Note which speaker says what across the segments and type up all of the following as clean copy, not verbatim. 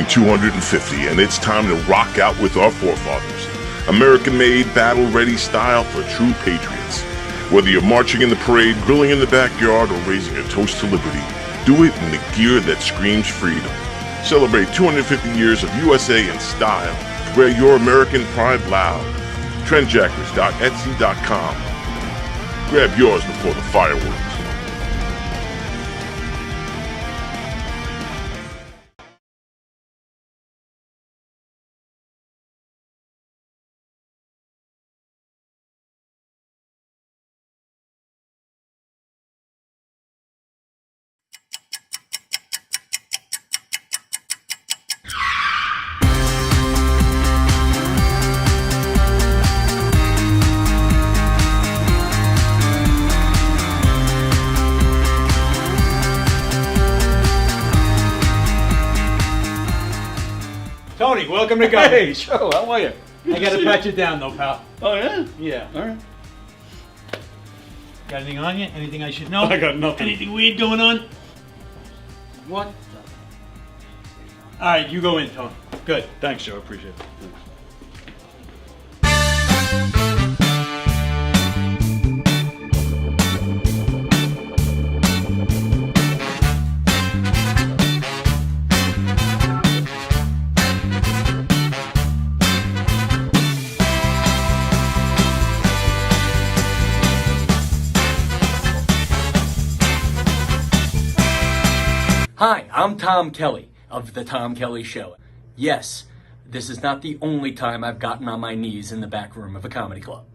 Speaker 1: turning 250, and it's time to rock out with our forefathers. American-made, battle-ready style for true patriots. Whether you're marching in the parade, grilling in the backyard, or raising a toast to liberty, do it in the gear that screams freedom. Celebrate 250 years of USA in style. Wear your American pride loud. Trendjackers.etsy.com. Grab yours before the fireworks.
Speaker 2: Tony, welcome to Government.
Speaker 3: Hey, Joe, how are you?
Speaker 2: I gotta pat you down though, pal.
Speaker 3: Oh, yeah?
Speaker 2: Yeah.
Speaker 3: All right.
Speaker 2: Got anything on you? Anything I should know?
Speaker 3: I got nothing.
Speaker 2: Anything weird going on?
Speaker 3: What?
Speaker 2: Alright, you go in, Tony. Good.
Speaker 3: Thanks, Joe. Appreciate it. Thanks.
Speaker 4: Hi, I'm Tom Kelly of The Tom Kelly Show. Yes, this is not the only time I've gotten on my knees in the back room of a comedy club.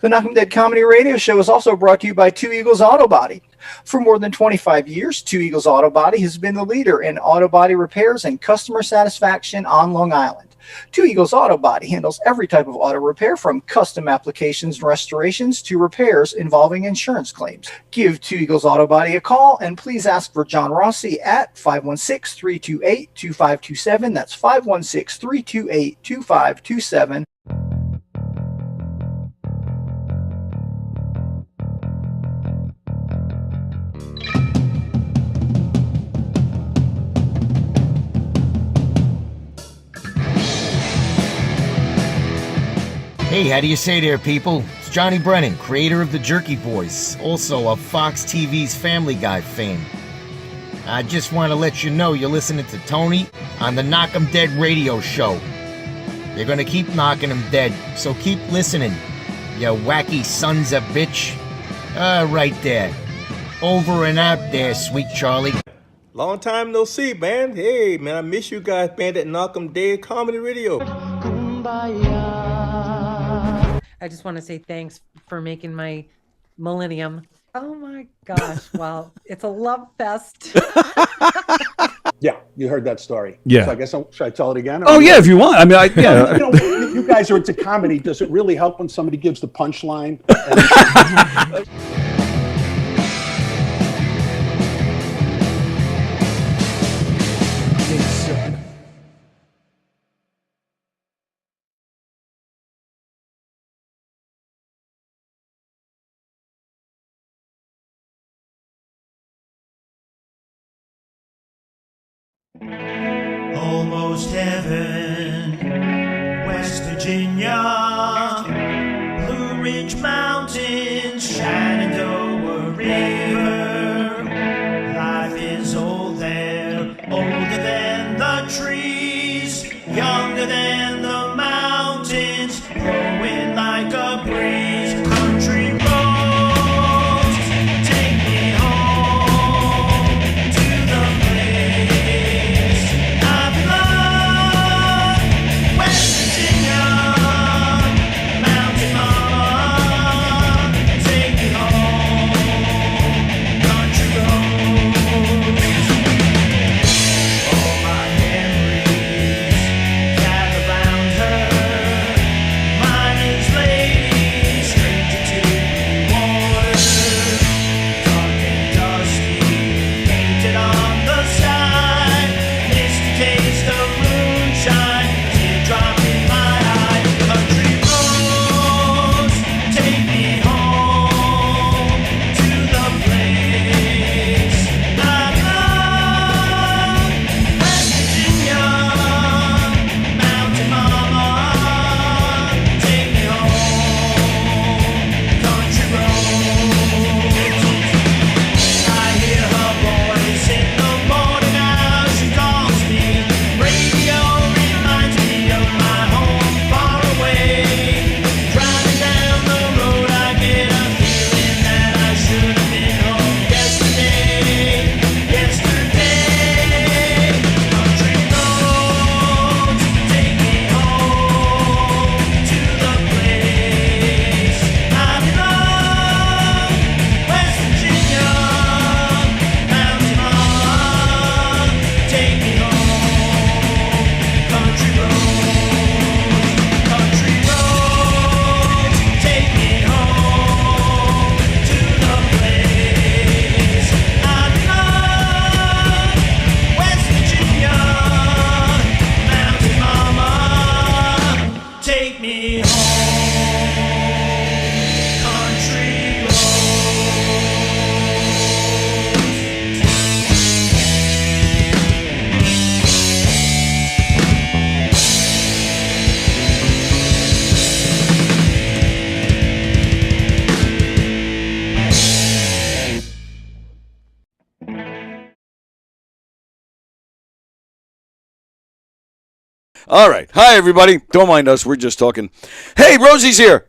Speaker 5: The Knock 'em Dead Comedy Radio Show is also brought to you by Two Eagles Auto Body. For more than 25 years, Two Eagles Auto Body has been the leader in auto body repairs and customer satisfaction on Long Island. Two Eagles Auto Body handles every type of auto repair from custom applications and restorations to repairs involving insurance claims. Give Two Eagles Auto Body a call and please ask for John Rossi at 516-328-2527. That's 516-328-2527.
Speaker 6: Hey, how do you say there, people? It's Johnny Brennan, creator of the Jerky Boys, also of Fox TV's Family Guy fame. I just want to let you know you're listening to Tony on the Knock 'em Dead radio show. They're gonna keep knocking 'em dead, so keep listening, you wacky sons of bitch. Right there. Over and out there, sweet Charlie.
Speaker 7: Long time no see, man. Hey, man, I miss you guys, man, that Knock 'em Dead Comedy Radio.
Speaker 8: I just want to say thanks for making my millennium. Oh my gosh. Well, it's a love fest.
Speaker 9: Yeah, you heard that story.
Speaker 3: Yeah.
Speaker 9: So I guess, should I tell it again?
Speaker 3: Oh, yeah, if you want. I mean, yeah.
Speaker 9: You know, you guys are into comedy. Does it really help when somebody gives the punchline?
Speaker 10: Almost heaven, West Virginia, Blue Ridge Mountains, Shenandoah River. Life is old there, older than the trees, younger than the mountains, blowing like a breeze. Country roads, take me home to the place I belong. West Virginia, Mountain Mama, take me home. Country roads. All my memories gather round her. Miner's lady, stranger to water. Dark and dusty, painted on the side. Misty taste of moonshine, teardrop in my eye. Country roads, take me home to the place I belong. West Virginia, Mountain Mama, take me home. Country roads. I hear her voice in the morning now. She calls me. Radio reminds me of my home far away. Driving down the road, I get a feeling that I should have been home yesterday. Country roads, take me home to the place I belong. West Virginia, Mountain Mama, take me home. Country roads, take me home to the place I belong. West Virginia, Mountain Mama, take me home. Country
Speaker 3: All right. Hi, everybody. Don't mind us. We're just talking. Hey, Rosie's here.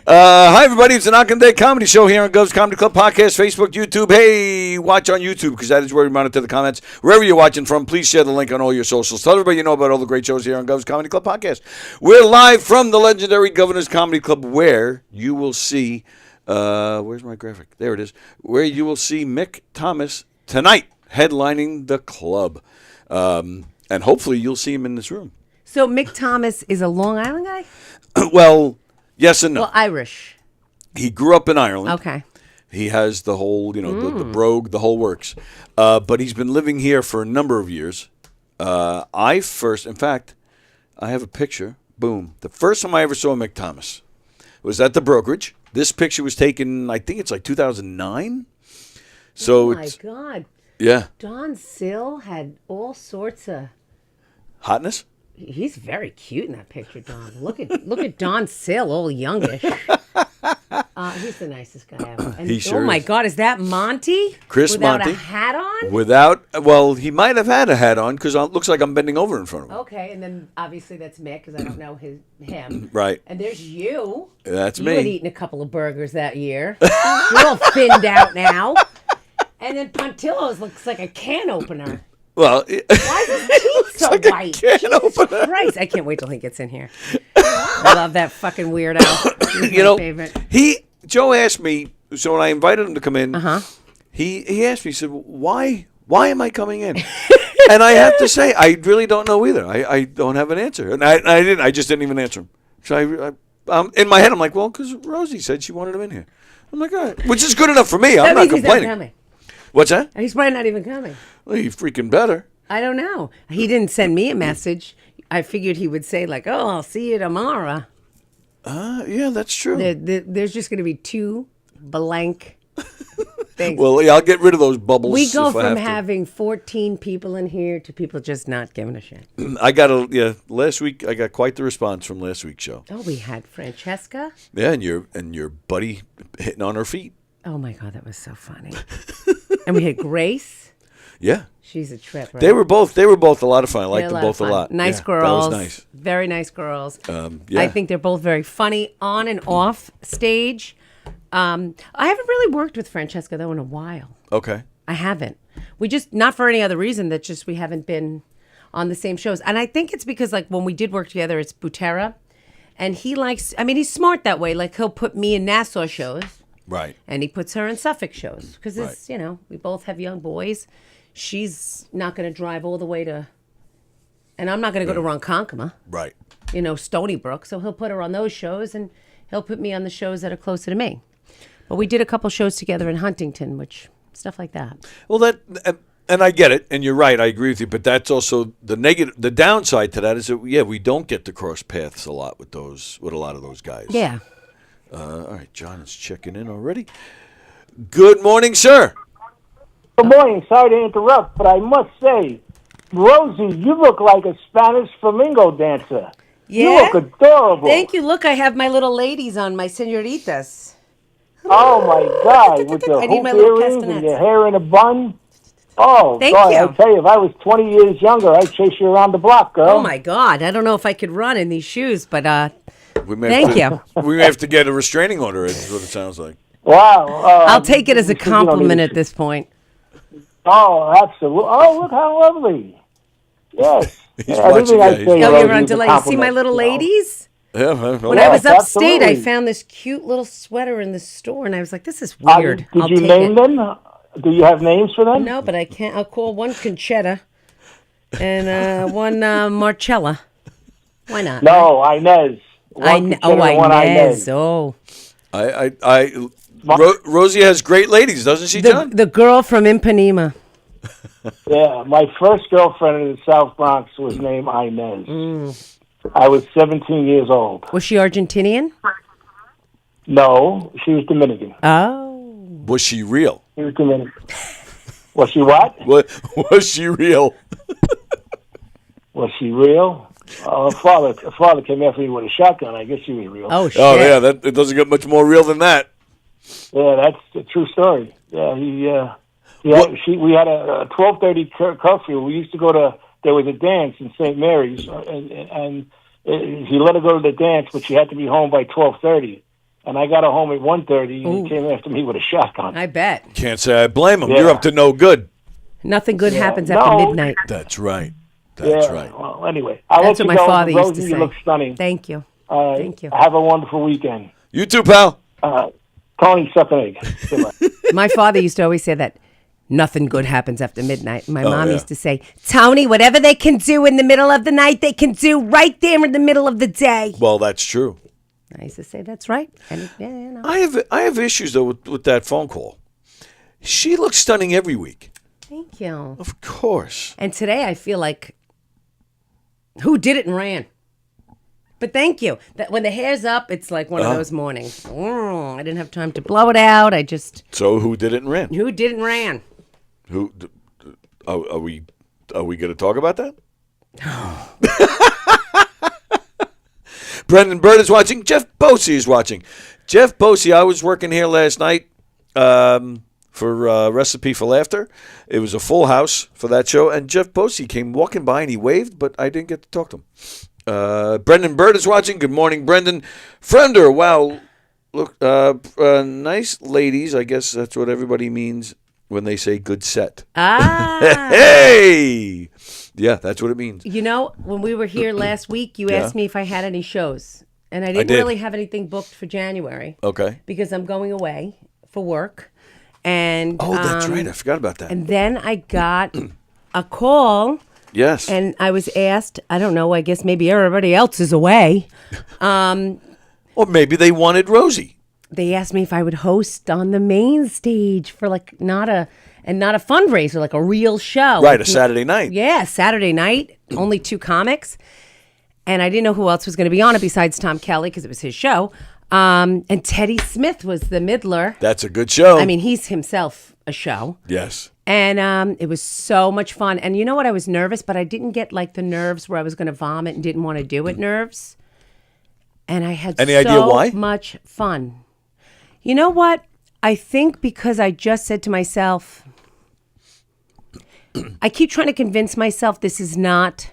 Speaker 3: Hi, everybody. It's the Knock and Day Comedy Show here on Gov's Comedy Club Podcast, Facebook, YouTube. Hey, watch on YouTube because that is where we monitor the comments. Wherever you're watching from, please share the link on all your socials. Tell everybody you know about all the great shows here on Gov's Comedy Club Podcast. We're live from the legendary Governor's Comedy Club where you will see, where's my graphic? There it is. Where you will see Mick Thomas tonight headlining the club. And hopefully you'll see him in this room.
Speaker 11: So Mick Thomas is a Long Island guy?
Speaker 3: Well, yes and no.
Speaker 11: Well, Irish.
Speaker 3: He grew up in Ireland.
Speaker 11: Okay.
Speaker 3: He has the whole, the brogue, the whole works. But he's been living here for a number of years. In fact, I have a picture. Boom. The first time I ever saw Mick Thomas was at the brokerage. This picture was taken, I think it's like 2009. So
Speaker 11: oh my God.
Speaker 3: Yeah.
Speaker 11: Don Sill had all sorts of
Speaker 3: Hotness?
Speaker 11: He's very cute in that picture, Don. Look at Don Sill, all youngish. He's the nicest guy ever. And,
Speaker 3: he sure
Speaker 11: oh my
Speaker 3: is.
Speaker 11: God, is that Monty?
Speaker 3: Chris
Speaker 11: Without
Speaker 3: Monty.
Speaker 11: a hat on?
Speaker 3: Well, he might have had a hat on because it looks like I'm bending over in front of him.
Speaker 11: Okay, and then obviously that's Mick because I don't know him.
Speaker 3: Right.
Speaker 11: And there's you.
Speaker 3: That's
Speaker 11: you
Speaker 3: me.
Speaker 11: You had eaten a couple of burgers that year. You're all thinned out now. And then Pontillo's looks like a can opener.
Speaker 3: Well,
Speaker 11: why is his teeth so
Speaker 3: like
Speaker 11: white?
Speaker 3: Jesus
Speaker 11: Christ! I can't wait till he gets in here. I love that fucking weirdo. He's my favorite.
Speaker 3: Joe asked me, so when I invited him to come in, he asked me, he said, why am I coming in? And I have to say, I really don't know either. I don't have an answer, and I just didn't even answer him. So in my head, I'm like, well, because Rosie said she wanted him in here. I'm like, all right, which is good enough for me. I'm not complaining. What's that?
Speaker 11: He's probably not even coming.
Speaker 3: Well, he freaking better.
Speaker 11: I don't know. He didn't send me a message. I figured he would say like, "Oh, I'll see you tomorrow."
Speaker 3: Yeah, that's true.
Speaker 11: There's just going to be two blank Thanks.
Speaker 3: Well, yeah, I'll get rid of those bubbles.
Speaker 11: We go
Speaker 3: if I
Speaker 11: from
Speaker 3: have to.
Speaker 11: having 14 people in here to people just not giving a shit.
Speaker 3: I got last week I got quite the response from last week's show.
Speaker 11: Oh, we had Francesca.
Speaker 3: Yeah, and your buddy hitting on her feet.
Speaker 11: Oh my God, that was so funny. And we had Grace.
Speaker 3: Yeah.
Speaker 11: She's a trip. Right?
Speaker 3: They were both a lot of fun. I liked them both a
Speaker 11: fun.
Speaker 3: lot.
Speaker 11: Nice
Speaker 3: Yeah,
Speaker 11: girls.
Speaker 3: That was nice.
Speaker 11: Very nice girls.
Speaker 3: Yeah.
Speaker 11: I think they're both very funny on and off stage. I haven't really worked with Francesca though in a while.
Speaker 3: Okay.
Speaker 11: I haven't. We just, not for any other reason, that just we haven't been on the same shows. And I think it's because like when we did work together, it's Butera. And he likes, I mean, he's smart that way. Like he'll put me in Nassau shows.
Speaker 3: Right.
Speaker 11: And he puts her in Suffolk shows. Because it's,
Speaker 3: Right.
Speaker 11: you know, we both have young boys. She's not going to drive all the way to, and I'm not going to go to Ronkonkoma.
Speaker 3: Right.
Speaker 11: You know, Stony Brook. So he'll put her on those shows and he'll put me on the shows that are closer to me. But we did a couple shows together in Huntington, which, stuff like that.
Speaker 3: Well, and I get it, and you're right. I agree with you. But that's also the downside to that is that we don't get to cross paths a lot with a lot of those guys.
Speaker 11: Yeah.
Speaker 3: All right, John is checking in already. Good morning, sir.
Speaker 12: Good morning. Sorry to interrupt, but I must say, Rosie, you look like a Spanish flamingo dancer.
Speaker 11: Yeah?
Speaker 12: You look adorable.
Speaker 11: Thank you. Look, I have my little ladies on, my senoritas.
Speaker 12: Oh, my God. With the
Speaker 11: I need
Speaker 12: hoop
Speaker 11: my little
Speaker 12: earrings and
Speaker 11: castanets.
Speaker 12: your hair in a bun. Oh,
Speaker 11: Thank
Speaker 12: God,
Speaker 11: you.
Speaker 12: I tell you, if I was 20 years younger, I'd chase you around the block, girl.
Speaker 11: Oh, my God. I don't know if I could run in these shoes, but thank you.
Speaker 3: We may have to get a restraining order. Is what it sounds like.
Speaker 12: Wow.
Speaker 11: I'll take it as a
Speaker 12: you don't need
Speaker 11: compliment
Speaker 12: to-
Speaker 11: at this point.
Speaker 12: Oh, absolutely. Oh, look how lovely. Yes.
Speaker 3: He's
Speaker 12: Everything
Speaker 3: watching,
Speaker 12: I
Speaker 3: yeah,
Speaker 12: say,
Speaker 3: he's
Speaker 11: Oh,
Speaker 12: Rosie,
Speaker 11: you're on
Speaker 12: is a
Speaker 11: delay. You see my
Speaker 12: compliment,
Speaker 11: little
Speaker 12: you know?
Speaker 11: ladies?
Speaker 3: Yeah.
Speaker 11: When I was upstate, I
Speaker 12: absolutely.
Speaker 11: found this cute little sweater in the store, and I was like, this is
Speaker 12: Did
Speaker 11: weird.
Speaker 12: you
Speaker 11: I'll take
Speaker 12: name
Speaker 11: it.
Speaker 12: them? Do you have names for them?
Speaker 11: No, but I can't. I'll call one Conchetta and one Marcella. Why not?
Speaker 12: No, Inez. One consider one
Speaker 11: Inez. Oh.
Speaker 3: Rosie has great ladies, doesn't she, John?
Speaker 11: The girl from Ipanema.
Speaker 12: Yeah, my first girlfriend in the South Bronx was named Inez.
Speaker 11: Mm.
Speaker 12: I was 17 years old.
Speaker 11: Was she Argentinian?
Speaker 12: No, she was Dominican.
Speaker 11: Oh.
Speaker 3: Was she real?
Speaker 12: She was Dominican. Was she what?
Speaker 3: Was she real?
Speaker 12: Was she real? Her father came after me with a shotgun. I guess she was real.
Speaker 11: Oh, shit.
Speaker 3: Oh, yeah, it doesn't get much more real than that.
Speaker 12: Yeah, that's a true story. Yeah, we had a 12:30 curfew. We used to go to. There was a dance in St. Mary's, and he let her go to the dance, but she had to be home by 12:30. And I got her home at 1:30, and he came after me with a shotgun.
Speaker 11: I bet.
Speaker 3: Can't say I blame him.
Speaker 12: Yeah.
Speaker 3: You're up to no good.
Speaker 11: Nothing good
Speaker 12: Yeah,
Speaker 11: happens after
Speaker 12: no.
Speaker 11: midnight.
Speaker 3: That's right. That's right.
Speaker 12: Well, anyway, I'll
Speaker 11: That's
Speaker 12: let
Speaker 11: what
Speaker 12: you
Speaker 11: my
Speaker 12: go.
Speaker 11: father
Speaker 12: Rosie,
Speaker 11: used to
Speaker 12: you
Speaker 11: say.
Speaker 12: look stunning.
Speaker 11: Thank you.
Speaker 12: Thank
Speaker 11: you.
Speaker 12: Have a wonderful weekend.
Speaker 3: You too, pal.
Speaker 12: Tony, suck an egg. Goodbye.
Speaker 11: My father used to always say that nothing good happens after midnight. My mom
Speaker 3: yeah.
Speaker 11: used to say, Tony, whatever they can do in the middle of the night, they can do right there in the middle of the day.
Speaker 3: Well, that's true.
Speaker 11: I used to say, that's right. And, yeah, you know.
Speaker 3: I have issues, though, with that phone call. She looks stunning every week.
Speaker 11: Thank you.
Speaker 3: Of course.
Speaker 11: And today I feel like, who did it and ran? But thank you. That when the hair's up, it's like one of those mornings. I didn't have time to blow it out. I just.
Speaker 3: So who did it and ran?
Speaker 11: Who did it and ran?
Speaker 3: Who? Are we going to talk about that? Brendan Bird is watching. Jeff Bosey is watching. Jeff Bosey, I was working here last night for Recipe for Laughter. It was a full house for that show, and Jeff Bosey came walking by and he waved, but I didn't get to talk to him. Brendan Bird is watching. Good morning, Brendan. Friender, wow. Look, nice ladies. I guess that's what everybody means when they say good set.
Speaker 11: Ah.
Speaker 3: Hey! Yeah, that's what it means.
Speaker 11: You know, when we were here last week, you
Speaker 3: Yeah.
Speaker 11: asked me if I had any shows. And I didn't
Speaker 3: did.
Speaker 11: really have anything booked for January.
Speaker 3: Okay.
Speaker 11: Because I'm going away for work. And
Speaker 3: Oh, that's right. I forgot about that.
Speaker 11: And then I got a call.
Speaker 3: Yes.
Speaker 11: And I was asked, I don't know, I guess maybe everybody else is away.
Speaker 3: Or maybe they wanted Rosie.
Speaker 11: They asked me if I would host on the main stage for like not a fundraiser, like a real show.
Speaker 3: Right, a Saturday night.
Speaker 11: Yeah, Saturday night, only 2 comics. And I didn't know who else was going to be on it besides Tom Kelly because it was his show. And Teddy Smith was the middler.
Speaker 3: That's a good show.
Speaker 11: I mean, he's himself a show.
Speaker 3: Yes.
Speaker 11: And it was so much fun. And you know what? I was nervous, but I didn't get like the nerves where I was going to vomit and didn't want to do it nerves. And I had
Speaker 3: Any idea why?
Speaker 11: much fun. You know what? I think because I just said to myself, I keep trying to convince myself this is not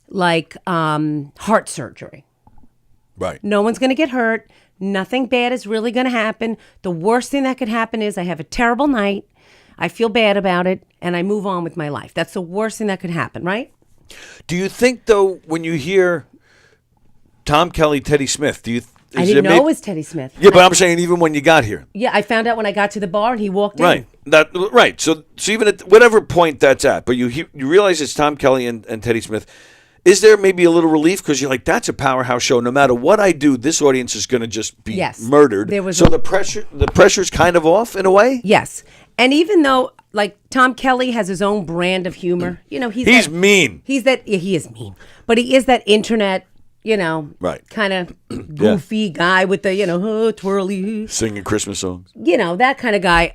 Speaker 11: like heart surgery.
Speaker 3: Right.
Speaker 11: No one's going to get hurt. Nothing bad is really going to happen. The worst thing that could happen is I have a terrible night. I feel bad about it, and I move on with my life. That's the worst thing that could happen, right?
Speaker 3: Do you think, though, when you hear Tom Kelly, Teddy Smith,
Speaker 11: I didn't know it was Teddy Smith.
Speaker 3: Yeah, but I'm saying even when you got here.
Speaker 11: Yeah, I found out when I got to the bar and he walked
Speaker 3: Right.
Speaker 11: in.
Speaker 3: Right. So even at whatever point that's at, but you realize it's Tom Kelly and Teddy Smith. Is there maybe a little relief because you're like, that's a powerhouse show. No matter what I do, this audience is going to just be murdered. The pressure's kind of off in a way.
Speaker 11: Yes, and even though like Tom Kelly has his own brand of humor, you know he's
Speaker 3: mean.
Speaker 11: He is mean, but he is that internet,
Speaker 3: right,
Speaker 11: kind of goofy guy with the twirly
Speaker 3: singing Christmas songs.
Speaker 11: That kind of guy.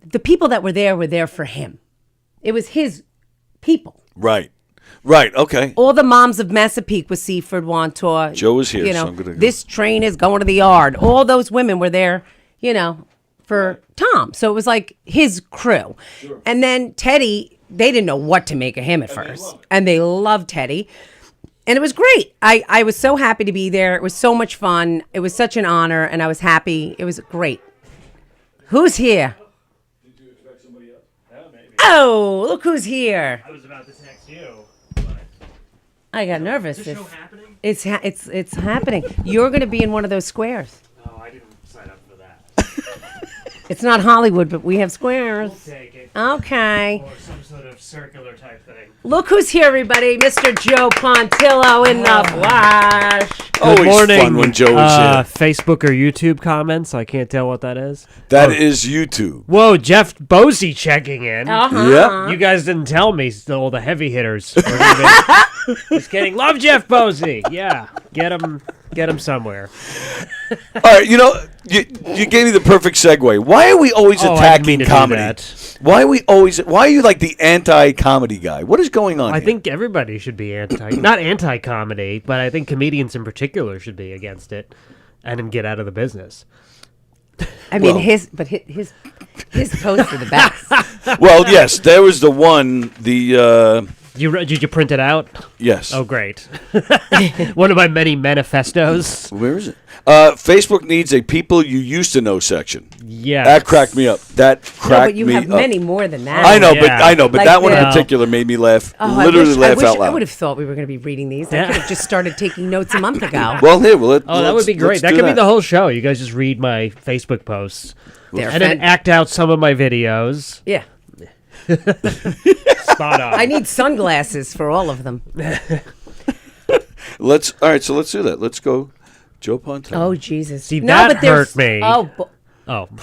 Speaker 11: The people that were there for him. It was his people.
Speaker 3: Right. Right, okay.
Speaker 11: All the moms of Massapequa with Seaford Wantor.
Speaker 3: Joe is here, so I'm going to go.
Speaker 11: This train is going to the yard. All those women were there, for Tom. So it was like his crew. Sure. And then Teddy, they didn't know what to make of him at first. And they loved Teddy. And it was great. I was so happy to be there. It was so much fun. It was such an honor, and I was happy. It was great. Who's here?
Speaker 13: Did you expect somebody else? Yeah, maybe.
Speaker 11: Oh, look who's here.
Speaker 13: I was about to text you.
Speaker 11: I got nervous.
Speaker 13: Is this show happening?
Speaker 11: It's happening. You're going to be in one of those squares.
Speaker 13: No, I didn't sign up for that.
Speaker 11: It's not Hollywood, but we have squares.
Speaker 13: We'll take it.
Speaker 11: Okay.
Speaker 13: Or some sort of circular type thing.
Speaker 11: Look who's here, everybody. Mr. Joe Pontillo in the flash.
Speaker 3: Always
Speaker 14: morning.
Speaker 3: fun when Joe is here.
Speaker 14: Facebook or YouTube comments. I can't tell what that is.
Speaker 3: That is YouTube.
Speaker 14: Whoa, Jeff Bosey checking in.
Speaker 11: Uh-huh.
Speaker 3: Yep.
Speaker 14: You guys didn't tell me all the heavy hitters. Just kidding. Love Jeff Bosey. Yeah. Get him somewhere.
Speaker 3: All right, you gave me the perfect segue. Why are we always
Speaker 14: I didn't
Speaker 3: attacking
Speaker 14: mean to do
Speaker 3: comedy?
Speaker 14: that.
Speaker 3: Why are you like the anti-comedy guy? What is going on
Speaker 14: I
Speaker 3: here?
Speaker 14: think everybody should be not anti-comedy, but I think comedians in particular should be against it and get out of the business.
Speaker 11: I mean, his posts are the best.
Speaker 3: Well, yes, there was the one,
Speaker 14: Did you print it out?
Speaker 3: Yes.
Speaker 14: Oh, great. One of my many manifestos.
Speaker 3: Where is it? Facebook needs a people you used to know section.
Speaker 14: Yeah.
Speaker 3: That cracked me up. That cracked me up.
Speaker 11: But you have many more than that.
Speaker 3: I know,
Speaker 14: Yeah.
Speaker 3: but
Speaker 11: Like
Speaker 3: that one in
Speaker 11: the-
Speaker 3: particular made me laugh.
Speaker 11: Oh,
Speaker 3: Literally laugh out
Speaker 11: I
Speaker 3: loud.
Speaker 11: would have thought we were going to be reading these. I
Speaker 14: Yeah.
Speaker 11: could have just started taking notes a month ago.
Speaker 3: Well, here,
Speaker 14: That would be great. That could be the whole show. You guys just read my Facebook posts
Speaker 11: They're
Speaker 14: and then act out some of my videos.
Speaker 11: Yeah.
Speaker 14: Spot on.
Speaker 11: I need sunglasses for all of them.
Speaker 3: All right, so let's do that. Let's go, Joe Pontillo.
Speaker 11: Oh, Jesus.
Speaker 14: See, that
Speaker 11: there's-
Speaker 14: hurt me.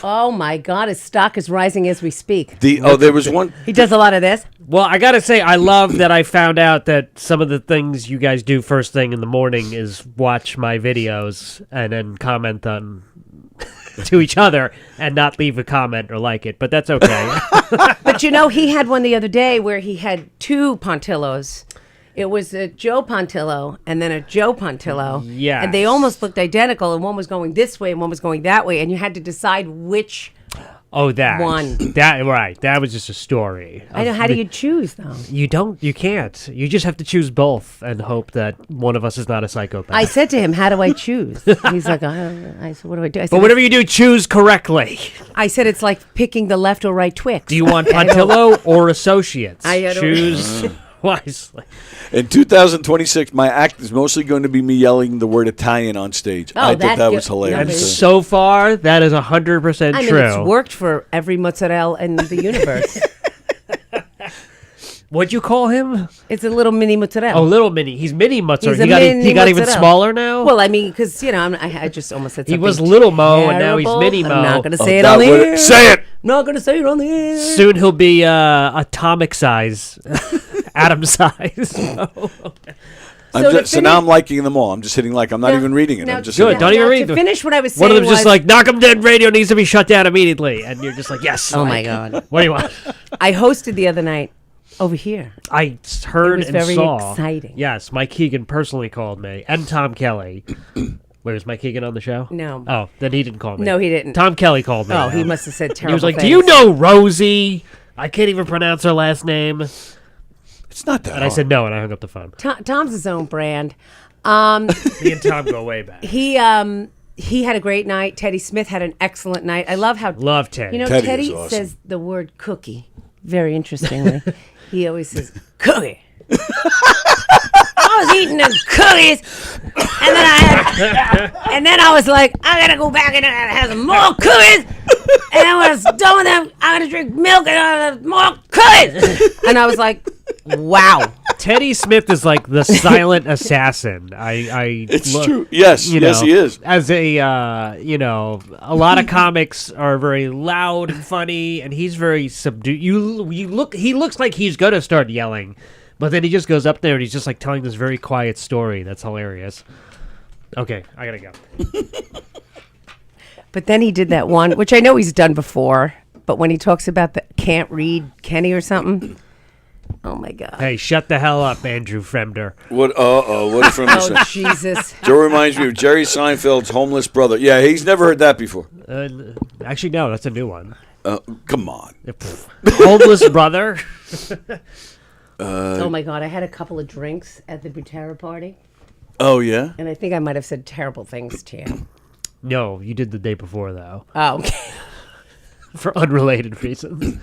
Speaker 11: Oh, my God. His stock is rising as we speak.
Speaker 3: There was one.
Speaker 11: He does a lot of this.
Speaker 14: Well, I gotta say, I love that I found out that some of the things you guys do first thing in the morning is watch my videos and then comment on to each other and not leave a comment or like it. But that's okay.
Speaker 11: But he had one the other day where he had two Pontillos. It was a Joe Pontillo and then a Joe Pontillo.
Speaker 14: Yes.
Speaker 11: And they almost looked identical, and one was going this way and one was going that way, and you had to decide which
Speaker 14: that
Speaker 11: one.
Speaker 14: That right. That was just a story.
Speaker 11: I know. How do you choose, though?
Speaker 14: You can't. You just have to choose both and hope that one of us is not a psychopath.
Speaker 11: I said to him, how do I choose? He's like, I said, what do I do? I said,
Speaker 14: But whatever you do, choose correctly.
Speaker 11: I said, it's like picking the left or right Twix.
Speaker 14: Do you want Pontillo or Associates?
Speaker 11: I don't-
Speaker 14: Choose wisely.
Speaker 3: In 2026, my act is mostly going to be me yelling the word Italian on stage. I thought that was
Speaker 14: And
Speaker 3: hilarious.
Speaker 14: so far, that is 100%
Speaker 11: I mean,
Speaker 14: true.
Speaker 11: it's worked for every mozzarella in the universe.
Speaker 14: What'd you call him?
Speaker 11: It's a little mini mozzarella.
Speaker 14: Oh, little mini. He's mini mozzarella.
Speaker 11: He's a
Speaker 14: He
Speaker 11: mini
Speaker 14: got even
Speaker 11: mozzarella.
Speaker 14: smaller now?
Speaker 11: Well, I mean, because, I just almost said
Speaker 14: He
Speaker 11: something
Speaker 14: was Little Mo, and now he's
Speaker 11: terrible.
Speaker 14: Mini Mo.
Speaker 11: I'm not going to
Speaker 14: Oh,
Speaker 11: say it
Speaker 14: that
Speaker 11: on the
Speaker 14: would-
Speaker 11: air.
Speaker 3: Say it!
Speaker 11: Not going to say it on the air.
Speaker 14: Soon he'll be atomic size. Atom size.
Speaker 3: So now I'm liking them all. I'm just hitting like. I'm not even reading it. I'm just
Speaker 14: good. Don't even read
Speaker 11: to
Speaker 14: them.
Speaker 11: finish what I was
Speaker 14: One
Speaker 11: saying
Speaker 14: of them's just like, Knock 'em Dead Radio needs to be shut down immediately. And you're just like, yes.
Speaker 11: Oh,
Speaker 14: Mike.
Speaker 11: my God.
Speaker 14: What do you want?
Speaker 11: I hosted the other night over here.
Speaker 14: I heard
Speaker 11: It was
Speaker 14: and
Speaker 11: very
Speaker 14: saw.
Speaker 11: exciting.
Speaker 14: Yes, Mike Keegan personally called me. And Tom Kelly. Wait, was Mike Keegan on the show?
Speaker 11: No.
Speaker 14: Oh, then he didn't call me.
Speaker 11: No, he didn't.
Speaker 14: Tom Kelly called me.
Speaker 11: Oh,
Speaker 14: though.
Speaker 11: he must have said
Speaker 14: He was
Speaker 11: terrible
Speaker 14: like,
Speaker 11: things.
Speaker 14: do you know Rosie? I can't even pronounce her last name.
Speaker 3: It's not that
Speaker 14: And I said no, and I hung up the phone.
Speaker 11: Tom's his own brand.
Speaker 14: Me and Tom go way back.
Speaker 11: He had a great night. Teddy Smith had an excellent night. I love how
Speaker 14: Love Teddy.
Speaker 11: You know,
Speaker 3: Teddy
Speaker 11: Teddy
Speaker 3: is awesome.
Speaker 11: says the word cookie very interestingly. He always says cookie. I was eating the cookies, and then I was like, I gotta go back and have some more cookies. And then when I was done with them, I'm gonna drink milk and have more cookies. And I was like, wow.
Speaker 14: Teddy Smith is like the silent assassin.
Speaker 3: It's
Speaker 14: look-
Speaker 3: true. Yes,
Speaker 14: you
Speaker 3: yes,
Speaker 14: know,
Speaker 3: he is.
Speaker 14: As a, a lot of comics are very loud and funny, and he's very subdued. He looks like he's gonna start yelling, but then he just goes up there and he's just like telling this very quiet story. That's hilarious. Okay, I gotta go.
Speaker 11: But then he did that one, which I know he's done before, but when he talks about the can't read Kenny or something. Oh my God.
Speaker 14: Hey, shut the hell up, Andrew Fremder.
Speaker 3: What? What did Fremder say?
Speaker 11: Oh, Jesus.
Speaker 3: Joe reminds me of Jerry Seinfeld's homeless brother. Yeah, he's never heard that before.
Speaker 14: Actually, no, that's a new one.
Speaker 3: Come on.
Speaker 14: Homeless brother.
Speaker 11: Oh my God. I had a couple of drinks at the Butera party,
Speaker 3: Oh yeah.
Speaker 11: and I think I might have said terrible things to you.
Speaker 14: No, you did the day before though.
Speaker 11: Oh, okay.
Speaker 14: For unrelated reasons.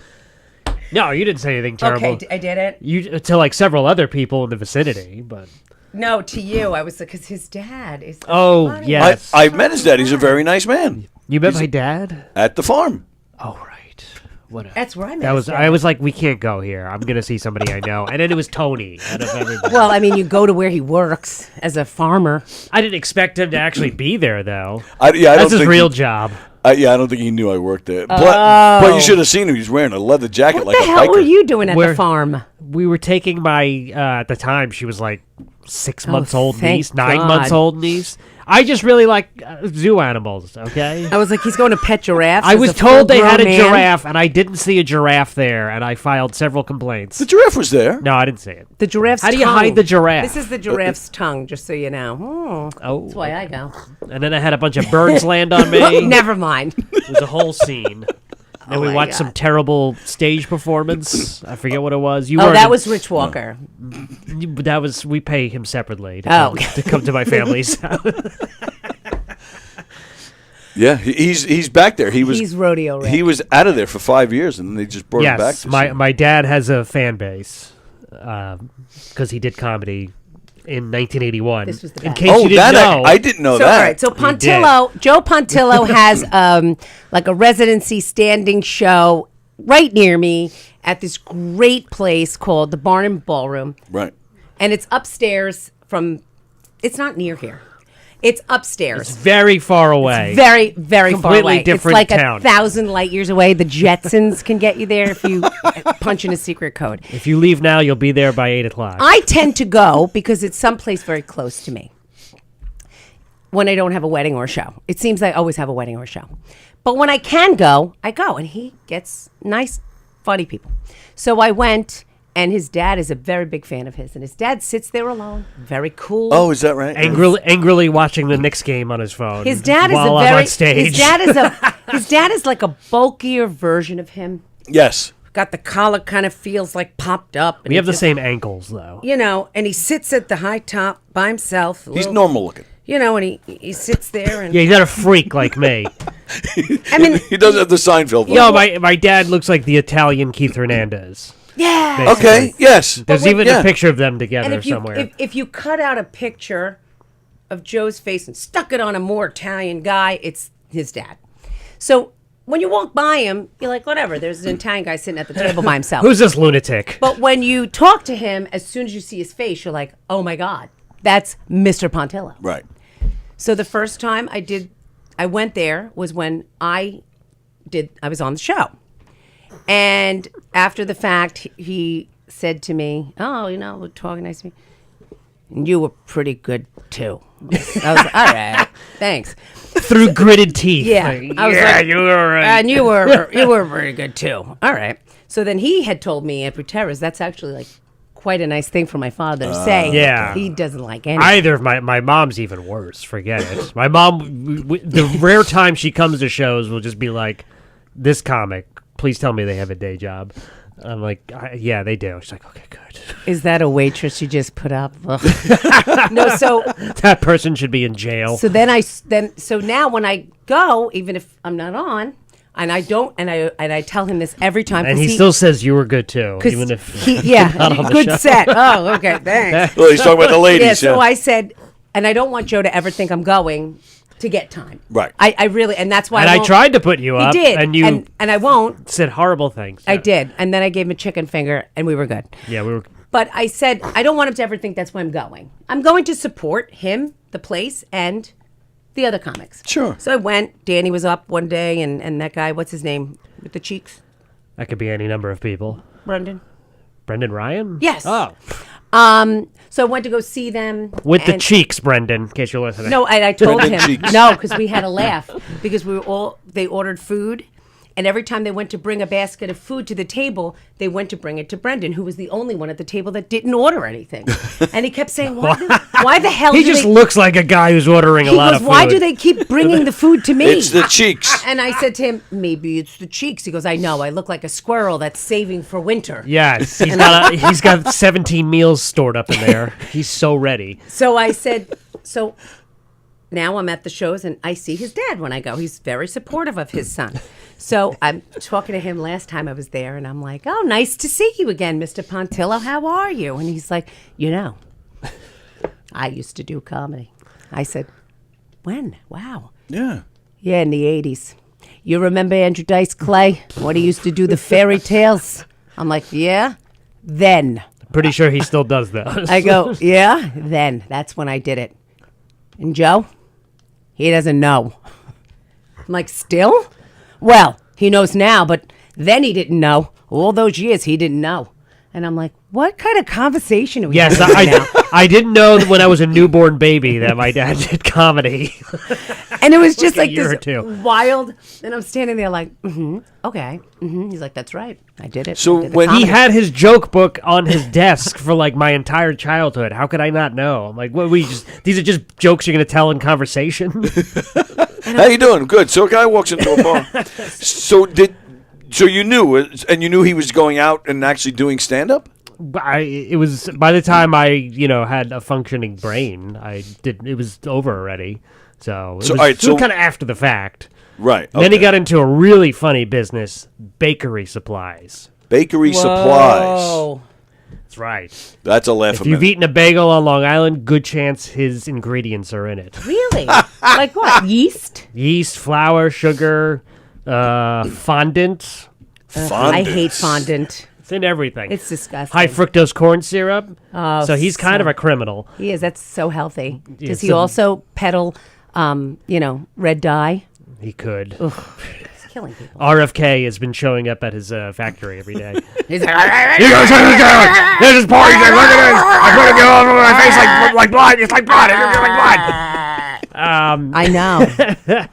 Speaker 14: No, you didn't say anything terrible.
Speaker 11: Okay, I did it.
Speaker 14: You to like several other people in the vicinity, but
Speaker 11: No, to you. I was because his dad is.
Speaker 14: oh
Speaker 11: funny.
Speaker 14: yes,
Speaker 3: I met his dad. He's a very nice man.
Speaker 14: you met my dad.
Speaker 3: At the farm.
Speaker 14: Oh right, what?
Speaker 11: That's where I met
Speaker 14: That
Speaker 11: his
Speaker 14: was.
Speaker 11: dad.
Speaker 14: I was like, we can't go here. I'm gonna see somebody I know, and then it was Tony. Out of everybody.
Speaker 11: Well, I mean, you go to where he works as a farmer.
Speaker 14: I didn't expect him to actually be there though.
Speaker 3: I don't
Speaker 14: That's his
Speaker 3: think
Speaker 14: real
Speaker 3: he-
Speaker 14: job.
Speaker 3: I don't think he knew I worked there. But you should have seen him. He's wearing a leather jacket
Speaker 11: What
Speaker 3: like
Speaker 11: the
Speaker 3: a
Speaker 11: hell
Speaker 3: biker.
Speaker 11: were you doing at
Speaker 14: Where-
Speaker 11: the farm?
Speaker 14: We were taking my at the time she was like 6
Speaker 11: Oh,
Speaker 14: months old
Speaker 11: thank
Speaker 14: niece, 9
Speaker 11: God.
Speaker 14: months old niece. I just really like zoo animals. Okay.
Speaker 11: I was like, he's going to pet giraffes.
Speaker 14: I
Speaker 11: as
Speaker 14: was
Speaker 11: a
Speaker 14: told they had a
Speaker 11: full-grown man?
Speaker 14: giraffe, and I didn't see a giraffe there, and I filed several complaints.
Speaker 3: The giraffe was there.
Speaker 14: No, I didn't see it.
Speaker 11: The giraffe's
Speaker 14: How do you
Speaker 11: tongue.
Speaker 14: hide the giraffe?
Speaker 11: This is the giraffe's tongue, just so you know.
Speaker 14: Oh,
Speaker 11: That's why I go.
Speaker 14: and then I had a bunch of birds land on me.
Speaker 11: Never mind.
Speaker 14: It was a whole scene. And we
Speaker 11: my
Speaker 14: watched some
Speaker 11: God.
Speaker 14: terrible stage performance. I forget what it was. You
Speaker 11: Oh,
Speaker 14: weren't
Speaker 11: that
Speaker 14: in-
Speaker 11: was Rich Walker.
Speaker 14: That was. We pay him separately to,
Speaker 11: Oh,
Speaker 14: come, to come to my family's house.
Speaker 3: Yeah, he's back there.
Speaker 11: He's rodeo Rick.
Speaker 3: He was out of there for 5 years, and they just brought him back.
Speaker 14: Yes,
Speaker 3: to
Speaker 14: my
Speaker 3: see-
Speaker 14: my dad has a fan base because he did comedy in 1981.
Speaker 11: This was the
Speaker 14: in
Speaker 11: best.
Speaker 14: case
Speaker 3: Oh,
Speaker 14: you didn't
Speaker 3: that
Speaker 14: know,
Speaker 3: I didn't know
Speaker 11: So,
Speaker 3: that.
Speaker 11: all right, so Pontillo, Joe Pontillo has like a residency standing show right near me at this great place called the Barn and Ballroom.
Speaker 3: Right.
Speaker 11: And it's upstairs from, it's not near here. It's upstairs.
Speaker 14: it's very far away.
Speaker 11: Very, very far
Speaker 14: Completely
Speaker 11: away.
Speaker 14: different
Speaker 11: it's like
Speaker 14: town.
Speaker 11: 1,000 light years away. The Jetsons can get you there if you punch in a secret code.
Speaker 14: If you leave now, you'll be there by 8 o'clock.
Speaker 11: I tend to go because it's someplace very close to me when I don't have a wedding or a show. It seems I always have a wedding or a show. But when I can go, I go. And he gets nice, funny people. So I went, and his dad is a very big fan of his. And his dad sits there alone, very cool.
Speaker 3: Oh, is that right?
Speaker 14: Angrily watching the Knicks game on his phone.
Speaker 11: His dad is
Speaker 14: while
Speaker 11: a
Speaker 14: I'm
Speaker 11: very
Speaker 14: on stage.
Speaker 11: his dad is like a bulkier version of him.
Speaker 3: Yes.
Speaker 11: Got the collar kind of feels like popped up. and
Speaker 14: We have
Speaker 11: he
Speaker 14: the
Speaker 11: just-
Speaker 14: same ankles though.
Speaker 11: You know, and he sits at the high top by himself.
Speaker 3: He's normal looking.
Speaker 11: You know, and he sits there and
Speaker 14: Yeah, he's not a freak like me.
Speaker 11: I mean,
Speaker 3: He doesn't have the Seinfeld voice.
Speaker 14: No, my dad looks like the Italian Keith Hernandez.
Speaker 11: yeah.
Speaker 14: basically.
Speaker 3: Okay, yes.
Speaker 14: There's even
Speaker 3: yeah.
Speaker 14: a picture of them
Speaker 11: And
Speaker 14: together
Speaker 11: if you
Speaker 14: somewhere.
Speaker 11: if you cut out a picture of Joe's face and stuck it on a more Italian guy, it's his dad. So when you walk by him, you're like, whatever. There's an Italian guy sitting at the table by himself.
Speaker 14: Who's this lunatic?
Speaker 11: But when you talk to him, as soon as you see his face, you're like, oh my God, that's Mr. Pontillo.
Speaker 3: Right.
Speaker 11: So the first time I went there was when I was on the show. And after the fact, he said to me, oh, we're talking nice to me. and you were pretty good too. I was like, all right, thanks.
Speaker 14: Through gritted teeth.
Speaker 11: Yeah,
Speaker 14: Like,
Speaker 11: I was
Speaker 14: yeah,
Speaker 11: like,
Speaker 14: you were all right.
Speaker 11: and you were pretty good too. All right. So then he had told me at Buterra's, that's actually like quite a nice thing for my father to say.
Speaker 14: Yeah.
Speaker 11: He doesn't like anything.
Speaker 14: Either of my mom's even worse. Forget it. My mom, the rare time she comes to shows, will just be like, "This comic, please tell me they have a day job." I'm like, "Yeah, they do." She's like, "Okay, good."
Speaker 11: Is that a waitress you just put up? Ugh. No, so
Speaker 14: That person should be in jail.
Speaker 11: so so now when I go, even if I'm not on, and I don't, and I tell him this every time,
Speaker 14: And
Speaker 11: 'cause
Speaker 14: he still says you were good too, even if
Speaker 11: yeah,
Speaker 14: not on the
Speaker 11: good
Speaker 14: show.
Speaker 11: set. Oh, okay, thanks.
Speaker 3: Well, he's talking about the ladies.
Speaker 11: Yeah, so
Speaker 3: yeah.
Speaker 11: I said, and I don't want Joe to ever think I'm going to get time.
Speaker 3: Right.
Speaker 11: I really, and that's why.
Speaker 14: And
Speaker 11: I
Speaker 14: I
Speaker 11: won't-
Speaker 14: tried to put you
Speaker 11: He
Speaker 14: up,
Speaker 11: did,
Speaker 14: and you
Speaker 11: and I won't.
Speaker 14: said horrible things.
Speaker 11: I did, and then I gave him a chicken finger, and we were good.
Speaker 14: Yeah, we were.
Speaker 11: But I said I don't want him to ever think that's why I'm going. I'm going to support him, the place, and the other comics.
Speaker 3: Sure.
Speaker 11: So I went. Danny was up one day, and that guy, what's his name, with the cheeks,
Speaker 14: That could be any number of people.
Speaker 11: Brendan.
Speaker 14: Brendan Ryan?
Speaker 11: Yes.
Speaker 14: Oh,
Speaker 11: So I went to go see them
Speaker 14: with the
Speaker 11: and-
Speaker 14: cheeks, Brendan. In case you're listening.
Speaker 11: No, and I told
Speaker 3: Brendan
Speaker 11: him
Speaker 3: cheeks.
Speaker 11: no because we had a laugh because they ordered food. And every time they went to bring a basket of food to the table, they went to bring it to Brendan, who was the only one at the table that didn't order anything. And he kept saying, why the hell
Speaker 14: He
Speaker 11: do
Speaker 14: just
Speaker 11: they...
Speaker 14: looks like a guy who's ordering a
Speaker 11: He
Speaker 14: lot
Speaker 11: goes,
Speaker 14: of food.
Speaker 11: why do they keep bringing the food to me?
Speaker 3: It's the cheeks.
Speaker 11: And I said to him, maybe it's the cheeks. He goes, I know. I look like a squirrel that's saving for winter.
Speaker 14: Yes, he's got 17 meals stored up in there. He's so ready.
Speaker 11: So I said, so now I'm at the shows and I see his dad when I go. He's very supportive of his son. So I'm talking to him last time I was there and I'm like, oh, nice to see you again, Mr. Pontillo. How are you? And he's like, I used to do comedy. I said, when? Wow.
Speaker 3: Yeah.
Speaker 11: Yeah, in the 80s. You remember Andrew Dice Clay when he used to do the fairy tales? I'm like, yeah, then.
Speaker 14: Pretty sure he still does those.
Speaker 11: I go, yeah, then. That's when I did it. And Joe, he doesn't know. I'm like, still? Well, he knows now, but then he didn't know. All those years, he didn't know. And I'm like, what kind of conversation are we
Speaker 14: Yes,
Speaker 11: having now?
Speaker 14: I didn't know that when I was a newborn baby that my dad did comedy.
Speaker 11: And it was just
Speaker 14: Like a
Speaker 11: like
Speaker 14: year or
Speaker 11: this
Speaker 14: two.
Speaker 11: wild. And I'm standing there like, okay. He's like, that's right. I did it.
Speaker 3: So
Speaker 11: I did the
Speaker 3: when
Speaker 14: He
Speaker 11: comedy."
Speaker 14: had his joke book on his desk for like my entire childhood. How could I not know? I'm like, what? These are just jokes you're gonna tell in conversation.
Speaker 3: How you doing? Good. So a guy walks into a bar. So you knew, and you knew he was going out and actually doing stand-up?
Speaker 14: It was by the time I had a functioning brain, it was over already. So it was kind of after the fact.
Speaker 3: Right.
Speaker 14: Then he got into a really funny business, bakery supplies.
Speaker 3: Bakery supplies.
Speaker 14: That's right.
Speaker 3: That's a laugh.
Speaker 14: If you've eaten a bagel on Long Island, good chance his ingredients are in it.
Speaker 11: Really? Like what? Yeast?
Speaker 14: Yeast, flour, sugar, fondant.
Speaker 11: I hate fondant.
Speaker 14: It's in everything.
Speaker 11: It's disgusting.
Speaker 14: High fructose corn syrup.
Speaker 11: Oh,
Speaker 14: so he's kind of a criminal.
Speaker 11: He is. That's so healthy.
Speaker 14: Yeah,
Speaker 11: Does he
Speaker 14: so-
Speaker 11: also peddle, red dye?
Speaker 14: He could.
Speaker 11: He's killing people.
Speaker 14: RFK has been showing up at his factory every day.
Speaker 11: He's like,
Speaker 14: You guys, this is party day. Look at this. I put it all over my face like blood. It's like blood. It's like blood.
Speaker 11: I know.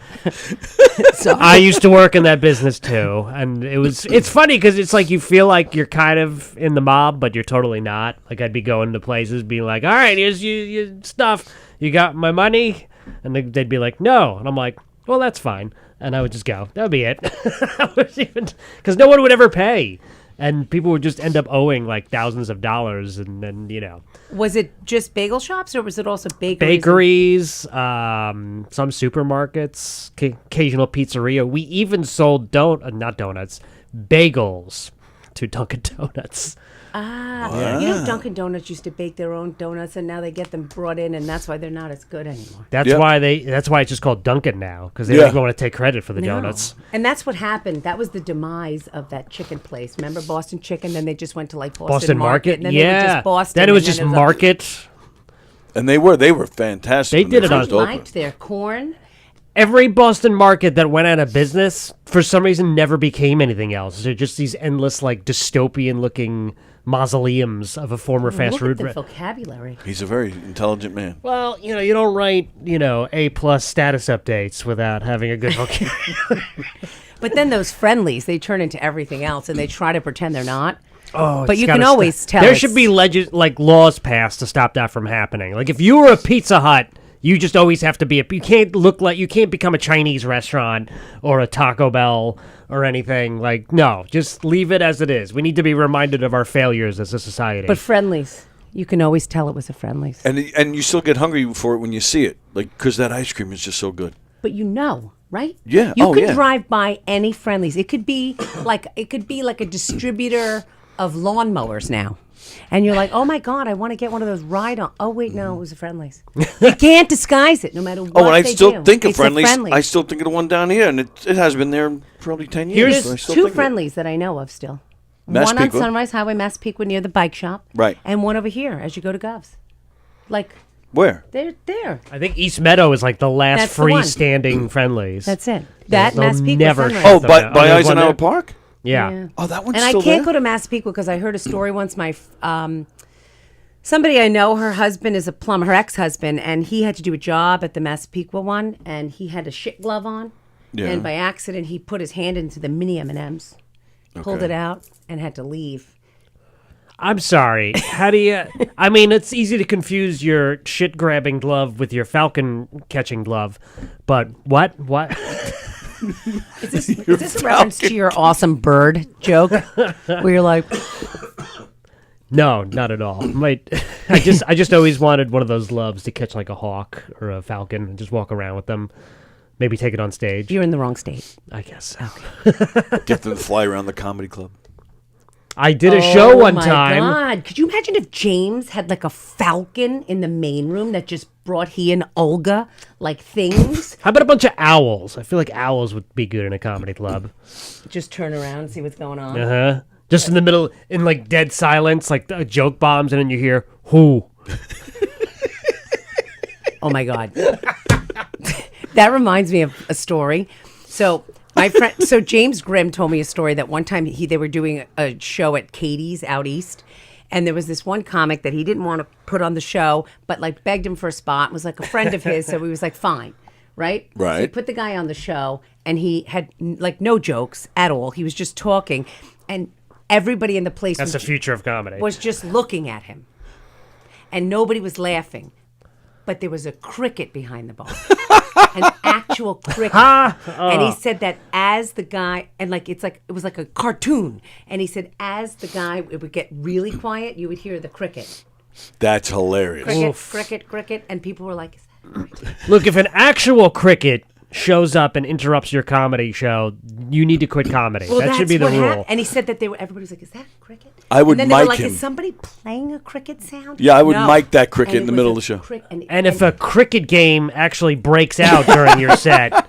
Speaker 11: So
Speaker 14: I used to work in that business too, and it's funny because it's like you feel like you're kind of in the mob, but you're totally not. Like I'd be going to places, being like, "All right, here's your stuff. You got my money," and they'd be like, "No," and I'm like, "Well, that's fine," and I would just go. That would be it, because no one would ever pay. And people would just end up owing like thousands of dollars, and then
Speaker 11: was it just bagel shops, or was it also bakeries?
Speaker 14: bakeries, some supermarkets, occasional pizzeria. We even sold not donuts, bagels to Dunkin' Donuts.
Speaker 11: Dunkin' Donuts used to bake their own donuts, and now they get them brought in, and that's why they're not as good anymore.
Speaker 14: That's why it's just called Dunkin' now, because they don't even want to take credit for the donuts.
Speaker 11: And that's what happened. That was the demise of that chicken place. Remember Boston Chicken? Then they just went to like
Speaker 14: Boston Market,
Speaker 11: and then they were just Boston.
Speaker 14: Then it was
Speaker 11: and
Speaker 14: just Market.
Speaker 3: And they were fantastic.
Speaker 14: They
Speaker 3: when
Speaker 14: did it
Speaker 3: first
Speaker 11: I
Speaker 3: opened.
Speaker 11: liked their corn.
Speaker 14: Every Boston Market that went out of business, for some reason, never became anything else. They're just these endless, like, dystopian-looking mausoleums of a former fast
Speaker 11: Look at
Speaker 14: food.
Speaker 11: the vocabulary.
Speaker 3: He's a very intelligent man.
Speaker 14: Well, you don't write, A+ status updates without having a good vocabulary.
Speaker 11: But then those friendlies, they turn into everything else, and they try to pretend they're not.
Speaker 14: Oh,
Speaker 11: but
Speaker 14: it's
Speaker 11: you
Speaker 14: gotta
Speaker 11: can always
Speaker 14: stop.
Speaker 11: tell.
Speaker 14: There
Speaker 11: it's-
Speaker 14: should be laws passed to stop that from happening. Like if you were a Pizza Hut, you just always have to be you can't become a Chinese restaurant or a Taco Bell or anything. Like no, just leave it as it is. We need to be reminded of our failures as a society.
Speaker 11: But friendlies, you can always tell it was a friendlies.
Speaker 3: And you still get hungry for it when you see it, like because that ice cream is just so good.
Speaker 11: But right?
Speaker 3: Yeah.
Speaker 11: You could
Speaker 3: yeah.
Speaker 11: drive by any friendlies. It could be like a distributor of lawnmowers now. And you're like, oh my God, I want to get one of those ride-on. Oh wait, no, it was a Friendlies. They can't disguise it, no matter what.
Speaker 3: Oh, and I
Speaker 11: they
Speaker 3: still
Speaker 11: do.
Speaker 3: think of
Speaker 11: It's the
Speaker 3: Friendlies.
Speaker 11: Friendlies.
Speaker 3: I still think of the one down here, and it has been there probably 10 years.
Speaker 11: There's
Speaker 3: I still
Speaker 11: two
Speaker 3: think of it.
Speaker 11: Friendlies that I know of still. One on
Speaker 3: Massapequa.
Speaker 11: Sunrise Highway, Massapequa, near the bike shop.
Speaker 3: Right.
Speaker 11: And one over here as you go to Govs. Like,
Speaker 3: Where?
Speaker 11: they're there.
Speaker 14: I think East Meadow is like the last
Speaker 11: That's the one.
Speaker 14: freestanding Friendlies.
Speaker 11: That's it. That
Speaker 14: They'll
Speaker 11: Massapequa
Speaker 14: never
Speaker 11: Sunrise.
Speaker 3: Oh,
Speaker 14: shut them
Speaker 3: by
Speaker 14: down. There's one
Speaker 3: Eisenhower
Speaker 14: there.
Speaker 3: Park?
Speaker 14: Yeah.
Speaker 3: Oh, that one's
Speaker 11: And
Speaker 3: still
Speaker 11: I can't
Speaker 3: there?
Speaker 11: go to Massapequa because I heard a story once. Somebody I know, her husband is a plumber, her ex-husband, and he had to do a job at the Massapequa one, and he had a shit glove on,
Speaker 3: Yeah.
Speaker 11: and by accident he put his hand into the mini M&Ms, pulled
Speaker 3: Okay.
Speaker 11: it out, and had to leave.
Speaker 14: I'm sorry. How do you? I mean, it's easy to confuse your shit grabbing glove with your falcon catching glove, but what?
Speaker 11: Is this a reference to your awesome bird joke, where you're like,
Speaker 14: No, not at all. I just always wanted one of those gloves to catch like a hawk or a falcon and just walk around with them. Maybe take it on stage.
Speaker 11: you're in the wrong state?
Speaker 14: I guess so.
Speaker 3: Get them to fly around the comedy club.
Speaker 14: I did a show one
Speaker 11: my
Speaker 14: time.
Speaker 11: God. Could you imagine if James had like a falcon in the main room that just brought he and Olga like things?
Speaker 14: How about a bunch of owls? I feel like owls would be good in a comedy club.
Speaker 11: Just turn around and see what's going on.
Speaker 14: Uh huh. Just in the middle, in like dead silence, like joke bombs, and then you hear who.
Speaker 11: Oh my God. That reminds me of a story. So James Grimm told me a story that one time they were doing a show at Katie's out east, and there was this one comic that he didn't want to put on the show, but like begged him for a spot, was like a friend of his, so he was like, fine. Right?
Speaker 3: Right.
Speaker 11: So he put the guy on the show, and he had like no jokes at all. He was just talking, and everybody in the place
Speaker 14: That's the future of comedy.
Speaker 11: was just looking at him, and nobody was laughing, but there was a cricket behind the bar, an actual cricket. And he said that as the guy, and like it was like a cartoon, and he said as the guy it would get really quiet, you would hear the cricket,
Speaker 3: That's hilarious.
Speaker 11: cricket, and people were like, "Is that a cricket?"
Speaker 14: Look, if an actual cricket shows up and interrupts your comedy show, you need to quit comedy.
Speaker 11: Well,
Speaker 14: that should be the
Speaker 11: what
Speaker 14: rule.
Speaker 11: happened. And he said that everybody was like, "Is that a cricket?"
Speaker 3: I would
Speaker 11: and then they were
Speaker 3: mic
Speaker 11: like,
Speaker 3: him.
Speaker 11: "Is somebody playing a cricket sound?"
Speaker 3: Yeah, I would
Speaker 11: No.
Speaker 3: mic that cricket
Speaker 11: And
Speaker 3: in the
Speaker 11: it
Speaker 3: middle
Speaker 11: was
Speaker 3: of the
Speaker 11: a
Speaker 3: show.
Speaker 14: And if a cricket game actually breaks out during your set,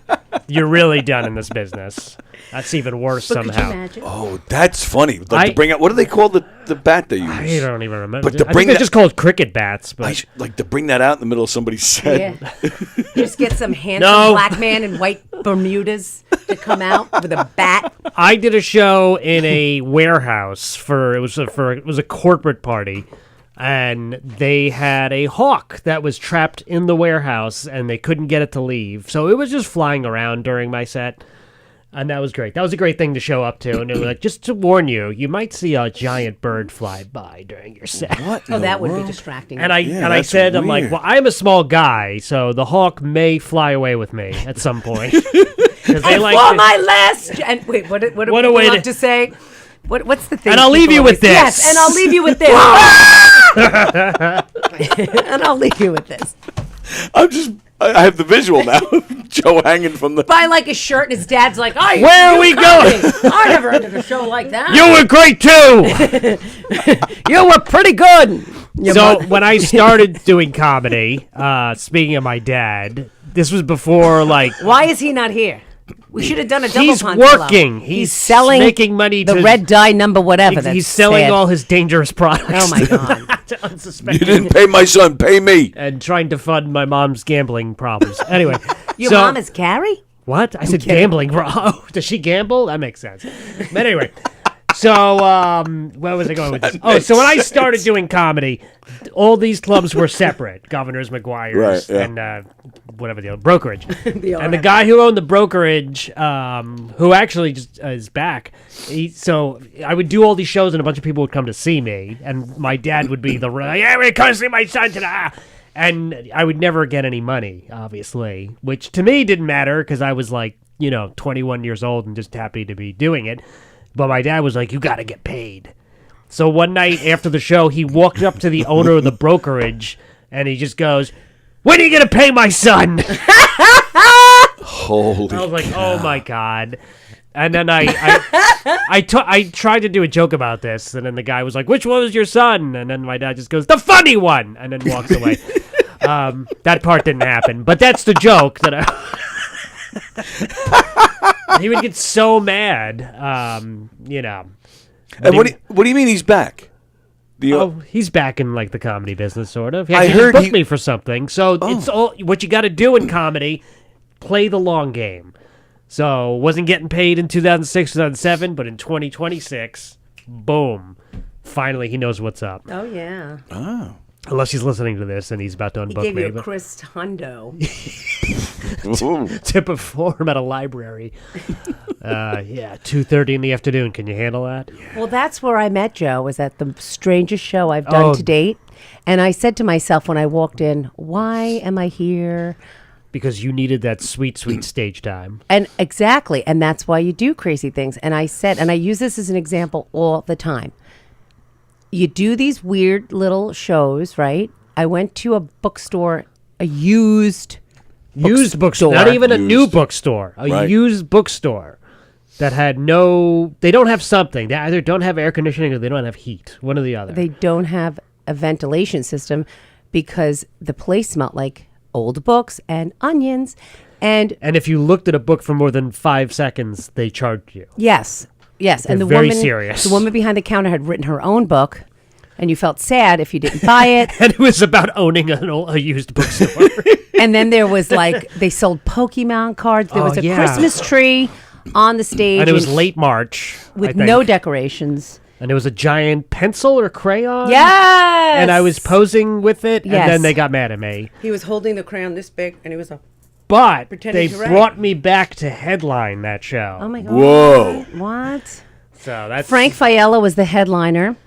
Speaker 14: you're really done in this business. That's even worse
Speaker 11: But could you
Speaker 14: somehow.
Speaker 11: imagine?
Speaker 3: Oh, that's funny. Like to bring out, what do they call the bat they use?
Speaker 14: I don't even remember.
Speaker 3: But to
Speaker 14: I
Speaker 3: bring
Speaker 14: think they're
Speaker 3: that-
Speaker 14: just called cricket bats. But
Speaker 3: like to bring that out in the middle of somebody's set.
Speaker 11: Yeah. Just get some handsome
Speaker 14: No.
Speaker 11: black man in white Bermudas to come out with a bat.
Speaker 14: I did a show in a warehouse it was a corporate party, and they had a hawk that was trapped in the warehouse, and they couldn't get it to leave. So it was just flying around during my set, and that was great. That was a great thing to show up to, and they were like, just to warn you, you might see a giant bird fly by during your set.
Speaker 3: What?
Speaker 11: Oh, that would be distracting.
Speaker 14: And I
Speaker 3: that's
Speaker 14: said, I'm like,
Speaker 3: weird.
Speaker 14: well, I'm a small guy, so the hawk may fly away with me at some point. 'Cause they
Speaker 11: And
Speaker 14: like
Speaker 11: for
Speaker 14: to-
Speaker 11: my last, and wait, what do
Speaker 14: What a
Speaker 11: people
Speaker 14: way
Speaker 11: love
Speaker 14: to-
Speaker 11: to say? What's the thing?
Speaker 14: And I'll leave
Speaker 11: people
Speaker 14: you with
Speaker 11: always-
Speaker 14: this.
Speaker 11: Yes, and I'll leave you with this. And I'll leave you with this.
Speaker 3: I have the visual now. Joe hanging from the.
Speaker 11: Buy like a shirt, and his dad's like, "Oh,
Speaker 14: Where are we going?
Speaker 11: I never ended a show like that.
Speaker 14: You were great too.
Speaker 11: You were pretty good." Your
Speaker 14: So
Speaker 11: mother-
Speaker 14: when I started doing comedy, speaking of my dad, this was before like
Speaker 11: Why is he not here? We should have done a double
Speaker 14: he's
Speaker 11: Pontillo.
Speaker 14: working. He's
Speaker 11: selling
Speaker 14: making money.
Speaker 11: the
Speaker 14: to,
Speaker 11: red dye number whatever.
Speaker 14: He's
Speaker 11: That's
Speaker 14: selling
Speaker 11: sad.
Speaker 14: all his dangerous products.
Speaker 11: Oh my god!
Speaker 14: to unsuspecting.
Speaker 3: You didn't pay my son. Pay me.
Speaker 14: And trying to fund my mom's gambling problems. Anyway,
Speaker 11: Your
Speaker 14: so-
Speaker 11: mom is Carrie?
Speaker 14: What? I said
Speaker 11: kidding.
Speaker 14: gambling, bro. Oh, does she gamble? That makes sense. But anyway, So, where was I going with this? Oh, so when I started doing comedy, all these clubs were separate. Governors, McGuire's, and whatever the other brokerage. And the guy who owned the brokerage, who actually just is back, so I would do all these shows and a bunch of people would come to see me, and my dad would be yeah, we're coming to see my son today. And I would never get any money, obviously, which to me didn't matter because I was like, 21 years old and just happy to be doing it. But my dad was like, you got to get paid. So one night after the show, he walked up to the owner of the brokerage and he just goes, when are you going to pay my son?
Speaker 3: Holy
Speaker 14: I was like,
Speaker 3: cow.
Speaker 14: oh my God. And then I tried to do a joke about this, and then the guy was like, which one was your son? And then my dad just goes, the funny one, and then walks away. That part didn't happen, but that's the joke that he would get so mad,
Speaker 3: And what do you mean he's back?
Speaker 14: He's back in like the comedy business, sort of.
Speaker 3: I
Speaker 14: He
Speaker 3: heard
Speaker 14: booked
Speaker 3: he-
Speaker 14: me for something. So it's all what you got to do in comedy. Play the long game. So wasn't getting paid in 2006, 2007, but in 2026, boom! Finally, he knows what's up.
Speaker 11: Oh yeah.
Speaker 3: Oh.
Speaker 14: Unless he's listening to this and he's about to
Speaker 11: He
Speaker 14: unbook
Speaker 11: gave
Speaker 14: me.
Speaker 11: you a
Speaker 14: but-
Speaker 11: Chris Hundo.
Speaker 14: to perform at a library. 2:30 in the afternoon. Can you handle that?
Speaker 11: Well, that's where I met Joe. Was at the strangest show I've done to date, and I said to myself when I walked in, "Why am I here?"
Speaker 14: Because you needed that sweet, sweet stage time.
Speaker 11: And exactly, and that's why you do crazy things. And I said, and I use this as an example all the time. You do these weird little shows, right? I went to a bookstore, a used
Speaker 14: bookstore, not even a new bookstore, a used bookstore that had they don't have something. They either don't have air conditioning or they don't have heat. One or the other.
Speaker 11: They don't have a ventilation system because the place smelled like old books and onions. And
Speaker 14: if you looked at a book for more than 5 seconds, they charged you.
Speaker 11: Yes. And the
Speaker 14: very
Speaker 11: woman,
Speaker 14: serious.
Speaker 11: the woman behind the counter had written her own book, and you felt sad if you didn't buy it.
Speaker 14: And it was about owning a used bookstore.
Speaker 11: And then there was they sold Pokemon cards. There was a
Speaker 14: yeah.
Speaker 11: Christmas tree on the stage.
Speaker 14: And it was late March.
Speaker 11: With no decorations.
Speaker 14: And it was a giant pencil or crayon.
Speaker 11: Yes!
Speaker 14: And I was posing with it,
Speaker 11: Yes.
Speaker 14: and then they got mad at me.
Speaker 11: He was holding the crayon this big, and he was
Speaker 14: But
Speaker 11: pretending
Speaker 14: they
Speaker 11: to write.
Speaker 14: brought me back to headline that show.
Speaker 11: Oh my God.
Speaker 3: Whoa.
Speaker 11: What?
Speaker 14: So that's
Speaker 11: Frank Fiella was the headliner.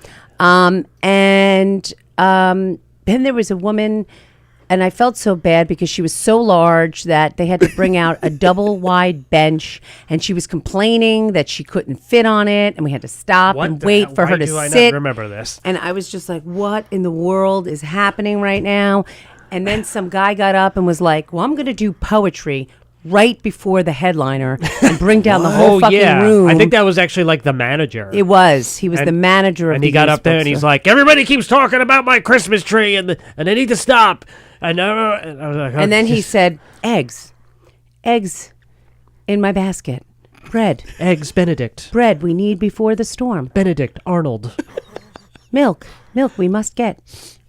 Speaker 11: Then there was a woman, and I felt so bad because she was so large that they had to bring out a double wide bench, and she was complaining that she couldn't fit on it, and we had to stop
Speaker 14: What
Speaker 11: and
Speaker 14: the
Speaker 11: wait
Speaker 14: hell?
Speaker 11: for her
Speaker 14: Why
Speaker 11: to
Speaker 14: do I not
Speaker 11: sit.
Speaker 14: remember this?
Speaker 11: And I was just like, what in the world is happening right now? And then some guy got up and was like, well, I'm going to do poetry right before the headliner and bring down the whole fucking room.
Speaker 14: I think that was actually like the manager.
Speaker 11: It was. He was the manager of
Speaker 14: and
Speaker 11: the
Speaker 14: he got
Speaker 11: used
Speaker 14: up there and he's
Speaker 11: bookstore.
Speaker 14: like, everybody keeps talking about my Christmas tree and they need to stop. And I was like,
Speaker 11: And then he said, eggs in my basket. Bread.
Speaker 14: Eggs Benedict.
Speaker 11: Bread we need before the storm.
Speaker 14: Benedict Arnold.
Speaker 11: Milk we must get.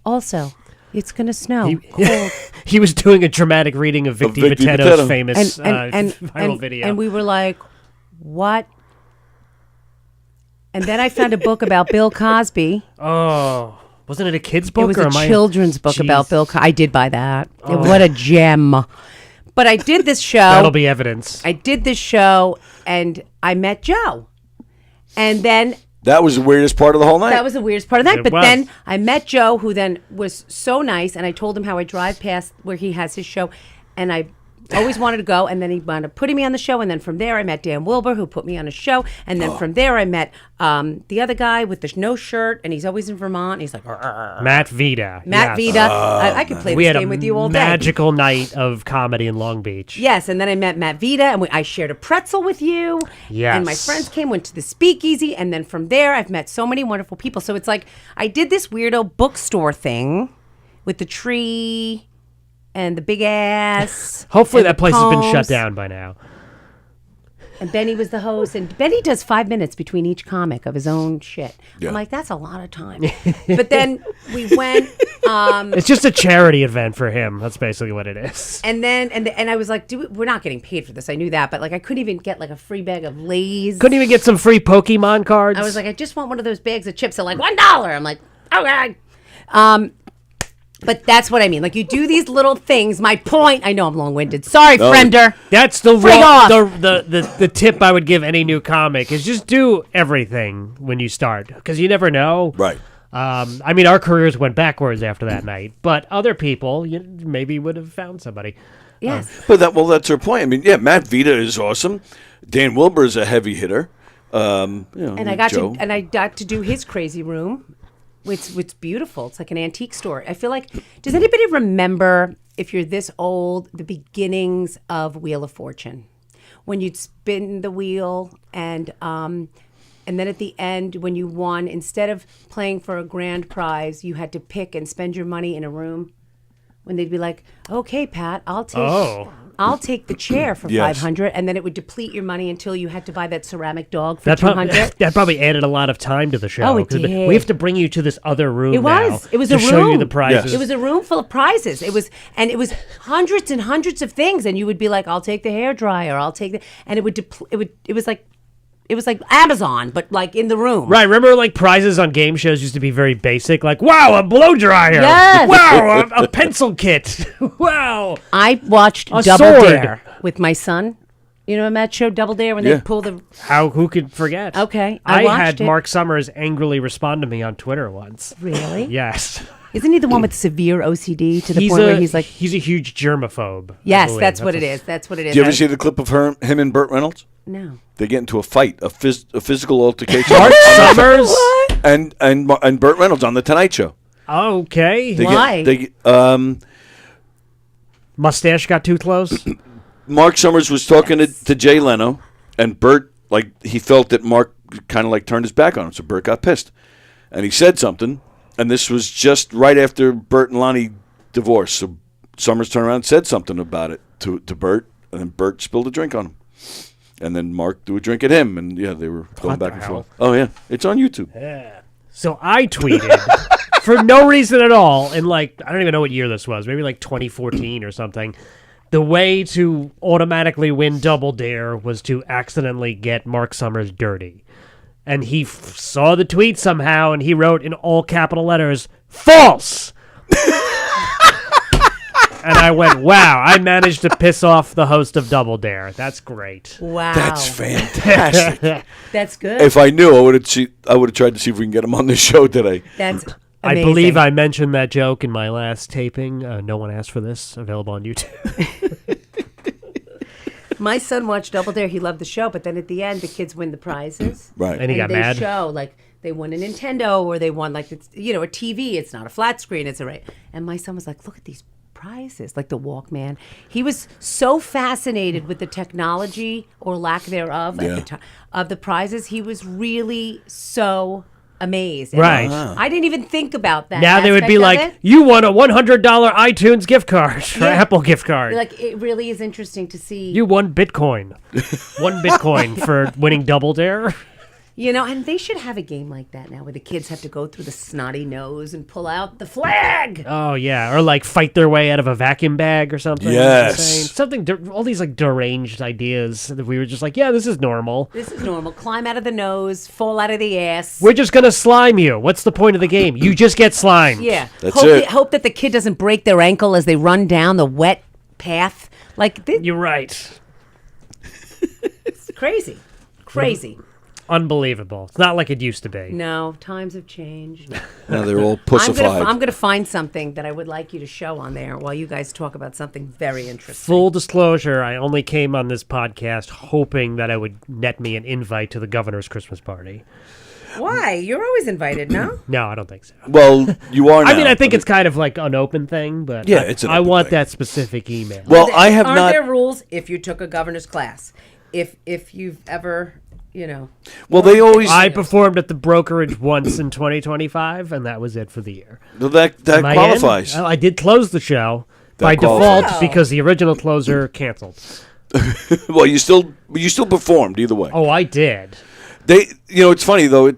Speaker 11: Also, it's going to snow. Cold.
Speaker 14: He was doing a dramatic reading of Vicky
Speaker 3: Vicky
Speaker 14: Viteto's
Speaker 3: Vittetto.
Speaker 14: famous viral video.
Speaker 11: And we were like, what? And then I found a book about Bill Cosby.
Speaker 14: Oh, wasn't it a kid's book?
Speaker 11: It was
Speaker 14: or
Speaker 11: a
Speaker 14: am I-
Speaker 11: children's book
Speaker 14: Jeez.
Speaker 11: about Bill Cosby. I did buy that.
Speaker 14: Oh.
Speaker 11: What a gem. But I did this show.
Speaker 14: That'll be evidence.
Speaker 11: I did this show, and I met Joe. And then
Speaker 3: That was the weirdest part of the whole night.
Speaker 11: that was the weirdest part of the night.
Speaker 14: It
Speaker 11: But
Speaker 14: was.
Speaker 11: then I met Joe, who then was so nice, and I told him how I drive past where he has his show, and I always wanted to go. And then he wound up putting me on the show, and then from there I met Dan Wilbur, who put me on a show, and then from there I met the other guy with the no shirt, and he's always in Vermont. And he's like
Speaker 14: Matt Vida.
Speaker 11: Matt
Speaker 14: yes.
Speaker 11: Vida. I could play
Speaker 14: We
Speaker 11: this
Speaker 14: had
Speaker 11: game
Speaker 14: a
Speaker 11: with you all day.
Speaker 14: magical night of comedy in Long Beach.
Speaker 11: Yes, and then I met Matt Vida, and I shared a pretzel with you.
Speaker 14: Yes.
Speaker 11: And my friends came, went to the speakeasy, and then from there, I've met so many wonderful people. So it's like I did this weirdo bookstore thing with the tree and the big ass.
Speaker 14: Hopefully
Speaker 11: and
Speaker 14: that
Speaker 11: the
Speaker 14: place has been shut
Speaker 11: poems.
Speaker 14: down by now.
Speaker 11: And Benny was the host, and Benny does 5 minutes between each comic of his own shit.
Speaker 3: Yeah.
Speaker 11: I'm like, that's a lot of time. But then we went.
Speaker 14: It's just a charity event for him. That's basically what it is.
Speaker 11: And then and I was like, we're not getting paid for this. I knew that, but like I couldn't even get like a free bag of Lay's.
Speaker 14: Couldn't even get some free Pokemon cards.
Speaker 11: I was like, I just want one of those bags of chips. They're like $1. I'm like, okay. But that's what I mean. Like you do these little things. My point. I know I'm long-winded. Sorry, friender.
Speaker 14: That's the
Speaker 11: Frig off.
Speaker 14: the tip I would give any new comic is just do everything when you start because you never know.
Speaker 3: Right.
Speaker 14: I mean, our careers went backwards after that night, but other people maybe would have found somebody.
Speaker 11: Yes.
Speaker 3: But that's her point. I mean, yeah, Matt Vita is awesome. Dan Wilbur is a heavy hitter.
Speaker 11: And I got to do his crazy room. It's beautiful. It's like an antique store. I feel like, does anybody remember, if you're this old, the beginnings of Wheel of Fortune? When you'd spin the wheel and then at the end, when you won, instead of playing for a grand prize, you had to pick and spend your money in a room. When they'd be like, okay, Pat, I'll take the chair for $500, and then it would deplete your money until you had to buy that ceramic dog for $200.
Speaker 14: That probably added a lot of time to the show.
Speaker 11: Oh, it did.
Speaker 14: We have to bring you to this other room.
Speaker 11: It was. It was a room.
Speaker 14: Show you the prizes.
Speaker 11: It was a room full of prizes. It was hundreds and hundreds of things, and you would be like, "I'll take the hair dryer. I'll take the," and it was like Amazon, but like in the room.
Speaker 14: Right. Remember, like prizes on game shows used to be very basic. Like, wow, a blow dryer.
Speaker 11: Yes.
Speaker 14: Wow, a pencil kit. Wow.
Speaker 11: I watched
Speaker 14: A
Speaker 11: Double
Speaker 14: sword.
Speaker 11: Dare with my son. You know that show, Double Dare, when they pull the.
Speaker 14: Who could forget?
Speaker 11: Okay,
Speaker 14: I
Speaker 11: watched
Speaker 14: had
Speaker 11: it.
Speaker 14: Mark Summers angrily respond to me on Twitter once.
Speaker 11: Really?
Speaker 14: Yes.
Speaker 11: Isn't he the one with severe OCD to the point where he's like?
Speaker 14: He's a huge germaphobe.
Speaker 11: Yes, that's what it is. That's what it is.
Speaker 3: Did you ever see the clip of him and Burt Reynolds?
Speaker 11: No.
Speaker 3: They get into a fight, a physical altercation.
Speaker 14: Mark Summers
Speaker 3: and Burt Reynolds on the Tonight Show.
Speaker 14: Okay.
Speaker 11: Why?
Speaker 14: Mustache got too close.
Speaker 3: Mark Summers was talking to Jay Leno, and Burt, like, he felt that Mark kind of like turned his back on him, so Burt got pissed, and he said something, and this was just right after Burt and Lonnie divorced. So Summers turned around and said something about it to Burt, and then Burt spilled a drink on him. And then Mark threw a drink at him, and they were going back and forth. Oh, yeah. It's on YouTube.
Speaker 14: Yeah. So I tweeted for no reason at all, and like, I don't even know what year this was, maybe like 2014 or something. The way to automatically win Double Dare was to accidentally get Mark Summers dirty. And he saw the tweet somehow, and he wrote in all capital letters, "False!" And I went, wow, I managed to piss off the host of Double Dare. That's great.
Speaker 11: Wow.
Speaker 3: That's fantastic.
Speaker 11: That's good.
Speaker 3: If I knew, I would have tried to see if we can get him on the show today.
Speaker 11: That's amazing.
Speaker 14: I believe I mentioned that joke in my last taping. No one asked for this. Available on YouTube.
Speaker 11: My son watched Double Dare. He loved the show, but then at the end, the kids win the prizes.
Speaker 3: Right.
Speaker 14: And he got mad.
Speaker 11: They show, like, they won a Nintendo or they won, like, it's, a TV. It's not a flat screen. It's a right. And my son was like, look at these prizes, like the Walkman. He was so fascinated with the technology or lack thereof at the time of the prizes. He was really so amazed. And
Speaker 14: Right.
Speaker 11: I didn't even think about that.
Speaker 14: Now they would be like, you won a $100 iTunes gift card or Apple gift card.
Speaker 11: Like, it really is interesting to see.
Speaker 14: You won Bitcoin. 1 Bitcoin for winning Double Dare.
Speaker 11: And they should have a game like that now where the kids have to go through the snotty nose and pull out the flag.
Speaker 14: Oh, yeah. Or like fight their way out of a vacuum bag or something.
Speaker 3: Yes.
Speaker 14: All these like deranged ideas that we were just like, yeah, this is normal.
Speaker 11: This is normal. Climb out of the nose, fall out of the ass.
Speaker 14: We're just going to slime you. What's the point of the game? You just get slimed.
Speaker 11: Yeah.
Speaker 3: That's it.
Speaker 11: Hope that the kid doesn't break their ankle as they run down the wet path. Like,
Speaker 14: You're right.
Speaker 11: It's crazy. Crazy.
Speaker 14: Unbelievable. It's not like it used to be.
Speaker 11: No, times have changed.
Speaker 3: Now they're all pussified.
Speaker 11: I'm going to find something that I would like you to show on there while you guys talk about something very interesting.
Speaker 14: Full disclosure, I only came on this podcast hoping that I would net me an invite to the governor's Christmas party.
Speaker 11: Why? You're always invited, no?
Speaker 14: No, I don't think so.
Speaker 3: Well, you are now.
Speaker 14: I mean, I think it's kind of like an open thing, but
Speaker 3: Yeah, it's an
Speaker 14: I
Speaker 3: open
Speaker 14: want
Speaker 3: thing.
Speaker 14: that specific email.
Speaker 3: Well, I have
Speaker 11: Aren't
Speaker 3: not.
Speaker 11: there rules if you took a governor's class? If you've ever,
Speaker 3: Well, they always.
Speaker 14: I performed at the brokerage once in 2025, and that was it for the year.
Speaker 3: Well, that
Speaker 14: Am I in?
Speaker 3: qualifies.
Speaker 14: Well, I did close the show
Speaker 3: That
Speaker 14: by
Speaker 3: qualifies.
Speaker 14: default because the original closer canceled.
Speaker 3: Well, you still performed either way.
Speaker 14: Oh, I did.
Speaker 3: It's funny though.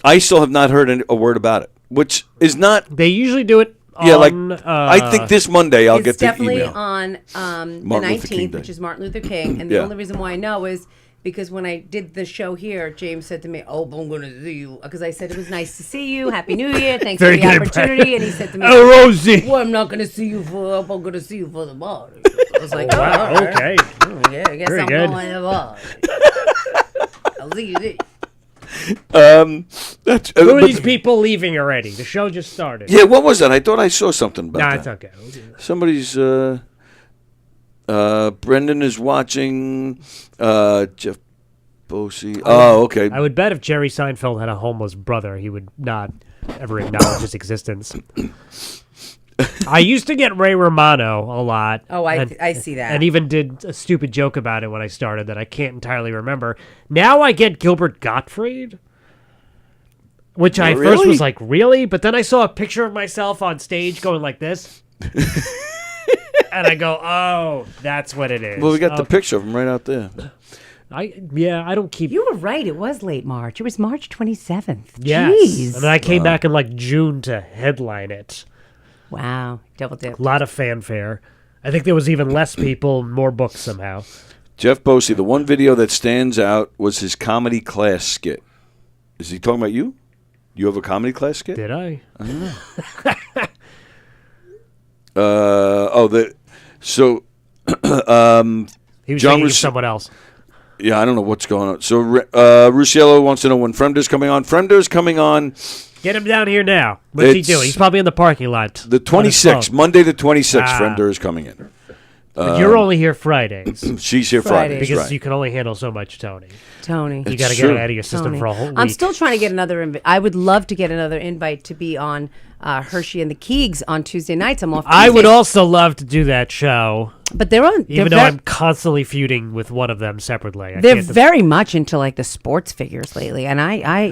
Speaker 3: I still have not heard a word about it, which is not.
Speaker 14: They usually do it.
Speaker 3: I think this Monday I'll get the
Speaker 11: definitely
Speaker 3: email.
Speaker 11: on the
Speaker 3: Martin Luther King
Speaker 11: 19th,
Speaker 3: Day.
Speaker 11: which is Martin Luther King. And the
Speaker 3: Yeah.
Speaker 11: only reason why I know is because when I did the show here, James said to me, "Oh, I'm going to see you," because I said it was nice to see you. Happy New Year. Thanks
Speaker 14: Very
Speaker 11: for the
Speaker 14: good
Speaker 11: opportunity. And he said to me,
Speaker 14: "Oh, Rosie.
Speaker 11: Well, I'm not going to see you for. I'm going to see you for the bar." I was like,
Speaker 14: Oh, wow,
Speaker 11: all right.
Speaker 14: okay.
Speaker 11: Yeah, I guess
Speaker 14: Very
Speaker 11: I'm
Speaker 14: good.
Speaker 11: going to the bar. I'll see you there.
Speaker 3: That's,
Speaker 14: Who are
Speaker 3: but-
Speaker 14: these people leaving already? The show just started.
Speaker 3: Yeah, what was that? I thought I saw something about
Speaker 14: Nah,
Speaker 3: that.
Speaker 14: it's okay.
Speaker 3: Somebody's. Brendan is watching. Jeff Bosey. Oh, okay.
Speaker 14: I would bet if Jerry Seinfeld had a homeless brother, he would not ever acknowledge his existence. I used to get Ray Romano a lot.
Speaker 11: Oh, I see that.
Speaker 14: And even did a stupid joke about it when I started that I can't entirely remember. Now I get Gilbert Gottfried, which I first
Speaker 3: Really?
Speaker 14: was like, really? But then I saw a picture of myself on stage going like this. And I go, oh, that's what it is.
Speaker 3: Well, we got the
Speaker 14: Okay.
Speaker 3: picture of him right out there.
Speaker 14: I don't keep.
Speaker 11: You were right. It was late March. It was March 27th.
Speaker 14: Yes.
Speaker 11: Jeez.
Speaker 14: And then I came back in like June to headline it.
Speaker 11: Wow. Double dip.
Speaker 14: A lot of fanfare. I think there was even less people, more books somehow.
Speaker 3: Jeff Bosey, the one video that stands out was his comedy class skit. Is he talking about you? You have a comedy class skit?
Speaker 14: Did I?
Speaker 3: I don't know. So,
Speaker 14: He was
Speaker 3: John
Speaker 14: thinking of
Speaker 3: Rus-
Speaker 14: someone else.
Speaker 3: Yeah, I don't know what's going on. So, Rusciello wants to know when Fremder's coming on. Fremder's coming on
Speaker 14: Get him down here now. What's he
Speaker 3: It's
Speaker 14: doing? He's probably in the parking lot.
Speaker 3: the
Speaker 14: on his
Speaker 3: 26th,
Speaker 14: phone.
Speaker 3: Monday the 26th.
Speaker 14: Ah.
Speaker 3: Fremder is coming in.
Speaker 14: But you're only here Fridays.
Speaker 3: She's here Fridays,
Speaker 14: because
Speaker 3: right.
Speaker 14: you can only handle so much, Tony.
Speaker 11: Tony.
Speaker 14: You got to get it out of your system
Speaker 11: Tony.
Speaker 14: for a whole week.
Speaker 11: I'm still trying to get another invite. I would love to get another invite to be on Hershey and the Keegs on Tuesday nights. I'm off.
Speaker 14: I would
Speaker 11: Tuesdays.
Speaker 14: also love to do that show.
Speaker 11: But they're on.
Speaker 14: Even
Speaker 11: they're
Speaker 14: though
Speaker 11: ve-
Speaker 14: I'm constantly feuding with one of them separately.
Speaker 11: They're very much into like the sports figures lately, and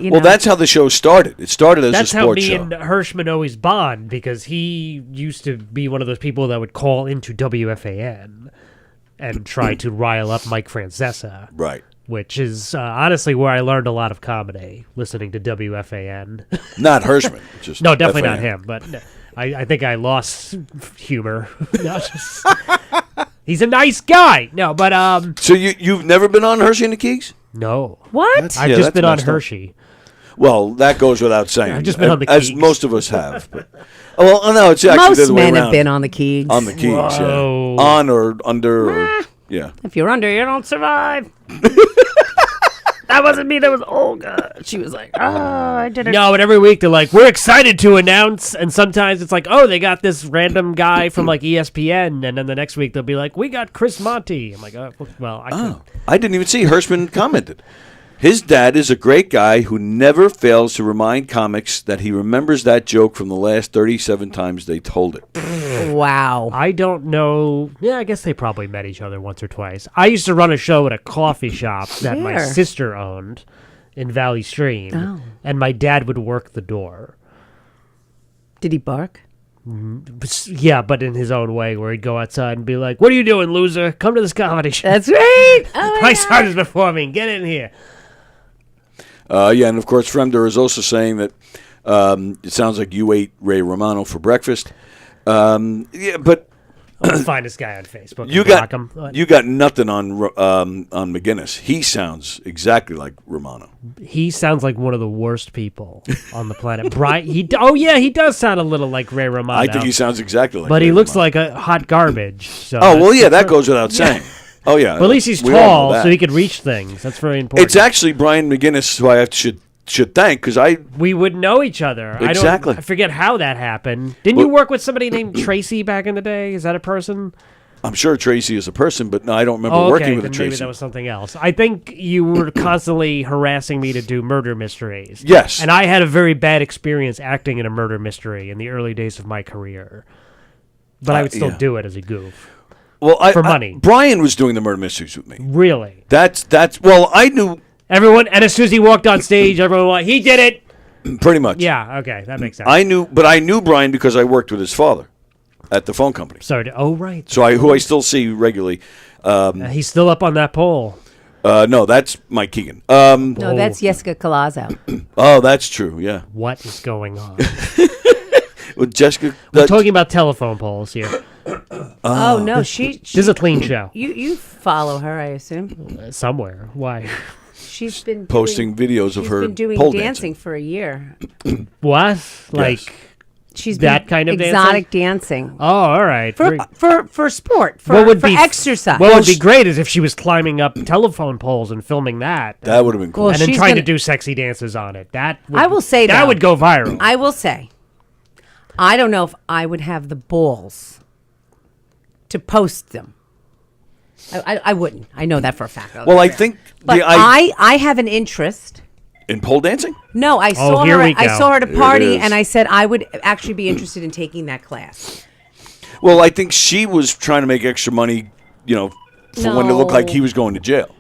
Speaker 11: you know.
Speaker 3: Well, that's how the show started. It started as
Speaker 14: That's
Speaker 3: a
Speaker 14: how
Speaker 3: sports
Speaker 14: me
Speaker 3: show.
Speaker 14: and Hirschman always bond, because he used to be one of those people that would call into WFAN and try to rile up Mike Francesa.
Speaker 3: Right.
Speaker 14: Which is honestly where I learned a lot of comedy, listening to WFAN.
Speaker 3: Not Hirschman. Just
Speaker 14: no, definitely not
Speaker 3: FAN.
Speaker 14: him. But I think I lost humor. No, just- he's a nice guy. No, but
Speaker 3: So you've never been on Hershey and the Keys?
Speaker 14: no.
Speaker 11: What?
Speaker 3: That's-
Speaker 14: I've
Speaker 3: yeah,
Speaker 14: just
Speaker 3: that's
Speaker 14: been on
Speaker 3: messed up.
Speaker 14: Hershey.
Speaker 3: Well, that goes without saying.
Speaker 14: I've just been on the
Speaker 3: as
Speaker 14: Keys.
Speaker 3: most of us have. But, well, no, it's actually the
Speaker 11: Most
Speaker 3: other way
Speaker 11: men
Speaker 3: around.
Speaker 11: have been on the Keys.
Speaker 3: On the Keys,
Speaker 14: Whoa.
Speaker 3: yeah. On or under, or, yeah.
Speaker 11: If you're under, you don't survive. That wasn't me. That was Olga. She was like, "Oh, I did it."
Speaker 14: No, but every week they're like, we're excited to announce, and sometimes it's like, oh, they got this random guy from like ESPN, and then the next week they'll be like, we got Chris Monty. I'm like, oh, well,
Speaker 3: I didn't even see Hirschman commented. His dad is a great guy who never fails to remind comics that he remembers that joke from the last 37 times they told it.
Speaker 11: Wow.
Speaker 14: I don't know. Yeah, I guess they probably met each other once or twice. I used to run a show at a coffee shop that my
Speaker 11: Where?
Speaker 14: sister owned in Valley Stream,
Speaker 11: Oh.
Speaker 14: and my dad would work the door.
Speaker 11: Did he bark?
Speaker 14: Yeah, but in his own way, where he'd go outside and be like, what are you doing, loser? Come to this comedy show.
Speaker 11: That's right. Oh,
Speaker 14: My son is performing. Get in here.
Speaker 3: Yeah, and of course, Fremder is also saying that it sounds like you ate Ray Romano for breakfast. Yeah, but
Speaker 14: I'll find this guy on Facebook.
Speaker 3: you
Speaker 14: and block him.
Speaker 3: got nothing on McGinnis. He sounds exactly like Romano.
Speaker 14: He sounds like one of the worst people on the planet. Brian, he does sound a little like Ray Romano.
Speaker 3: I think he sounds exactly like.
Speaker 14: But
Speaker 3: Ray
Speaker 14: he looks
Speaker 3: Romano.
Speaker 14: like a hot garbage. So
Speaker 3: Oh well,
Speaker 14: that's-
Speaker 3: yeah, that goes without saying. Oh yeah,
Speaker 14: But at least he's
Speaker 3: we all know
Speaker 14: tall,
Speaker 3: that.
Speaker 14: so he could reach things. That's very important.
Speaker 3: It's actually Brian McGinnis who I should thank because
Speaker 14: we would know each other.
Speaker 3: Exactly.
Speaker 14: I forget how that happened. Didn't you work with somebody named Tracy back in the day? Is that a person?
Speaker 3: I'm sure Tracy is a person, but no, I don't remember
Speaker 14: Oh, okay.
Speaker 3: working with
Speaker 14: Then
Speaker 3: a
Speaker 14: maybe
Speaker 3: Tracy.
Speaker 14: that was something else. I think you were constantly harassing me to do murder mysteries.
Speaker 3: Yes.
Speaker 14: And I had a very bad experience acting in a murder mystery in the early days of my career. But I would still
Speaker 3: yeah.
Speaker 14: do it as a goof.
Speaker 3: Well,
Speaker 14: for money.
Speaker 3: Brian was doing the murder mysteries with me.
Speaker 14: Really?
Speaker 3: That's well, I knew
Speaker 14: Everyone, and as soon as he walked on stage, everyone went, he did it.
Speaker 3: pretty much.
Speaker 14: Yeah, okay, that makes sense.
Speaker 3: I knew Brian because I worked with his father. at the phone company.
Speaker 14: Sorry. Oh, right.
Speaker 3: So who I still see regularly.
Speaker 14: He's still up on that pole.
Speaker 3: No, that's Mike Keegan.
Speaker 11: No, that's Jessica Colazo.
Speaker 3: Oh, that's true. Yeah.
Speaker 14: What is going on?
Speaker 3: With Jessica,
Speaker 14: We're talking about telephone poles here.
Speaker 11: Oh no, she
Speaker 14: This is a clean show.
Speaker 11: You follow her, I assume.
Speaker 14: Somewhere. Why?
Speaker 11: She's been
Speaker 3: posting videos of
Speaker 11: she's
Speaker 3: her
Speaker 11: been doing
Speaker 3: pole
Speaker 11: dancing for a year.
Speaker 14: What? Like
Speaker 11: she's
Speaker 14: that
Speaker 11: been
Speaker 14: kind of
Speaker 11: exotic dancing.
Speaker 14: Oh, all right.
Speaker 11: For sport, for,
Speaker 14: what would
Speaker 11: for
Speaker 14: be
Speaker 11: exercise.
Speaker 14: What would be great is if she was climbing up telephone poles and filming that.
Speaker 3: That would have been cool.
Speaker 14: And then
Speaker 11: she's
Speaker 14: trying to
Speaker 11: gonna-
Speaker 14: do sexy dances on it. That would,
Speaker 11: I will say
Speaker 14: that
Speaker 11: though,
Speaker 14: would go viral.
Speaker 11: I will say, I don't know if I would have the balls to post them. I wouldn't. I know that for a fact.
Speaker 3: Well, I think
Speaker 11: But I have an interest.
Speaker 3: in pole dancing.
Speaker 11: No, I saw
Speaker 14: here
Speaker 11: her.
Speaker 14: we
Speaker 11: I
Speaker 14: go.
Speaker 11: saw her at a
Speaker 3: Here it
Speaker 11: party,
Speaker 3: is.
Speaker 11: and I said I would actually be interested in taking that class.
Speaker 3: Well, I think she was trying to make extra money, for when it looked like he was going to jail.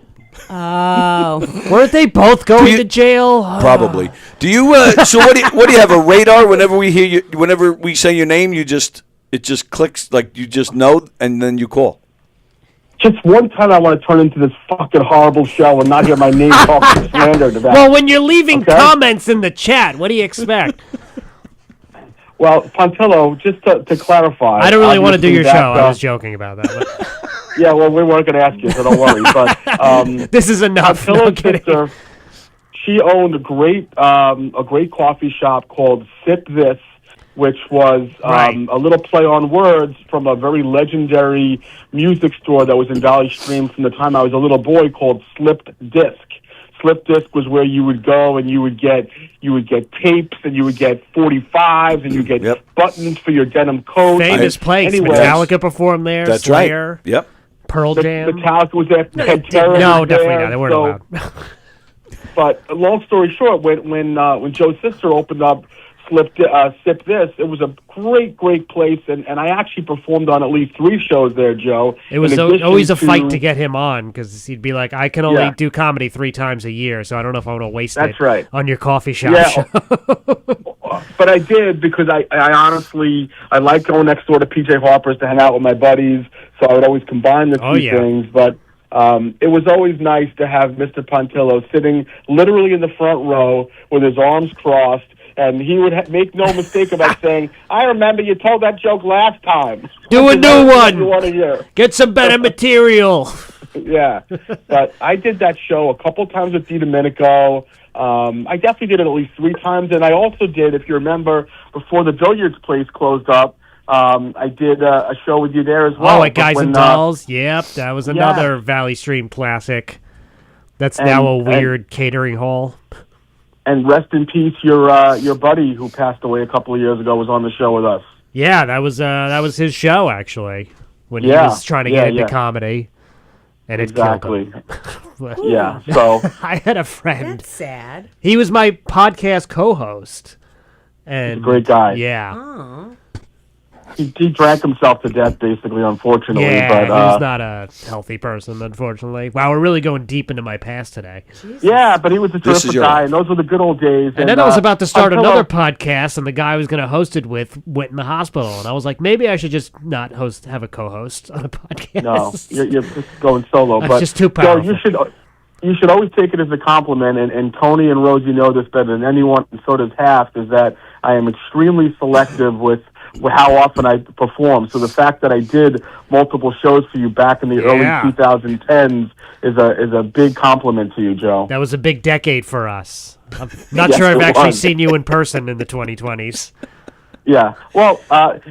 Speaker 11: Oh,
Speaker 14: Weren't they both going to jail?
Speaker 3: Probably. Do you? So what do you have, a radar? Whenever we hear you, whenever we say your name, it just clicks, like you just know, and then you call.
Speaker 9: Just one time I want to turn into this fucking horrible show and not hear my name called and slandered about.
Speaker 14: Well, when you're leaving
Speaker 9: Okay?
Speaker 14: comments in the chat, what do you expect?
Speaker 9: Well, Pontillo, just to clarify.
Speaker 14: I don't really want to do your
Speaker 9: obviously
Speaker 14: show.
Speaker 9: that,
Speaker 14: I was joking about that. But
Speaker 9: Yeah, well, we weren't going to ask you, so don't worry. But
Speaker 14: this is enough. No
Speaker 9: Pontillo's
Speaker 14: kidding.
Speaker 9: sister, she owned a great coffee shop called Sip This, which was a little play on words from a very legendary music store that was in Valley Stream from the time I was a little boy called Slipped Disc. Slipped Disc was where you would go and you would get tapes and you would get 45s and you get buttons for your denim coat.
Speaker 14: Famous place.
Speaker 9: Anyway,
Speaker 14: Metallica performed there.
Speaker 3: That's
Speaker 14: Slayer,
Speaker 3: right. Yep.
Speaker 14: Pearl Jam.
Speaker 9: Metallica was there.
Speaker 14: No,
Speaker 9: Pantera was
Speaker 14: definitely
Speaker 9: there,
Speaker 14: not. They weren't allowed.
Speaker 9: But long story short, when Joe's sister opened up Sip This, it was a great place, and I actually performed on at least 3 shows there, Joe.
Speaker 14: It was
Speaker 9: in addition
Speaker 14: always a fight to get him on because he'd be like, I can only
Speaker 9: Yeah.
Speaker 14: do comedy 3 times a year, so I don't know if I want to waste
Speaker 9: That's
Speaker 14: it
Speaker 9: right.
Speaker 14: on your coffee shop
Speaker 9: Yeah.
Speaker 14: show.
Speaker 9: But I did because I honestly I like going next door to PJ Harper's to hang out with my buddies, so I would always combine the two things. But it was always nice to have Mr. Pontillo sitting literally in the front row with his arms crossed, and he would make no mistake about saying, "I remember you told that joke last time.
Speaker 14: Do a new one.
Speaker 9: You want to hear.
Speaker 14: Get some better material."
Speaker 9: Yeah, but I did that show a couple times with DiDomenico. I definitely did it at least 3 times, and I also did, if you remember, before the billiards place closed up, I did a show with you there as well.
Speaker 14: Oh, at Guys and Dolls. Yep, that was another Valley Stream classic. That's now a weird catering hall.
Speaker 9: And rest in peace, your buddy who passed away a couple of years ago was on the show with us.
Speaker 14: Yeah, that was his show actually when he was trying to get into comedy, and it killed him.
Speaker 9: Yeah, so
Speaker 14: I had a friend.
Speaker 11: That's sad.
Speaker 14: He was my podcast co-host, and
Speaker 9: He's a great guy.
Speaker 14: Yeah.
Speaker 11: Oh.
Speaker 9: He drank himself to death, basically, unfortunately.
Speaker 14: Yeah,
Speaker 9: but,
Speaker 14: he's not a healthy person, unfortunately. Wow, we're really going deep into my past today.
Speaker 9: Yeah, but he was a terrific guy, and those were the good old days.
Speaker 14: And then I was about to start
Speaker 9: Pontillo-
Speaker 14: another podcast, and the guy I was going to host it with went in the hospital, and I was like, maybe I should just not have a co-host on a podcast.
Speaker 9: No, you're just going solo.
Speaker 14: That's
Speaker 9: but
Speaker 14: just too
Speaker 9: Joe,
Speaker 14: powerful.
Speaker 9: you should always take it as a compliment, and Tony and Rosie know this better than anyone, and so does Half, is that I am extremely selective with how often I perform. So the fact that I did multiple shows for you back in the early 2010s is a big compliment to you, Joe.
Speaker 14: That was a big decade for us. I'm not
Speaker 9: Yes,
Speaker 14: sure I've
Speaker 9: it
Speaker 14: actually
Speaker 9: was.
Speaker 14: seen you in person in the 2020s.
Speaker 9: Yeah. Well,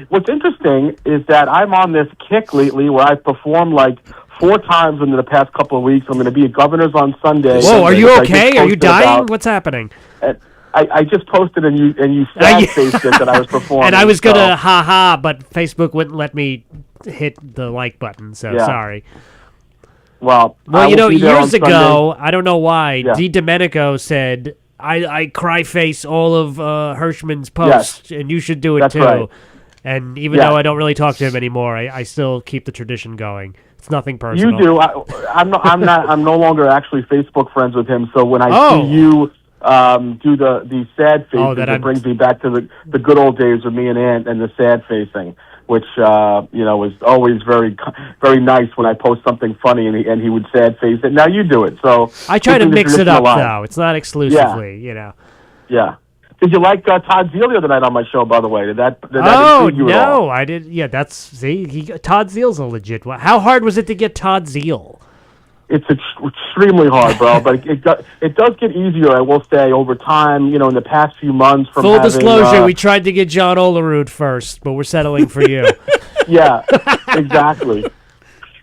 Speaker 9: what's interesting is that I'm on this kick lately where I've performed like 4 times in the past couple of weeks. I'm going to be at Governor's on Sunday.
Speaker 14: Whoa, are you
Speaker 9: which I just
Speaker 14: okay? Are you
Speaker 9: posted
Speaker 14: dying?
Speaker 9: about.
Speaker 14: What's happening?
Speaker 9: I just posted and you sad faced it that I was performing.
Speaker 14: And I was going to
Speaker 9: so-
Speaker 14: ha-ha, but Facebook wouldn't let me hit the like button, so
Speaker 9: Yeah.
Speaker 14: sorry.
Speaker 9: Well,
Speaker 14: Well,
Speaker 9: I will be there on
Speaker 14: years ago,
Speaker 9: Sunday.
Speaker 14: I don't know why,
Speaker 9: Yeah.
Speaker 14: DiDomenico said, I cry face all of Hirschman's posts, and you should do it
Speaker 9: That's
Speaker 14: too.
Speaker 9: right.
Speaker 14: And even though I don't really talk to him anymore, I still keep the tradition going. It's nothing personal.
Speaker 9: You do. I'm no longer actually Facebook friends with him. So when I
Speaker 14: Oh.
Speaker 9: see you do the sad facing,
Speaker 14: that
Speaker 9: it brings me back to the good old days with me and Ant and the sad facing, which was always very nice when I post something funny, and he would sad face it. Now you do it. So
Speaker 14: I try to mix it up,
Speaker 9: line.
Speaker 14: though. It's not exclusively,
Speaker 9: Yeah. Did you like Todd Zeal the other night on my show, by the way? Did that
Speaker 14: Oh,
Speaker 9: intrigue you at all?
Speaker 14: no, I did. Yeah, Todd Zeal's a legit one. How hard was it to get Todd Zeal?
Speaker 9: It's extremely hard, bro, but it does get easier, I will say, over time, in the past few months. From
Speaker 14: Full
Speaker 9: having,
Speaker 14: disclosure, we tried to get John Olerud first, but we're settling for you.
Speaker 9: Yeah, exactly.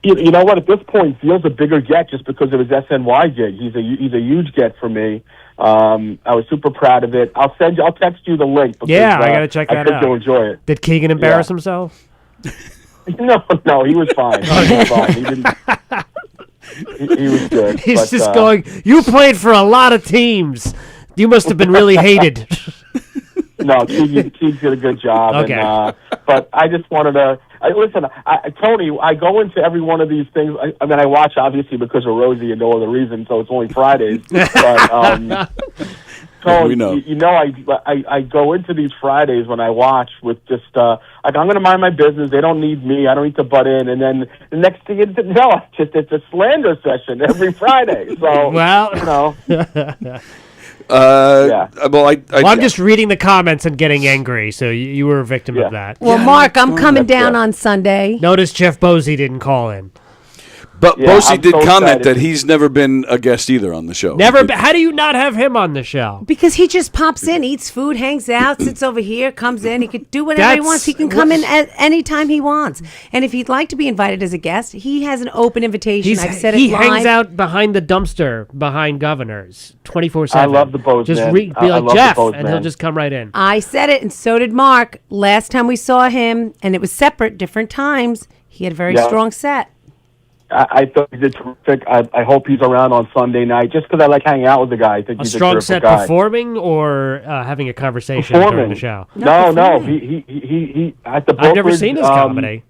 Speaker 9: You know what? At this point, Zeal's a bigger get just because of his SNY gig. He's a huge get for me. I was super proud of it. I'll text you the link. Because,
Speaker 14: yeah, I gotta check that out.
Speaker 9: I think you'll enjoy it.
Speaker 14: Did Keegan embarrass himself?
Speaker 9: No, he was fine. He was fine. He didn't. He was good.
Speaker 14: He's just going, you played for a lot of teams. You must have been really hated.
Speaker 9: No, Keegan did a good job.
Speaker 14: Okay.
Speaker 9: And, but I just wanted to... listen, Tony, I go into every one of these things. I mean, I watch, obviously, because of Rosie and no other reason, so it's only Fridays. But, Tony, I go into these Fridays when I watch with just, I'm going to mind my business. They don't need me. I don't need to butt in. And then the next thing it's a slander session every Friday. So,
Speaker 14: well,
Speaker 9: Well,
Speaker 14: I'm just reading the comments and getting angry, so you were a victim of that.
Speaker 11: Well, Mark, I'm coming down on Sunday.
Speaker 14: Notice Jeff Bosey didn't call in.
Speaker 3: But Bosey did
Speaker 9: so
Speaker 3: comment
Speaker 9: excited.
Speaker 3: that he's never been a guest either on the show.
Speaker 14: How do you not have him on the show?
Speaker 11: Because he just pops in, eats food, hangs out, sits over here, comes in. He could do whatever he wants. He can come in at any time he wants. And if he'd like to be invited as a guest, he has an open invitation. I've said it
Speaker 14: He
Speaker 11: live.
Speaker 14: hangs out behind the dumpster behind Governors 24/7.
Speaker 9: I love the Bose
Speaker 14: Just
Speaker 9: man.
Speaker 14: be
Speaker 9: I
Speaker 14: like
Speaker 9: love the
Speaker 14: Jeff,
Speaker 9: Bose
Speaker 14: and
Speaker 9: man.
Speaker 14: he'll just come right in.
Speaker 11: I said it, and so did Mark. Last time we saw him, and it was separate, different times, he had a very strong set.
Speaker 9: I thought he did terrific. I hope he's around on Sunday night, just because I like hanging out with the guy. I think
Speaker 14: A
Speaker 9: he's
Speaker 14: strong
Speaker 9: a terrific
Speaker 14: set
Speaker 9: guy.
Speaker 14: performing or having a conversation
Speaker 9: Performing.
Speaker 14: during the show?
Speaker 9: No. He at the
Speaker 14: I've never
Speaker 9: brokerage,
Speaker 14: seen his comedy.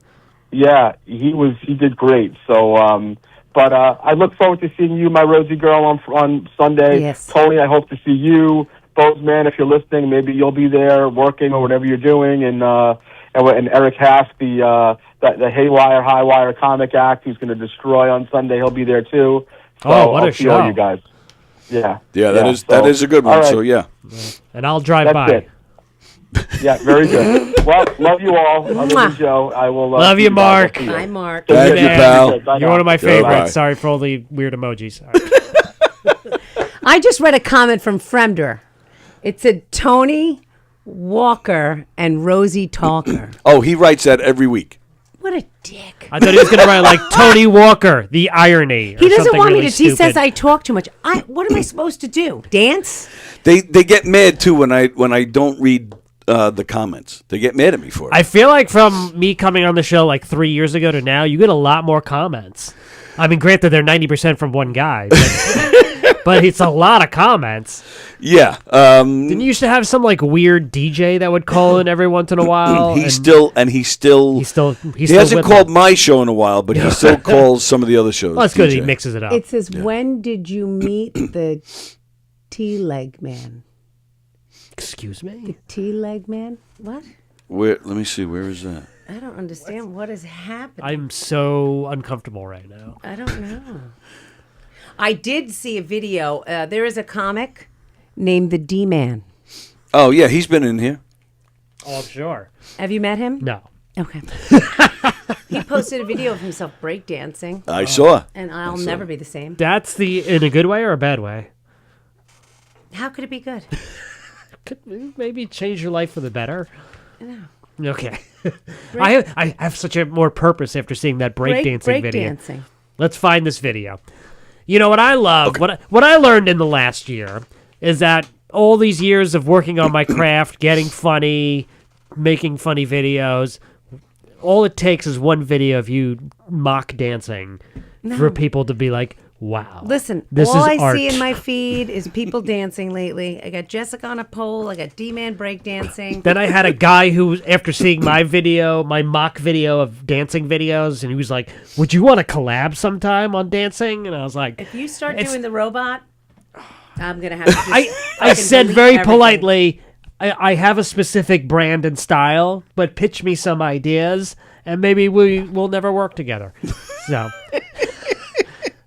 Speaker 9: Yeah, he did great. So, but I look forward to seeing you, my Rosie girl, on Sunday.
Speaker 11: Yes.
Speaker 9: Tony, I hope to see you. Bozeman, if you're listening, maybe you'll be there working or whatever you're doing, and Eric Haff, the Haywire High Wire comic act, who's going to destroy on Sunday. He'll be there too. So
Speaker 14: What a
Speaker 9: I'll see all
Speaker 14: show.
Speaker 9: you guys. Yeah.
Speaker 3: That is a good one.
Speaker 9: all right.
Speaker 3: So yeah,
Speaker 14: And I'll drive
Speaker 9: That's
Speaker 14: by.
Speaker 9: it. Yeah, very good. Well, love you all. Other than Joe, I will.
Speaker 14: Love
Speaker 9: see
Speaker 14: you,
Speaker 9: guys.
Speaker 14: Mark.
Speaker 9: I'll see you.
Speaker 11: Hi, Mark.
Speaker 3: Thank you, pal.
Speaker 9: Bye
Speaker 14: You're
Speaker 9: now.
Speaker 14: one of my
Speaker 3: Goodbye.
Speaker 14: favorites. Sorry for all the weird emojis.
Speaker 11: I just read a comment from Fremder. It said Tony Walker and Rosie Talker.
Speaker 3: Oh, he writes that every week.
Speaker 11: What a dick.
Speaker 14: I thought he was going to write like Tony Walker, the irony.
Speaker 11: He doesn't want me
Speaker 14: really
Speaker 11: to. He says
Speaker 14: stupid.
Speaker 11: I talk too much. What am I supposed to do? Dance?
Speaker 3: They get mad too when I don't read the comments. They get mad at me for it.
Speaker 14: I feel like from me coming on the show like 3 years ago to now, you get a lot more comments. I mean, granted, they're 90% from one guy, but it's a lot of comments.
Speaker 3: Yeah.
Speaker 14: Didn't you used to have some like weird DJ that would call in every once in a while?
Speaker 3: He hasn't
Speaker 14: with
Speaker 3: called
Speaker 14: them.
Speaker 3: my show in a while, but he still calls some of the other shows.
Speaker 14: Well, that's good. He
Speaker 3: DJ.
Speaker 14: mixes it up.
Speaker 11: It says, when did you meet the T-leg man?
Speaker 14: Excuse me?
Speaker 11: The T-leg man? What?
Speaker 3: Let me see. Where is that?
Speaker 11: I don't understand what is happening.
Speaker 14: I'm so uncomfortable right now.
Speaker 11: I don't know. I did see a video. There is a comic named the D-Man.
Speaker 3: Oh yeah, he's been in here.
Speaker 14: Oh, I'm sure.
Speaker 11: Have you met him?
Speaker 14: No.
Speaker 11: Okay. He posted a video of himself breakdancing.
Speaker 3: I saw.
Speaker 11: And I'll never be the same.
Speaker 14: That's in a good way or a bad way?
Speaker 11: How could it be good?
Speaker 14: Could maybe change your life for the better.
Speaker 11: No.
Speaker 14: Okay. I have such a more purpose after seeing that breakdancing video.
Speaker 11: Breakdancing.
Speaker 14: Let's find this video. You know what I love? Okay. What I learned in the last year is that all these years of working on my craft, getting funny, making funny videos, all it takes is one video of you mock dancing for people to be like, wow.
Speaker 11: Listen,
Speaker 14: this
Speaker 11: all
Speaker 14: is
Speaker 11: I
Speaker 14: art.
Speaker 11: see in my feed is people dancing lately. I got Jessica on a pole. I got D-Man breakdancing.
Speaker 14: Then I had a guy who, after seeing my mock video of dancing videos, and he was like, would you want to collab sometime on dancing? And I was like,
Speaker 11: If you start doing the robot, I'm going to have to just
Speaker 14: I
Speaker 11: fucking
Speaker 14: said
Speaker 11: delete
Speaker 14: very
Speaker 11: everything.
Speaker 14: politely, I have a specific brand and style, but pitch me some ideas, and maybe we'll never work together. So,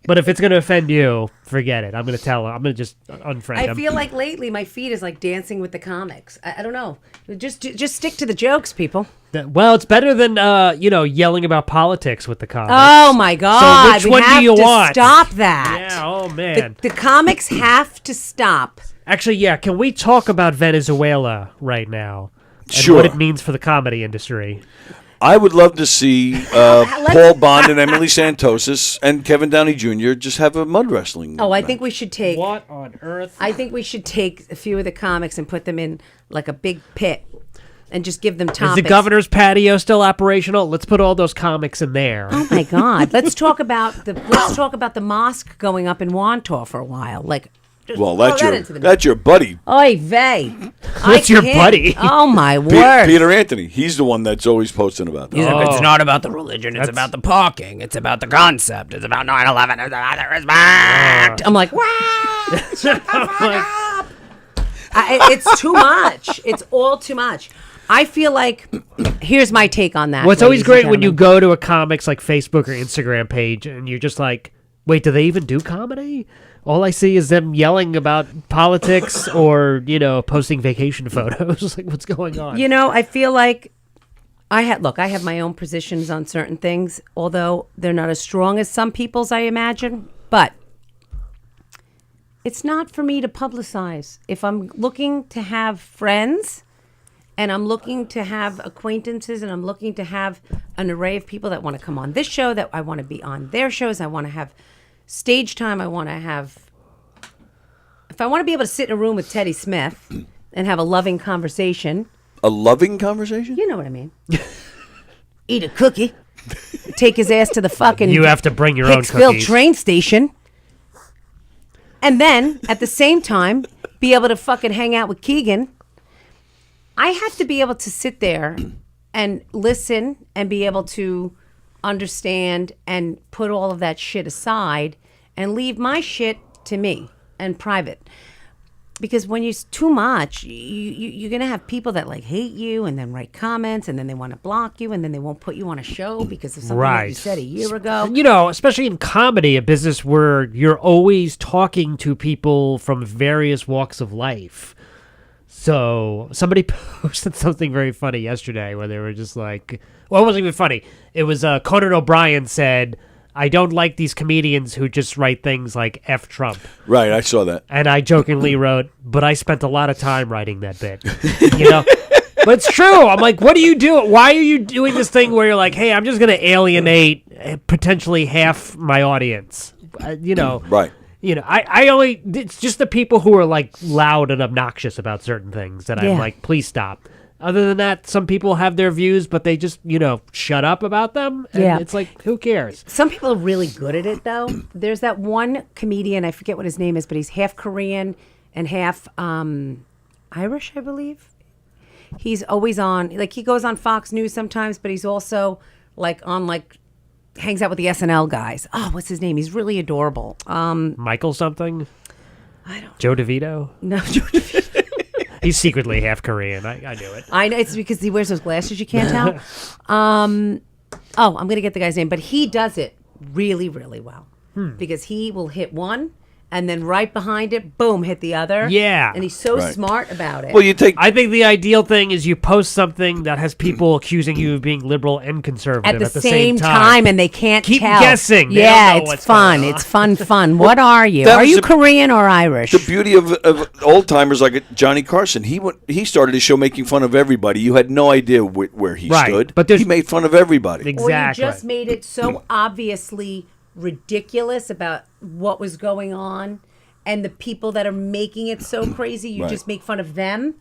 Speaker 14: but if it's going to offend you, forget it. I'm going to tell her. I'm going to just unfriend him.
Speaker 11: I feel like lately my feed is like dancing with the comics. I don't know. Just stick to the jokes, people.
Speaker 14: Well, it's better than yelling about politics with the comics.
Speaker 11: Oh my God!
Speaker 14: So which one do you want?
Speaker 11: Stop that.
Speaker 14: Yeah. Oh man.
Speaker 11: The comics have to stop.
Speaker 14: Actually, yeah. Can we talk about Venezuela right now? And
Speaker 3: Sure.
Speaker 14: what it means for the comedy industry.
Speaker 3: I would love to see Paul Bond and Emily Santos and Kevin Downey Jr. just have a mud wrestling.
Speaker 11: Oh, I think we should take.
Speaker 14: What on earth?
Speaker 11: I think we should take a few of the comics and put them in like a big pit, and just give them topics.
Speaker 14: Is the governor's patio still operational? Let's put all those comics in there.
Speaker 11: Oh my God! Let's talk about the mosque going up in Wantor for a while. Like,
Speaker 3: Well,
Speaker 11: throw
Speaker 3: that's
Speaker 11: that into the
Speaker 3: that's your buddy.
Speaker 11: Oy vey.
Speaker 14: What's your buddy?
Speaker 11: Oh my word.
Speaker 3: Peter Anthony. He's the one that's always posting about that.
Speaker 11: He's like,
Speaker 15: It's not about the religion. It's about the parking. It's about the concept. It's about 9/11. It's about the respect.
Speaker 11: I'm like, wow! Shut the fuck up! It's too much. It's all too much. I feel like, here's my take on that.
Speaker 14: Well, it's always
Speaker 11: ladies
Speaker 14: great
Speaker 11: and
Speaker 14: when you
Speaker 11: gentlemen.
Speaker 14: go to a comics like Facebook or Instagram page and you're just like, wait, do they even do comedy? All I see is them yelling about politics or, posting vacation photos. Like, what's going on?
Speaker 11: I feel like I have my own positions on certain things, although they're not as strong as some people's, I imagine. But it's not for me to publicize. If I'm looking to have friends and I'm looking to have acquaintances and I'm looking to have an array of people that want to come on this show, that I want to be on their shows, I want to have stage time, if I want to be able to sit in a room with Teddy Smith and have a loving conversation.
Speaker 3: A loving conversation?
Speaker 11: You know what I mean. Eat a cookie. Take his ass to the fucking
Speaker 14: You have to bring your own
Speaker 11: Hicksville
Speaker 14: cookies.
Speaker 11: train station. And then, at the same time, be able to fucking hang out with Keegan. I have to be able to sit there and listen and be able to understand and put all of that shit aside and leave my shit to me and private. Because when you're too much, you're going to have people that like hate you and then write comments and then they want to block you and then they won't put you on a show because of something that you said a year ago.
Speaker 14: Especially in comedy, a business where you're always talking to people from various walks of life. So somebody posted something very funny yesterday where they were just like, well, it wasn't even funny. It was Conan O'Brien said, I don't like these comedians who just write things like F Trump.
Speaker 3: Right, I saw that.
Speaker 14: And I jokingly wrote, but I spent a lot of time writing that bit. But it's true. I'm like, what are you doing? Why are you doing this thing where you're like, hey, I'm just going to alienate potentially half my audience?
Speaker 3: Right.
Speaker 14: It's just the people who are like loud and obnoxious about certain things that I'm like, please stop. Other than that, some people have their views, but they just, shut up about them. And it's like, who cares?
Speaker 11: Some people are really good at it, though. There's that one comedian, I forget what his name is, but he's half Korean and half Irish, I believe. He's always on, like, he goes on Fox News sometimes, but he's also, like, on, like, hangs out with the SNL guys. Oh, what's his name? He's really adorable.
Speaker 14: Michael something?
Speaker 11: I don't
Speaker 14: Joe DeVito?
Speaker 11: No, Joe DeVito.
Speaker 14: He's secretly half Korean. I knew it.
Speaker 11: I know. It's because he wears those glasses you can't tell. I'm going to get the guy's name. But he does it really, really well. Because he will hit one, and then right behind it, boom, hit the other.
Speaker 14: Yeah.
Speaker 11: And he's so smart about it.
Speaker 3: Well,
Speaker 14: I think the ideal thing is you post something that has people accusing you of being liberal and conservative
Speaker 11: at the same time, and they can't
Speaker 14: keep
Speaker 11: tell.
Speaker 14: guessing. They
Speaker 11: Yeah,
Speaker 14: don't know
Speaker 11: it's
Speaker 14: what's
Speaker 11: fun.
Speaker 14: going on.
Speaker 11: It's fun. What are you?
Speaker 3: That
Speaker 11: Are
Speaker 3: was
Speaker 11: you
Speaker 3: the-
Speaker 11: Korean or Irish?
Speaker 3: The beauty of old timers like Johnny Carson. He started his show making fun of everybody. You had no idea where he
Speaker 14: Right,
Speaker 3: stood,
Speaker 14: but
Speaker 3: he made fun of everybody.
Speaker 11: Or you just made it so obviously ridiculous about what was going on, and the people that are making it so crazy, you
Speaker 3: Right.
Speaker 11: just make fun of them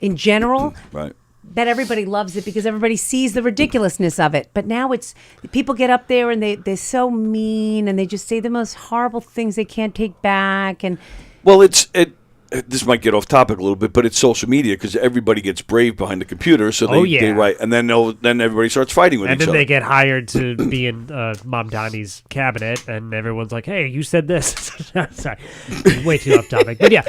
Speaker 11: in general.
Speaker 3: Right.
Speaker 11: Bet everybody loves it because everybody sees the ridiculousness of it. But now it's people get up there and they're so mean and they just say the most horrible things they can't take back. And
Speaker 3: Well, this might get off topic a little bit, but it's social media because everybody gets brave behind the computer, so they write, and then everybody starts fighting with
Speaker 14: And
Speaker 3: each
Speaker 14: then
Speaker 3: other.
Speaker 14: they get hired to be in Mom Donnie's cabinet, and everyone's like, hey, you said this. Sorry. Way too off topic. But yeah,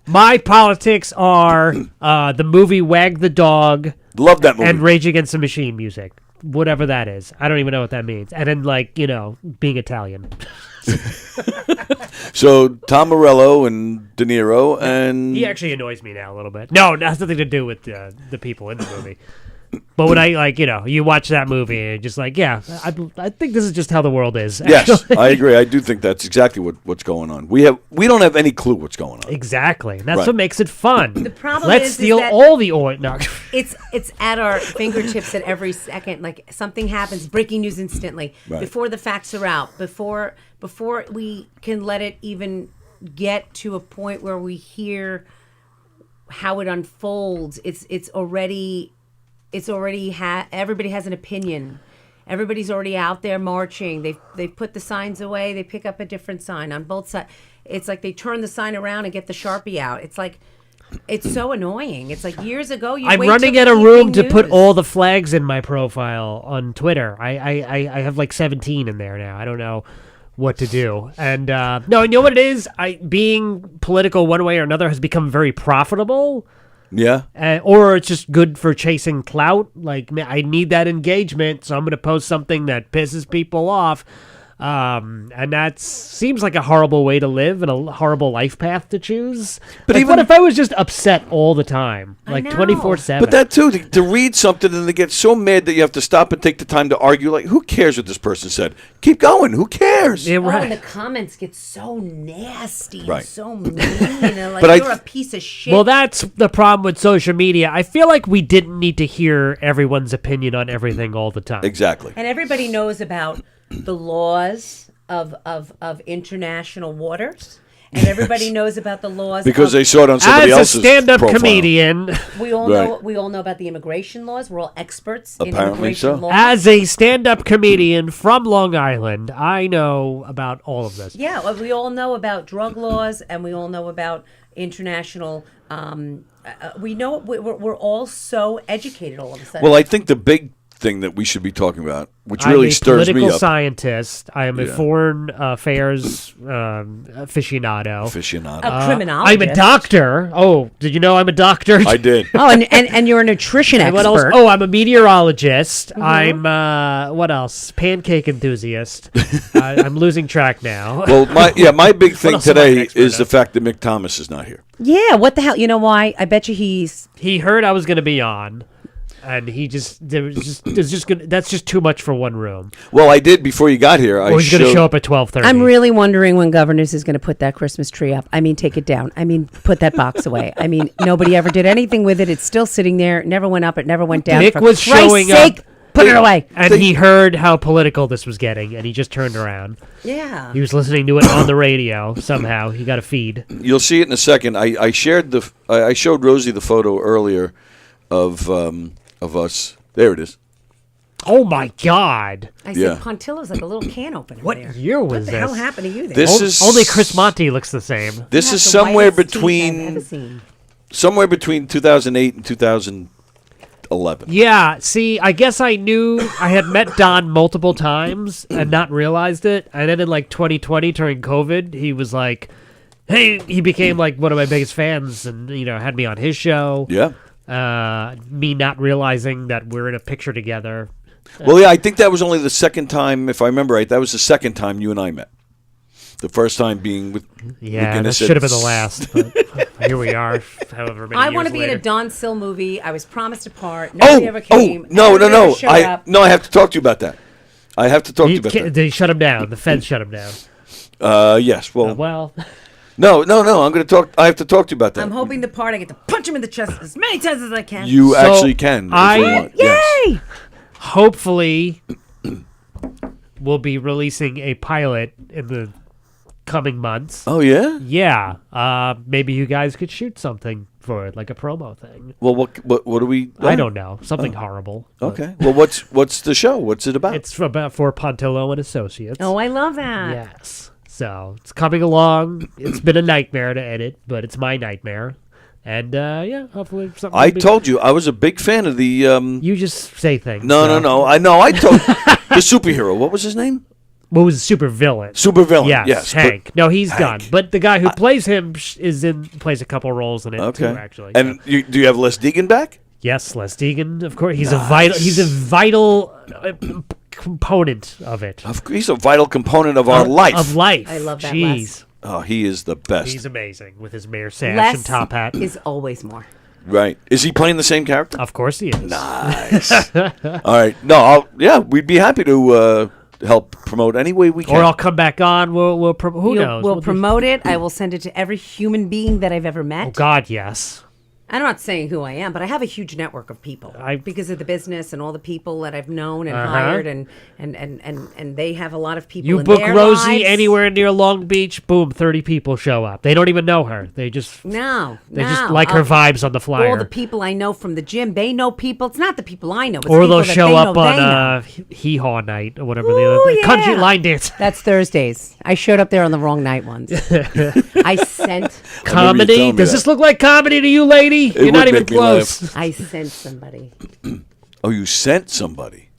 Speaker 14: My politics are the movie Wag the Dog.
Speaker 3: Love that movie.
Speaker 14: And Rage Against the Machine music. Whatever that is. I don't even know what that means. And then, like, being Italian.
Speaker 3: So, Tom Morello and De Niro and...
Speaker 14: He actually annoys me now a little bit. No, it has nothing to do with the people in the movie. But when I, you watch that movie and you're just like, yeah, I think this is just how the world is.
Speaker 3: Yes,
Speaker 14: actually.
Speaker 3: I agree. I do think that's exactly what's going on. We don't have any clue what's going on.
Speaker 14: Exactly. And that's
Speaker 3: Right.
Speaker 14: what makes it fun.
Speaker 11: The problem
Speaker 14: Let's
Speaker 11: is
Speaker 14: steal
Speaker 11: that
Speaker 14: all the oil. No.
Speaker 11: It's at our fingertips at every second. Like something happens, breaking news instantly,
Speaker 3: Right.
Speaker 11: before the facts are out, before we can let it even get to a point where we hear how it unfolds. It's already everybody has an opinion. Everybody's already out there marching. They've put the signs away. They pick up a different sign on both sides. It's like they turn the sign around and get the Sharpie out. It's like, it's so annoying. It's like years ago.
Speaker 14: I'm running out of room to put all the flags in my profile on Twitter. I have like 17 in there now. I don't know what to do. And no, you know what it is? Being political one way or another has become very profitable.
Speaker 3: Yeah.
Speaker 14: Or it's just good for chasing clout. Like, man, I need that engagement, so I'm going to post something that pisses people off. And that seems like a horrible way to live and a horrible life path to choose. But what if I was just upset all the time, like 24/7?
Speaker 3: But that too, to read something and to get so mad that you have to stop and take the time to argue. Like, who cares what this person said? Keep going. Who cares?
Speaker 14: Yeah,
Speaker 11: Oh, and the comments get so nasty,
Speaker 3: Right.
Speaker 11: and so mean, and like
Speaker 14: But
Speaker 11: you're a piece of shit.
Speaker 14: Well, that's the problem with social media. I feel like we didn't need to hear everyone's opinion on everything all the time.
Speaker 3: Exactly.
Speaker 11: And everybody knows about the laws of international waters, and everybody knows about the laws
Speaker 3: Because
Speaker 11: of,
Speaker 3: they saw it on somebody else's
Speaker 14: As a stand-up
Speaker 3: profile.
Speaker 14: comedian,
Speaker 11: We all know about the immigration laws. We're all experts in
Speaker 3: Apparently
Speaker 11: immigration
Speaker 3: so.
Speaker 11: laws.
Speaker 14: as a stand-up comedian from Long Island, I know about all of this.
Speaker 11: Yeah, well, we all know about drug laws, and we all know about international. We know we're all so educated all of a sudden.
Speaker 3: Well, I think the big thing that we should be talking about, which
Speaker 14: I'm
Speaker 3: really
Speaker 14: a
Speaker 3: stirs me
Speaker 14: political
Speaker 3: up.
Speaker 14: scientist. I am a
Speaker 3: Yeah.
Speaker 14: foreign affairs aficionado.
Speaker 3: Aficionado.
Speaker 11: A
Speaker 14: I'm a
Speaker 11: criminologist.
Speaker 14: doctor. Oh, did you know I'm a doctor?
Speaker 3: I did.
Speaker 11: Oh, and you're a nutrition
Speaker 14: And what
Speaker 11: expert.
Speaker 14: else? Oh, I'm a meteorologist. I'm what else? Pancake enthusiast. I'm losing track now.
Speaker 3: Well, my big
Speaker 14: What
Speaker 3: thing
Speaker 14: else am I an
Speaker 3: today
Speaker 14: expert
Speaker 3: is the
Speaker 14: of?
Speaker 3: fact that Mick Thomas is not here.
Speaker 11: Yeah, what the hell? You know why? I bet you
Speaker 14: He heard I was going to be on, and that's just too much for one room.
Speaker 3: Well, I did before you got here.
Speaker 14: Or he's going to show up at 12:30.
Speaker 11: I'm really wondering when Governors is going to put that Christmas tree up. I mean, take it down. I mean, put that box away. I mean, nobody ever did anything with it. It's still sitting there. It never went up. It never went down.
Speaker 14: Mick
Speaker 11: For
Speaker 14: was
Speaker 11: Christ's
Speaker 14: showing
Speaker 11: sake,
Speaker 14: up,
Speaker 11: put it away.
Speaker 14: and he heard how political this was getting, and he just turned around.
Speaker 11: Yeah.
Speaker 14: He was listening to it on the radio somehow. He got a feed.
Speaker 3: You'll see it in a second. I showed Rosie the photo earlier of us. There it is.
Speaker 14: Oh my God!
Speaker 11: I
Speaker 3: Yeah.
Speaker 11: said Pontillo's like a little can opener.
Speaker 14: What
Speaker 11: there.
Speaker 14: year was
Speaker 11: What the hell
Speaker 14: this?
Speaker 11: happened to you there?
Speaker 3: This is
Speaker 14: Only Chris Monty looks the same.
Speaker 3: This
Speaker 11: You
Speaker 3: is
Speaker 11: have the
Speaker 3: somewhere
Speaker 11: whitest teeth I've ever
Speaker 3: between
Speaker 11: seen.
Speaker 3: 2008 and 2011.
Speaker 14: Yeah, see, I guess I knew I had met Don multiple times and not realized it. And then in like 2020 during COVID, he was like, hey, he became like one of my biggest fans and, had me on his show.
Speaker 3: Yeah.
Speaker 14: Me not realizing that we're in a picture together.
Speaker 3: Well, yeah, I think that was only the second time, if I remember right. That was the second time you and I met. The first time being with
Speaker 14: Yeah, that
Speaker 3: Guinness
Speaker 14: should have
Speaker 3: at-
Speaker 14: been the last. But here we are, however many
Speaker 11: I
Speaker 14: years
Speaker 11: want to be
Speaker 14: later.
Speaker 11: in a Don Sill movie. I was promised a part. Nobody ever came.
Speaker 3: No.
Speaker 11: Nobody ever showed up.
Speaker 3: I have to talk to you about that. I have to talk to you about that.
Speaker 14: They shut him down. The feds shut him down.
Speaker 3: Yes. Well.
Speaker 14: Well.
Speaker 3: No. I'm going to talk. I have to talk to you about that.
Speaker 11: I'm hoping the part I get to punch him in the chest as many times as I can.
Speaker 3: You
Speaker 14: So,
Speaker 3: actually can. If you want. Yes.
Speaker 11: Yay!
Speaker 14: Hopefully, we'll be releasing a pilot in the coming months.
Speaker 3: Oh yeah.
Speaker 14: Yeah. Maybe you guys could shoot something for it, like a promo thing.
Speaker 3: Well, what do we?
Speaker 14: I don't know. Something horrible. but
Speaker 3: Okay. Well, what's the show? What's it about?
Speaker 14: It's about for Pontillo and Associates.
Speaker 11: Oh, I love that.
Speaker 14: Yes. So it's coming along. It's been a nightmare to edit, but it's my nightmare. And yeah, hopefully something.
Speaker 3: I
Speaker 14: will be-
Speaker 3: told you I was a big fan of the.
Speaker 14: You just say things.
Speaker 3: No.
Speaker 14: so.
Speaker 3: I know. I told the superhero. What was his name?
Speaker 14: What was super villain?
Speaker 3: Super villain, yes, but-
Speaker 14: Hank. No, he's
Speaker 3: Hank.
Speaker 14: done. But the guy who plays him plays a couple roles in it too.
Speaker 3: Okay.
Speaker 14: Actually,
Speaker 3: And do you have Les Deegan back?
Speaker 14: yes, Les Deegan, of course. He's a vital component of it.
Speaker 3: He's a vital component of our life.
Speaker 14: Of life.
Speaker 11: I love that
Speaker 14: Jeez.
Speaker 11: Les.
Speaker 3: Oh, he is the best.
Speaker 14: He's amazing with his mayor sash
Speaker 11: Less
Speaker 14: and top hat.
Speaker 11: is always more.
Speaker 3: Right. Is he playing the same character?
Speaker 14: Of course he is.
Speaker 3: Nice. All right. No, we'd be happy to help promote any way we can.
Speaker 14: Or I'll come back on. Who knows?
Speaker 11: We'll
Speaker 14: just-
Speaker 11: promote it. I will send it to every human being that I've ever met.
Speaker 14: Oh God, yes.
Speaker 11: I'm not saying who I am, but I have a huge network of people because of the business and all the people that I've known and hired, and they have a lot of people.
Speaker 14: You
Speaker 11: in
Speaker 14: book
Speaker 11: their
Speaker 14: Rosie
Speaker 11: lives.
Speaker 14: anywhere near Long Beach, boom, 30 people show up. They don't even know her. They just just like her vibes on the flyer.
Speaker 11: All the people I know from the gym, they know people. It's not the people I know. It's
Speaker 14: Or
Speaker 11: people
Speaker 14: they'll
Speaker 11: that
Speaker 14: show
Speaker 11: they
Speaker 14: up
Speaker 11: know
Speaker 14: on
Speaker 11: they know.
Speaker 14: Hee Haw night or whatever the other
Speaker 11: yeah.
Speaker 14: country line dance.
Speaker 11: That's Thursdays. I showed up there on the wrong night once. I sent
Speaker 14: Comedy? Does this look like comedy to you, lady? You're not even close.
Speaker 11: I sent somebody.
Speaker 3: Oh, you sent somebody.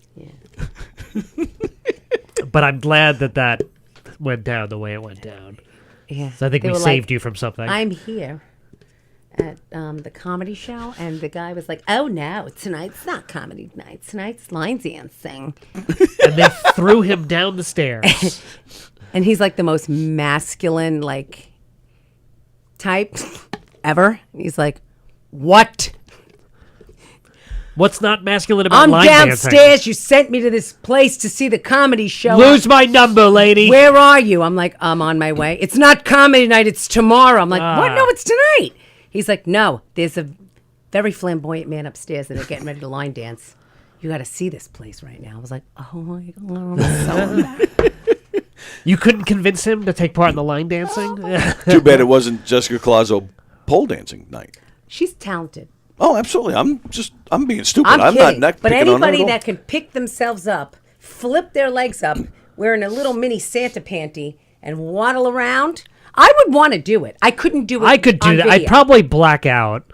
Speaker 14: But I'm glad that went down the way it went down.
Speaker 11: Yeah.
Speaker 14: So I think
Speaker 11: They
Speaker 14: we
Speaker 11: were
Speaker 14: saved
Speaker 11: like,
Speaker 14: you from something.
Speaker 11: I'm here at the comedy show, and the guy was like, "Oh no, tonight's not comedy night. Tonight's line dancing."
Speaker 14: And they threw him down the stairs.
Speaker 11: And he's like the most masculine type ever. And he's like, "What?
Speaker 14: What's not masculine about
Speaker 11: I'm
Speaker 14: line
Speaker 11: downstairs.
Speaker 14: dancing?
Speaker 11: You sent me to this place to see the comedy show.
Speaker 14: Lose my number, lady.
Speaker 11: Where are you?" I'm like, "I'm on my way." "It's not comedy night. It's tomorrow." I'm like, "What? No, it's tonight." He's like, "No, there's a very flamboyant man upstairs that are getting ready to line dance. You got to see this place right now." I was like, "Oh my God, I'm so embarrassed."
Speaker 14: You couldn't convince him to take part in the line dancing?
Speaker 3: Too bad it wasn't Jessica Clauso pole dancing night.
Speaker 11: She's talented.
Speaker 3: Oh, absolutely. I'm being stupid.
Speaker 11: I'm
Speaker 3: not
Speaker 11: kidding.
Speaker 3: neck
Speaker 11: But
Speaker 3: picking on her
Speaker 11: anybody
Speaker 3: at all.
Speaker 11: that can pick themselves up, flip their legs up, wearing a little mini Santa panty, and waddle around, I would want to do it. I couldn't do it.
Speaker 14: I could do
Speaker 11: on
Speaker 14: that.
Speaker 11: video.
Speaker 14: I'd probably black out,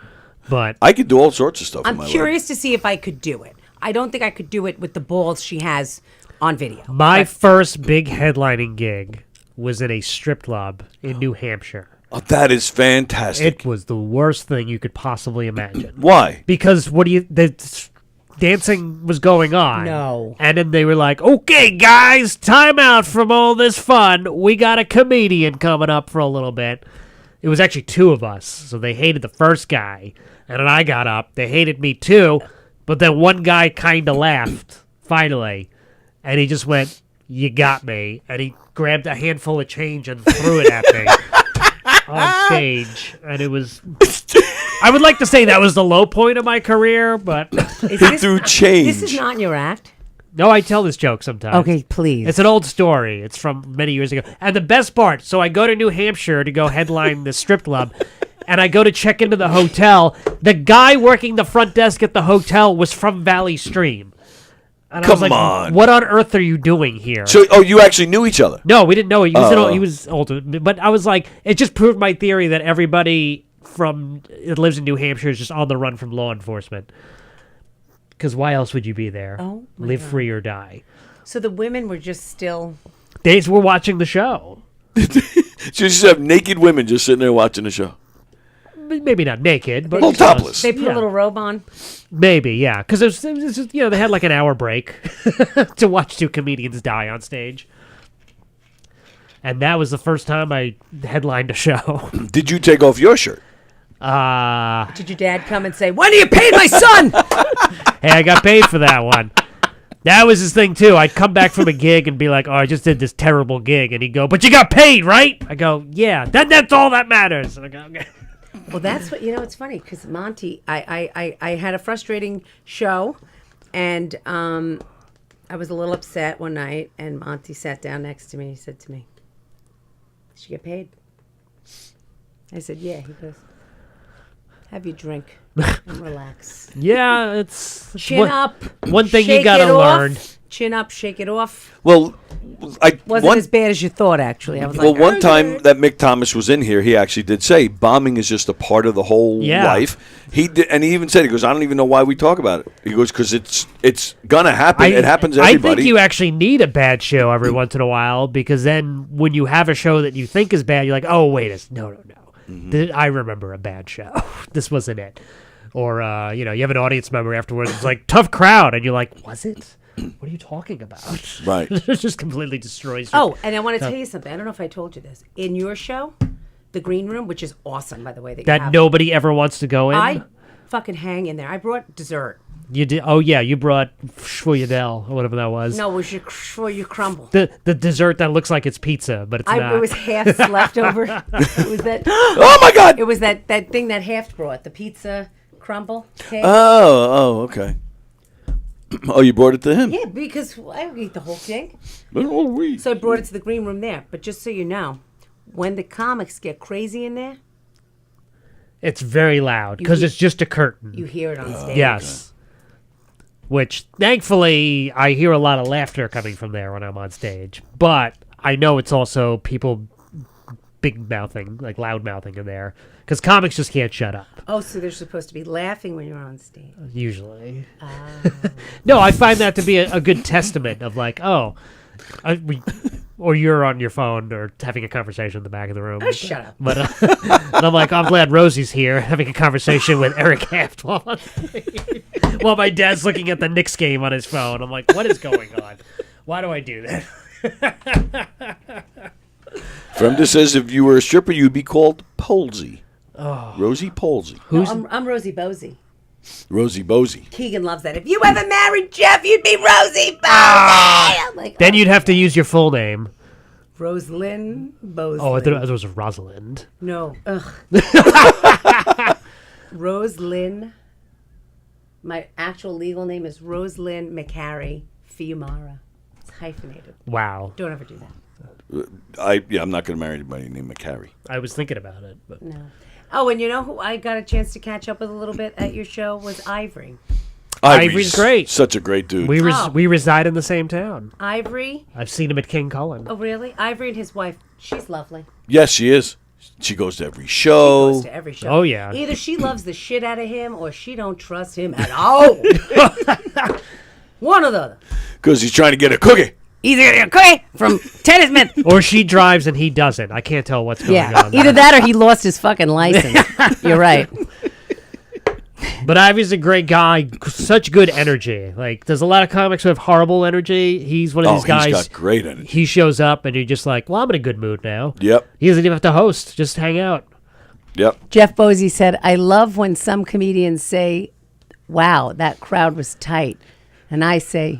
Speaker 14: but
Speaker 3: I could do all sorts of stuff.
Speaker 11: I'm
Speaker 3: with my
Speaker 11: curious to see if I could do it. I don't think I could do it with the balls she has on video.
Speaker 14: my first big headlining gig was in a strip club in New Hampshire.
Speaker 3: Oh, that is fantastic.
Speaker 14: It was the worst thing you could possibly imagine.
Speaker 3: Why?
Speaker 14: Because the dancing was going on.
Speaker 11: No.
Speaker 14: And then they were like, "Okay, guys, time out from all this fun. We got a comedian coming up for a little bit." It was actually two of us, so they hated the first guy. And then I got up. They hated me too. But then one guy kind of laughed, finally. And he just went, "You got me." And he grabbed a handful of change and threw it at me on stage. And it was... I would like to say that was the low point of my career, but...
Speaker 3: threw change.
Speaker 11: This is not in your act.
Speaker 14: No, I tell this joke sometimes.
Speaker 11: Okay, please.
Speaker 14: It's an old story. It's from many years ago. And the best part, so I go to New Hampshire to go headline the strip club, and I go to check into the hotel. The guy working the front desk at the hotel was from Valley Stream. And I was
Speaker 3: Come
Speaker 14: like,
Speaker 3: on.
Speaker 14: "What on earth are you doing here?"
Speaker 3: So, you actually knew each other?
Speaker 14: No, we didn't know. He was,
Speaker 3: Oh.
Speaker 14: he was older. But I was like, it just proved my theory that everybody that lives in New Hampshire is just on the run from law enforcement. Because why else would you be there?
Speaker 11: Oh, my
Speaker 14: Live
Speaker 11: God.
Speaker 14: free or die.
Speaker 11: So the women were just still...
Speaker 14: They were watching the show.
Speaker 3: So you just have naked women just sitting there watching the show.
Speaker 14: Maybe not naked, but
Speaker 3: Well, topless.
Speaker 11: They put
Speaker 14: Yeah.
Speaker 11: a little robe on.
Speaker 14: Maybe, yeah, because they had like an hour break to watch two comedians die on stage, and that was the first time I headlined a show.
Speaker 3: Did you take off your shirt?
Speaker 11: Did your dad come and say, "When are you paid my son?"
Speaker 14: Hey, I got paid for that one. That was his thing too. I'd come back from a gig and be like, "Oh, I just did this terrible gig," and he'd go, "But you got paid, right?" I go, "Yeah, that's all that matters." And I go, "Okay."
Speaker 11: Well, that's what, it's funny because Monty, I had a frustrating show, and I was a little upset one night, and Monty sat down next to me. He said to me, "Did you get paid?" I said, "Yeah." He goes, "Have your drink and relax.
Speaker 14: Yeah, it's
Speaker 11: Chin up.
Speaker 14: One thing you
Speaker 11: shake
Speaker 14: gotta
Speaker 11: it off,
Speaker 14: learn.
Speaker 11: chin up, shake it off.
Speaker 3: Well,
Speaker 11: Wasn't as bad as you thought, actually. I was
Speaker 3: Well,
Speaker 11: like,
Speaker 3: one time that Mick Thomas was in here, he actually did say bombing is just a part of the whole life. He did, and he even said, he goes, I don't even know why we talk about it. He goes, because it's gonna happen. It happens to everybody.
Speaker 14: I think you actually need a bad show every once in a while, because then when you have a show that you think is bad, you're like, oh wait, no. I remember a bad show. This wasn't it. Or you have an audience member afterwards. It's like tough crowd, and you're like, was it? What are you talking about?
Speaker 3: Right.
Speaker 14: It just completely destroys.
Speaker 11: Oh, and I want to tell you something. I don't know if I told you this. In your show, the green room, which is awesome, by the way,
Speaker 14: that
Speaker 11: you have,
Speaker 14: nobody ever wants to go in.
Speaker 11: I fucking hang in there. I brought dessert.
Speaker 14: You did? Oh yeah, you brought schwoyadel or whatever that was.
Speaker 11: No, it was your crumble.
Speaker 14: The dessert that looks like it's pizza, but it's not.
Speaker 11: It was half left over. It was that.
Speaker 3: Oh my God!
Speaker 11: It was that thing that half brought, the pizza crumble cake.
Speaker 3: Oh, okay. Oh, you brought it to him?
Speaker 11: Yeah, because I would eat the whole thing.
Speaker 3: Oh,
Speaker 11: So I brought it to the green room there. But just so you know, when the comics get crazy in there,
Speaker 14: it's very loud because it's just a curtain.
Speaker 11: you hear it on stage.
Speaker 14: Yes. Which, thankfully, I hear a lot of laughter coming from there when I'm on stage. But I know it's also people big mouthing, like loud mouthing in there. Because comics just can't shut up.
Speaker 11: Oh, so they're supposed to be laughing when you're on stage.
Speaker 14: Usually. No, I find that to be a good testament of like, or you're on your phone or having a conversation in the back of the room.
Speaker 11: Oh, shut up.
Speaker 14: But and I'm like, I'm glad Rosie's here having a conversation with Eric Haft while my dad's looking at the Knicks game on his phone. I'm like, what is going on? Why do I do that?
Speaker 3: Fremda says if you were a stripper, you'd be called Polsey.
Speaker 14: Oh.
Speaker 3: Rosie Polsey.
Speaker 11: No, I'm Rosie Bosey.
Speaker 3: Rosie Bosey.
Speaker 11: Keegan loves that. If you ever married Jeff, you'd be Rosie Bosey. I'm like,
Speaker 14: Then you'd have to use your full name.
Speaker 11: Rosalyn Bosey.
Speaker 14: Oh, I thought it was Rosalind.
Speaker 11: No. Ugh. Rosalyn. My actual legal name is Rosalyn McCarry Fiumara. It's hyphenated.
Speaker 14: Wow.
Speaker 11: Don't ever do that.
Speaker 3: I'm not going to marry anybody named McCarry.
Speaker 14: I was thinking about it, but
Speaker 11: no. Oh, and you know who I got a chance to catch up with a little bit at your show was Ivory.
Speaker 14: Ivory's great.
Speaker 3: Such a great dude.
Speaker 14: We reside in the same town.
Speaker 11: Ivory.
Speaker 14: I've seen him at King Cullen.
Speaker 11: Oh, really? Ivory and his wife. She's lovely.
Speaker 3: Yes, she is. She goes to every show.
Speaker 11: She goes to every show.
Speaker 14: Oh, yeah.
Speaker 11: Either she loves the shit out of him or she don't trust him at all. One or the other.
Speaker 3: Because he's trying to get a cookie.
Speaker 11: Either get a cookie from Tennis Smith.
Speaker 14: Or she drives and he doesn't. I can't tell what's going on.
Speaker 11: Either that or he lost his fucking license. You're right.
Speaker 14: But Ivy's a great guy. Such good energy. Like, there's a lot of comics who have horrible energy. He's one of these guys.
Speaker 3: He's got great energy.
Speaker 14: He shows up and you're just like, well, I'm in a good mood now.
Speaker 3: Yep.
Speaker 14: He doesn't even have to host. Just hang out.
Speaker 3: Yep.
Speaker 11: Jeff Bosey said, I love when some comedians say, wow, that crowd was tight. And I say,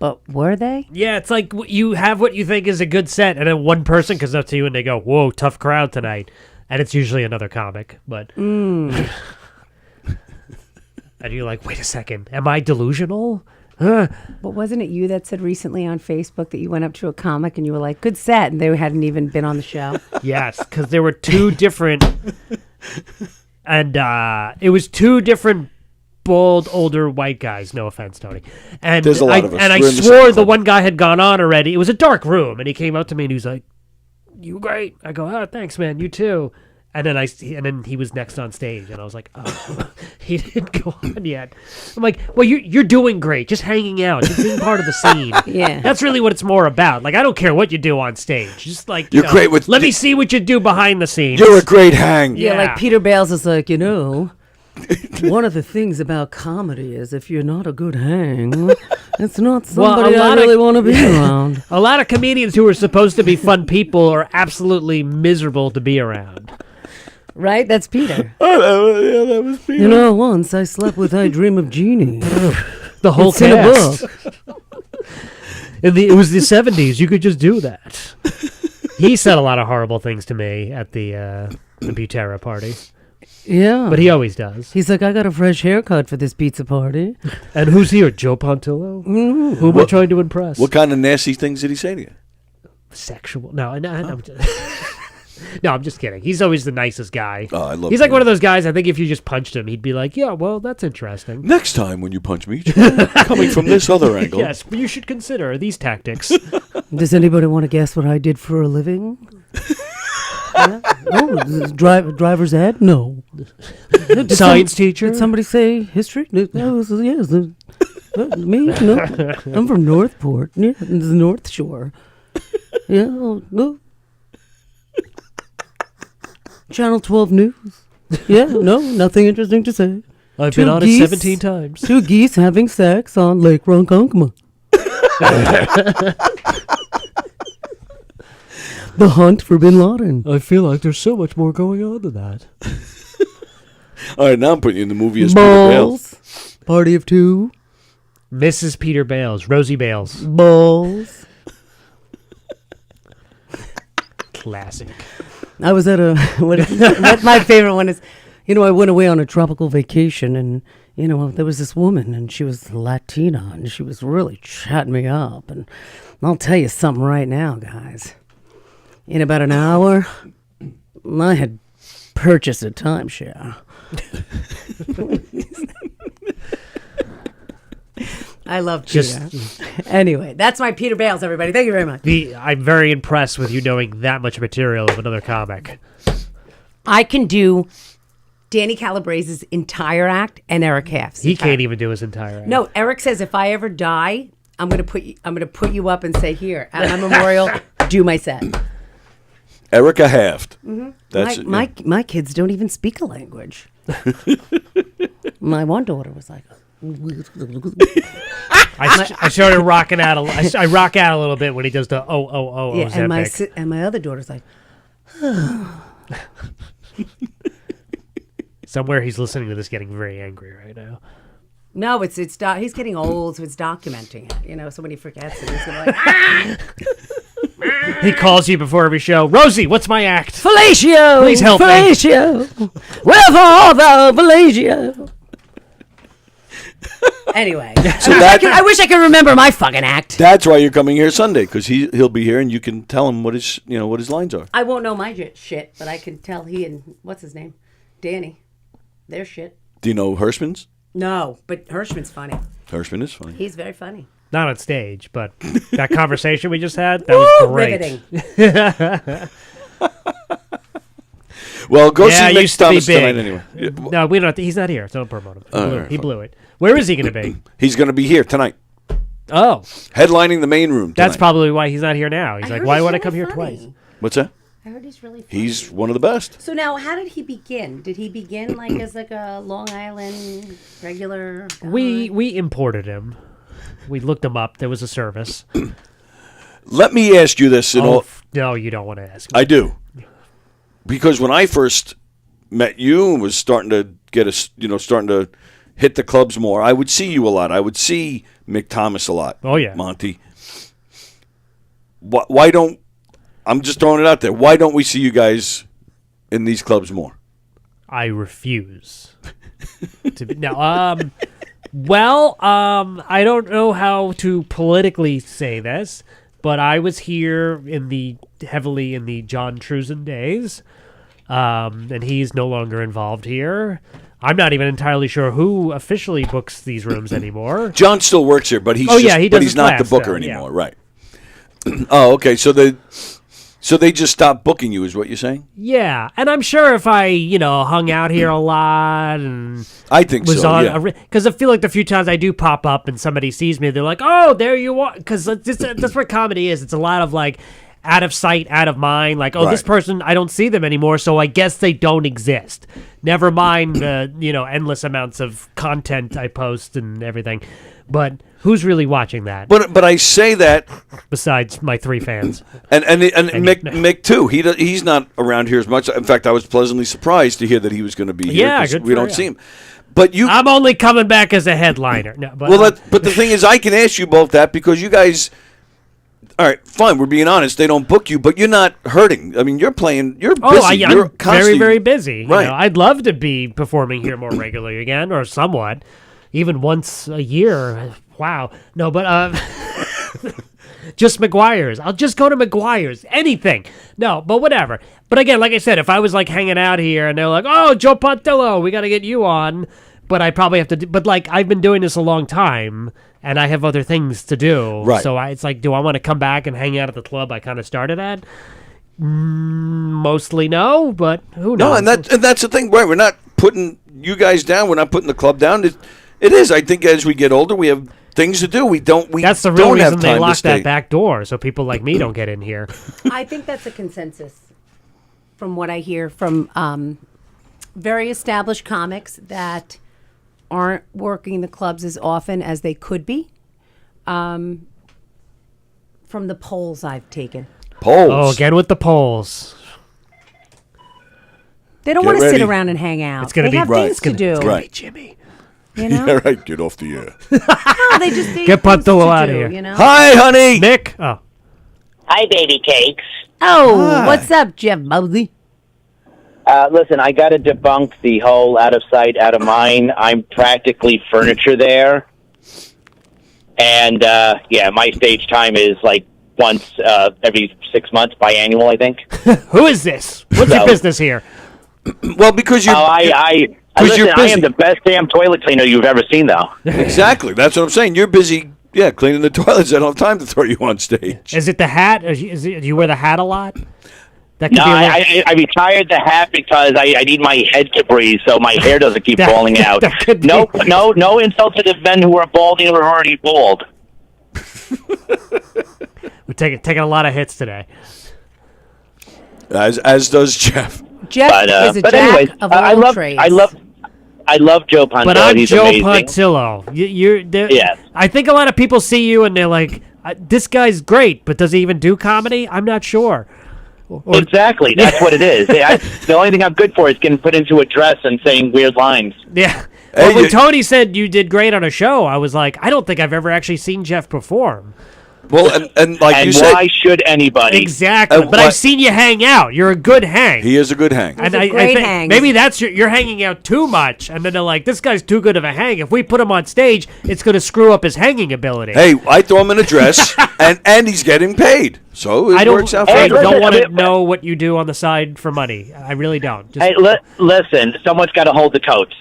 Speaker 11: but were they?
Speaker 14: Yeah, it's like you have what you think is a good set, and then one person comes up to you and they go, whoa, tough crowd tonight. And it's usually another comic. But and you're like, wait a second, am I delusional?
Speaker 11: But wasn't it you that said recently on Facebook that you went up to a comic and you were like, good set, and they hadn't even been on the show?
Speaker 14: Yes, because there were two different, and it was two different bald, older white guys. No offense, Tony. And
Speaker 3: there's a lot of us.
Speaker 14: And I swore the one guy had gone on already. It was a dark room, and he came up to me and he was like, "You were great." I go, "Oh, thanks, man. You too." And then he was next on stage, and I was like, "Oh, he didn't go on yet." I'm like, "Well, you're doing great. Just hanging out, just being part of the scene.
Speaker 11: Yeah,
Speaker 14: that's really what it's more about. Like, I don't care what you do on stage. Just like
Speaker 3: you're great with.
Speaker 14: Let me see what you do behind the scenes.
Speaker 3: You're a great hang.
Speaker 11: Yeah, like Peter Bales is like, one of the things about comedy is if you're not a good hang, it's not somebody I really want to be around.
Speaker 14: A lot of comedians who are supposed to be fun people are absolutely miserable to be around.
Speaker 11: Right? That's Peter.
Speaker 3: Yeah, that was Peter.
Speaker 11: Once I slept with I Dream of Jeannie.
Speaker 14: The whole
Speaker 11: it's
Speaker 14: cast.
Speaker 11: in a book.
Speaker 14: It was the 70s. You could just do that. He said a lot of horrible things to me at the Butera party.
Speaker 11: Yeah.
Speaker 14: But he always does.
Speaker 11: He's like, I got a fresh haircut for this pizza party.
Speaker 14: And who's here? Joe Pontillo?
Speaker 11: Mm.
Speaker 14: Who am I trying to impress?
Speaker 3: What kind of nasty things did he say to you?
Speaker 14: Sexual. No, I'm just... No, I'm just kidding. He's always the nicest guy.
Speaker 3: Oh, I love
Speaker 14: He's like
Speaker 3: Peter.
Speaker 14: one of those guys, I think if you just punched him, he'd be like, yeah, well, that's interesting.
Speaker 3: Next time when you punch me, coming from this other angle.
Speaker 14: Yes, but you should consider these tactics.
Speaker 16: Does anybody want to guess what I did for a living? Yeah? Oh, driver's ed? No.
Speaker 14: Science teacher?
Speaker 16: Did somebody say history? No, yes. Me? No. I'm from Northport. Yeah, the North Shore. Yeah, no. Channel 12 News. Yeah, no, nothing interesting to say.
Speaker 14: I've been on it 17 times.
Speaker 16: 2 geese having sex on Lake Ronkonkoma. The hunt for Bin Laden.
Speaker 14: I feel like there's so much more going on than that.
Speaker 3: All right, now I'm putting you in the movie as Peter Bales.
Speaker 16: Balls. Party of 2.
Speaker 14: Mrs. Peter Bales. Rosie Bales.
Speaker 16: Balls.
Speaker 14: Classic.
Speaker 16: I was at a what my favorite one is, I went away on a tropical vacation, and there was this woman, and she was Latina, and she was really chatting me up, and I'll tell you something right now, guys. In about an hour, I had purchased a timeshare. I love Peter. Anyway, that's my Peter Bales, everybody. Thank you very much.
Speaker 14: I'm very impressed with you knowing that much material of another comic.
Speaker 11: I can do Danny Calabrese's entire act and Eric Half's.
Speaker 14: He can't even do his entire act.
Speaker 11: No, Eric says if I ever die, I'm gonna put you up and say, here at my memorial, do my set.
Speaker 3: Erica Haft.
Speaker 11: Mm-hmm.
Speaker 3: That's
Speaker 11: my kids don't even speak a language. My one daughter was like,
Speaker 14: I started rocking out. I rock out a little bit when he does the
Speaker 11: yeah,
Speaker 14: Ozempic.
Speaker 11: and my other daughter's like,
Speaker 14: Somewhere he's listening to this getting very angry right now.
Speaker 11: no, he's getting old, so it's documenting it. So when he forgets it, he's gonna be like,
Speaker 14: He calls you before every show. Rosie, what's my act?
Speaker 16: Fellatio!
Speaker 14: Please help me.
Speaker 16: Fellatio! Wherefore the fellatio?
Speaker 11: Anyway,
Speaker 3: So
Speaker 11: I wish I could remember my fucking act.
Speaker 3: That's why you're coming here Sunday, because he'll be here and you can tell him what his lines are.
Speaker 11: I won't know my shit, but I can tell he and what's his name, Danny, their shit.
Speaker 3: Do you know Hirschman's?
Speaker 11: No, but Hirschman's funny.
Speaker 3: Hirschman is funny.
Speaker 11: He's very funny.
Speaker 14: Not on stage, but that conversation we just had, that was great.
Speaker 11: Riveting.
Speaker 3: Well, go
Speaker 14: Yeah,
Speaker 3: see
Speaker 14: it
Speaker 3: Mick
Speaker 14: used to be
Speaker 3: Thomas tonight
Speaker 14: big.
Speaker 3: anyway.
Speaker 14: No, we don't. He's not here. Don't promote him.
Speaker 3: Alright,
Speaker 14: He
Speaker 3: fine.
Speaker 14: blew it. Where is he going to be?
Speaker 3: He's going to be here tonight.
Speaker 14: Oh,
Speaker 3: Headlining the main room
Speaker 14: that's
Speaker 3: tonight.
Speaker 14: probably why he's not here now. He's
Speaker 11: I
Speaker 14: like,
Speaker 11: heard
Speaker 14: why
Speaker 11: he's
Speaker 14: would I
Speaker 11: really
Speaker 14: come here
Speaker 11: funny.
Speaker 14: twice?
Speaker 3: What's that?
Speaker 11: I heard he's really funny.
Speaker 3: He's one of the best.
Speaker 11: So now, how did he begin? Did he begin as a Long Island regular guy?
Speaker 14: We imported him. We looked him up. There was a service.
Speaker 3: Let me ask you this.
Speaker 14: No, you don't want to ask me.
Speaker 3: I do. Because when I first met you and was starting to starting to hit the clubs more, I would see you a lot. I would see Mick Thomas a lot.
Speaker 14: Oh, yeah.
Speaker 3: Monty. Why don't, I'm just throwing it out there, why don't we see you guys in these clubs more?
Speaker 14: I refuse. I don't know how to politically say this, but I was here heavily in the John Trusen days, and he's no longer involved here. I'm not even entirely sure who officially books these rooms anymore.
Speaker 3: John still works here, but he's he's not the booker anymore, right? Oh, okay. So they just stopped booking you, is what you're saying?
Speaker 14: Yeah, and I'm sure if I, hung out here a lot and
Speaker 3: I think
Speaker 14: was
Speaker 3: so,
Speaker 14: on,
Speaker 3: yeah.
Speaker 14: Because I feel like the few times I do pop up and somebody sees me, they're like, "Oh, there you are," because that's what comedy is. It's a lot of like out of sight, out of mind. Like, oh, this person, I don't see them anymore, so I guess they don't exist. Never mind the endless amounts of content I post and everything. But who's really watching that?
Speaker 3: But I say that
Speaker 14: besides my 3 fans,
Speaker 3: and Mick too. He's not around here as much. In fact, I was pleasantly surprised to hear that he was going to be here.
Speaker 14: Yeah,
Speaker 3: 'cause
Speaker 14: good
Speaker 3: we
Speaker 14: for
Speaker 3: don't
Speaker 14: him.
Speaker 3: see him. But
Speaker 14: I'm only coming back as a headliner. No, but,
Speaker 3: but the thing is, I can ask you both that because you guys. All right, fine. We're being honest. They don't book you, but you're not hurting. I mean, you're playing. You're busy.
Speaker 14: I'm
Speaker 3: you're
Speaker 14: very, very busy.
Speaker 3: Right.
Speaker 14: I'd love to be performing here more regularly again, or somewhat, even once a year. Wow. No, but just McGuire's. I'll just go to McGuire's. Anything. No, but whatever. But again, like I said, if I was like hanging out here and they're like, "Oh, Joe Pontillo, we got to get you on," but I probably have to. But like I've been doing this a long time, and I have other things to do.
Speaker 3: Right.
Speaker 14: So it's like, do I want to come back and hang out at the club I kind of started at? Mostly no, but who knows?
Speaker 3: No, and that's the thing, right? We're not putting you guys down. We're not putting the club down. It is. I think as we get older, we have things to do.
Speaker 14: That's the real reason they locked that back door, so people like me don't get in here.
Speaker 11: I think that's a consensus from what I hear from very established comics that aren't working the clubs as often as they could be. From the polls I've taken.
Speaker 3: Polls.
Speaker 14: Oh, again with the polls.
Speaker 11: They don't
Speaker 3: Get
Speaker 11: want to sit
Speaker 3: ready.
Speaker 11: around and hang out.
Speaker 14: It's gonna
Speaker 11: they
Speaker 14: be
Speaker 11: have
Speaker 14: right.
Speaker 11: things
Speaker 14: It's gonna-
Speaker 11: to do.
Speaker 14: it's gonna be
Speaker 3: Right.
Speaker 14: Jimmy.
Speaker 11: You know?
Speaker 3: Yeah, right. Get off the air.
Speaker 11: No, they just
Speaker 14: Get Pontillo
Speaker 11: to
Speaker 14: out of
Speaker 11: do,
Speaker 14: here.
Speaker 11: You know?
Speaker 3: Hi, honey.
Speaker 14: Mick. Oh.
Speaker 17: Hi, baby cakes.
Speaker 11: Oh,
Speaker 17: Hi.
Speaker 11: what's up, Jeff Mosley?
Speaker 17: Listen, I got to debunk the whole out of sight, out of mind. I'm practically furniture there. And, yeah, my stage time is like once every 6 months, biannual, I think.
Speaker 14: Who is this? What's your
Speaker 17: So-
Speaker 14: business here?
Speaker 3: Well, because you're.
Speaker 17: Listen, I am the best damn toilet cleaner you've ever seen, though.
Speaker 3: Exactly. That's what I'm saying. You're busy, cleaning the toilets. I don't have time to throw you on stage.
Speaker 14: Is it the hat? Do you wear the hat a lot? That could
Speaker 17: No,
Speaker 14: be a little-
Speaker 17: I retired the hat because I need my head to breathe so my hair doesn't keep falling out. No insult to the men who are balding or already bald.
Speaker 14: We're taking a lot of hits today.
Speaker 3: As does Jeff.
Speaker 11: Jeff is a jack
Speaker 17: anyways,
Speaker 11: of
Speaker 17: I
Speaker 11: all
Speaker 17: love
Speaker 11: trades.
Speaker 17: I love Joe Pontillo.
Speaker 14: But I'm
Speaker 17: He's
Speaker 14: Joe
Speaker 17: amazing.
Speaker 14: Pontillo.
Speaker 17: Yes.
Speaker 14: I think a lot of people see you and they're like, "This guy's great," but does he even do comedy? I'm not sure.
Speaker 17: Exactly, that's what it is. The only thing I'm good for is getting put into a dress and saying weird lines.
Speaker 14: Yeah. Well, when Tony said you did great on a show, I was like, I don't think I've ever actually seen Jeff perform.
Speaker 3: Well, and like
Speaker 17: And
Speaker 3: you said,
Speaker 17: why should anybody?
Speaker 14: Exactly. But I've seen you hang out. You're a good hang.
Speaker 3: he is a good hang.
Speaker 14: And
Speaker 11: a
Speaker 14: I
Speaker 11: great
Speaker 14: think
Speaker 11: hang.
Speaker 14: maybe that's you're hanging out too much, and then they're like, "This guy's too good of a hang. If we put him on stage, it's going to screw up his hanging ability."
Speaker 3: Hey, I throw him in a dress, and he's getting paid, so it works out for
Speaker 14: I
Speaker 3: everybody.
Speaker 14: don't want to know what you do on the side for money. I really don't. Just,
Speaker 17: Hey, listen, someone's got to hold the coats.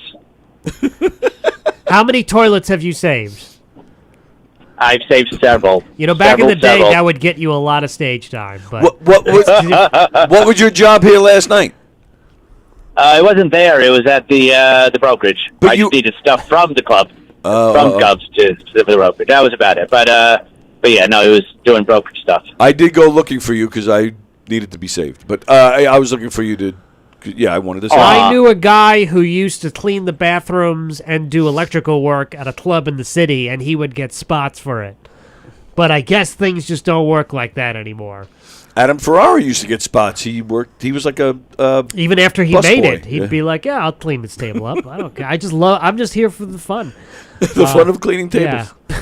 Speaker 14: how many toilets have you saved?
Speaker 17: I've saved several.
Speaker 14: You know, back in the day,
Speaker 17: several.
Speaker 14: that would get you a lot of stage time. But
Speaker 3: What was your job here last night?
Speaker 17: I wasn't there. It was at the brokerage.
Speaker 3: But
Speaker 17: I just needed stuff from the club, from Cubs to the brokerage. That was about it. But yeah, no, it was doing brokerage stuff.
Speaker 3: I did go looking for you because I needed to be saved, but I was looking for you to. Yeah, I wanted to. Save
Speaker 14: I knew a guy who used to clean the bathrooms and do electrical work at a club in the city, and he would get spots for it. But I guess things just don't work like that anymore.
Speaker 3: Adam Ferrara used to get spots. He worked. He was like a
Speaker 14: even after he
Speaker 3: bus
Speaker 14: made
Speaker 3: boy.
Speaker 14: it, he'd
Speaker 3: Yeah.
Speaker 14: be like, "Yeah, I'll clean this table up. I don't care. I'm just here for the fun."
Speaker 3: The fun of cleaning tables.
Speaker 14: Yeah.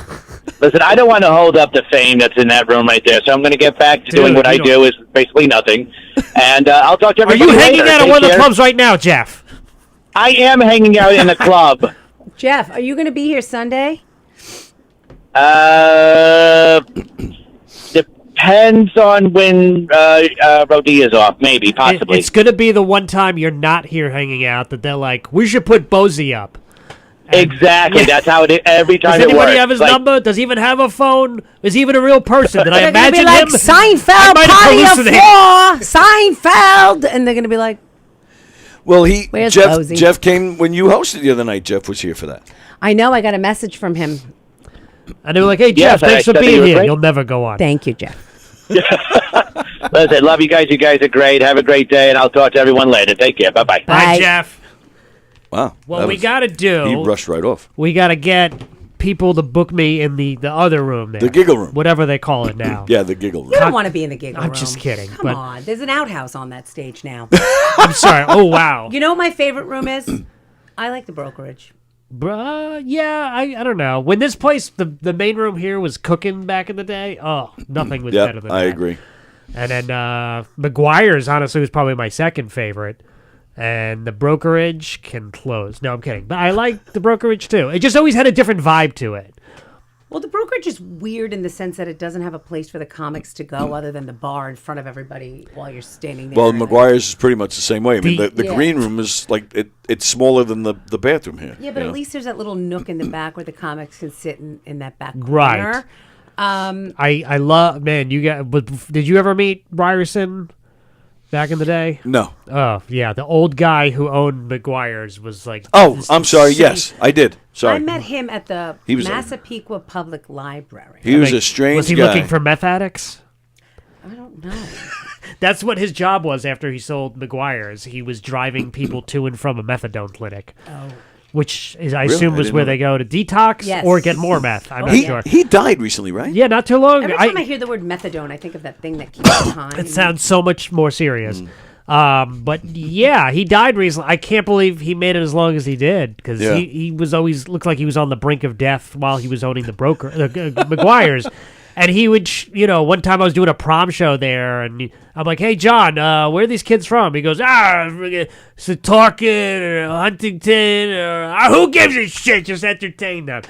Speaker 17: Listen, I don't want to hold up the fame that's in that room right there, so I'm going to get back to doing what I do, is basically nothing. And I'll talk to
Speaker 14: Are
Speaker 17: everybody
Speaker 14: you hanging
Speaker 17: later.
Speaker 14: out at
Speaker 17: Take
Speaker 14: one of the
Speaker 17: care.
Speaker 14: clubs right now, Jeff?
Speaker 17: I am hanging out in a club.
Speaker 11: Jeff, are you going to be here Sunday?
Speaker 17: Depends on when Rodia's off. Maybe, possibly.
Speaker 14: It's going to be the one time you're not here hanging out that they're like, "We should put Bozy up."
Speaker 17: Exactly.
Speaker 14: Yeah.
Speaker 17: That's how it is. Every time
Speaker 14: Does
Speaker 17: it
Speaker 14: anybody
Speaker 17: works.
Speaker 14: have his
Speaker 17: Like,
Speaker 14: number? Does he even have a phone? Is he even a real person? Did I
Speaker 11: They're gonna
Speaker 14: imagine
Speaker 11: be like,
Speaker 14: him?
Speaker 11: Seinfeld,
Speaker 14: I might have
Speaker 11: party of
Speaker 14: hallucinated.
Speaker 11: 4, Seinfeld, and they're going to be like,
Speaker 3: Well,
Speaker 11: Where's
Speaker 3: Jeff
Speaker 11: Rosie?
Speaker 3: Jeff came when you hosted the other night. Jeff was here for that.
Speaker 11: I know, I got a message from him.
Speaker 14: And they were like, "Hey,
Speaker 17: Yes,
Speaker 14: Jeff,
Speaker 17: I
Speaker 14: thanks for
Speaker 17: said that you
Speaker 14: being
Speaker 17: were
Speaker 14: here.
Speaker 17: great.
Speaker 14: You'll never go on."
Speaker 11: Thank you, Jeff.
Speaker 17: Listen, love you guys. You guys are great. Have a great day, and I'll talk to everyone later. Take care. Bye-bye.
Speaker 14: Bye, Jeff.
Speaker 3: Wow.
Speaker 14: What
Speaker 3: that
Speaker 14: we
Speaker 3: was-
Speaker 14: got to do...
Speaker 3: He rushed right off.
Speaker 14: We got to get people to book me in the other room there.
Speaker 3: The giggle room.
Speaker 14: Whatever they call it now.
Speaker 3: Yeah, the giggle room.
Speaker 11: You don't want to be in the giggle room.
Speaker 14: I'm just kidding.
Speaker 11: Come
Speaker 14: but
Speaker 11: on, there's an outhouse on that stage now.
Speaker 14: I'm sorry. Oh, wow.
Speaker 11: You know what my favorite room is? I like the brokerage.
Speaker 14: Bruh, yeah, I don't know. When this place, the main room here was cooking back in the day, oh, nothing was
Speaker 3: Yep,
Speaker 14: better than
Speaker 3: I
Speaker 14: that.
Speaker 3: agree.
Speaker 14: And then McGuire's, honestly, was probably my second favorite. And the brokerage can close. No, I'm kidding. But I like the brokerage, too. It just always had a different vibe to it.
Speaker 11: Well, the brokerage is weird in the sense that it doesn't have a place for the comics to go other than the bar in front of everybody while you're standing there.
Speaker 3: Well, McGuire's is pretty much the same way. I mean, the
Speaker 11: Yeah.
Speaker 3: green room is like it's smaller than the bathroom here.
Speaker 11: Yeah, but
Speaker 3: you
Speaker 11: at
Speaker 3: know?
Speaker 11: least there's that little nook in the back where the comics can sit in that back corner.
Speaker 14: Right. I love, man, did you ever meet Ryerson back in the day?
Speaker 3: No.
Speaker 14: Oh, yeah. The old guy who owned McGuire's was like.
Speaker 3: Oh, I'm sorry. Yes, I did. Sorry.
Speaker 11: I met him at the
Speaker 3: He was
Speaker 11: Massapequa Public Library.
Speaker 3: He was a strange
Speaker 14: Was he
Speaker 3: guy.
Speaker 14: looking for meth addicts?
Speaker 11: I don't know.
Speaker 14: That's what his job was after he sold McGuire's. He was driving people to and from a methadone clinic.
Speaker 11: Oh.
Speaker 14: Which is, I
Speaker 3: Really?
Speaker 14: assume
Speaker 3: I
Speaker 14: was
Speaker 3: didn't
Speaker 14: where
Speaker 3: know
Speaker 14: they go to detox
Speaker 11: Yes.
Speaker 14: or get more meth. I'm not
Speaker 3: he,
Speaker 14: sure.
Speaker 3: he died recently, right?
Speaker 14: Yeah, not too long.
Speaker 11: Every time I hear the word methadone, I think of that thing that keeps time.
Speaker 14: It sounds so much more serious.
Speaker 3: Mm.
Speaker 14: But yeah, he died recently. I can't believe he made it as long as he did because
Speaker 3: Yeah.
Speaker 14: he was always looked like he was on the brink of death while he was owning the broker, McGuire's. And he would, one time I was doing a prom show there, and I'm like, "Hey, John, where are these kids from?" He goes, Setauket or Huntington, or who gives a shit? Just entertain them.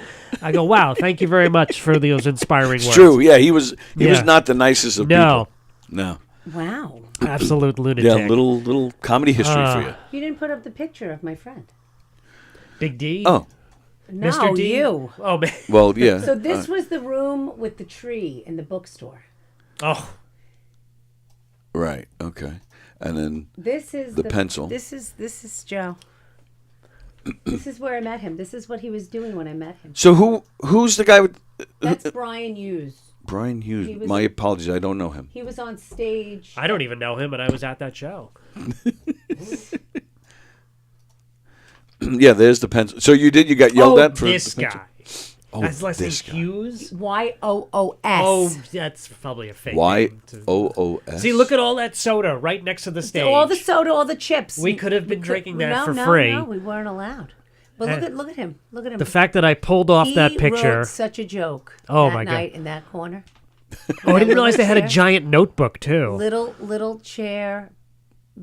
Speaker 14: I go, "Wow, thank you very much for those inspiring
Speaker 3: It's
Speaker 14: words."
Speaker 3: true. Yeah, he was
Speaker 14: Yeah.
Speaker 3: not the nicest of
Speaker 14: No.
Speaker 3: people. No.
Speaker 11: Wow.
Speaker 14: Absolute lunatic.
Speaker 3: Yeah, little comedy history for you.
Speaker 11: You didn't put up the picture of my friend.
Speaker 14: Big D.
Speaker 3: Oh.
Speaker 11: No,
Speaker 14: Mr. D?
Speaker 11: you.
Speaker 14: Oh, man.
Speaker 3: Well, yeah.
Speaker 11: So this was the room with the tree in the bookstore.
Speaker 14: Oh.
Speaker 3: Right. Okay. And then
Speaker 11: This is
Speaker 3: the pencil.
Speaker 11: This is Joe. This is where I met him. This is what he was doing when I met him.
Speaker 3: So who's the guy with
Speaker 11: That's Brian Hughes.
Speaker 3: Brian Hughes?
Speaker 11: He was-
Speaker 3: My apologies, I don't know him.
Speaker 11: He was on stage.
Speaker 14: I don't even know him, and I was at that show.
Speaker 3: Yeah, there's the pencil. So you got yelled at for
Speaker 14: this
Speaker 3: the pencil?
Speaker 14: guy.
Speaker 3: Oh,
Speaker 14: That's last name
Speaker 3: this guy.
Speaker 14: Hughes.
Speaker 11: YOOS.
Speaker 14: Oh, that's probably a fake. name to-
Speaker 3: YOOS.
Speaker 14: See, look at all that soda right next to the stage.
Speaker 11: All the soda, all the chips.
Speaker 14: We could have been drinking that
Speaker 11: no,
Speaker 14: for
Speaker 11: no,
Speaker 14: free.
Speaker 11: No, we weren't allowed. But
Speaker 14: Uh,
Speaker 11: look at him. Look at him.
Speaker 14: The fact that I pulled off that
Speaker 11: He
Speaker 14: picture.
Speaker 11: wrote such a joke.
Speaker 14: Oh,
Speaker 11: that
Speaker 14: my God.
Speaker 11: night in that corner.
Speaker 14: Oh, I didn't realize they had a
Speaker 11: chair.
Speaker 14: giant notebook too.
Speaker 11: Little chair,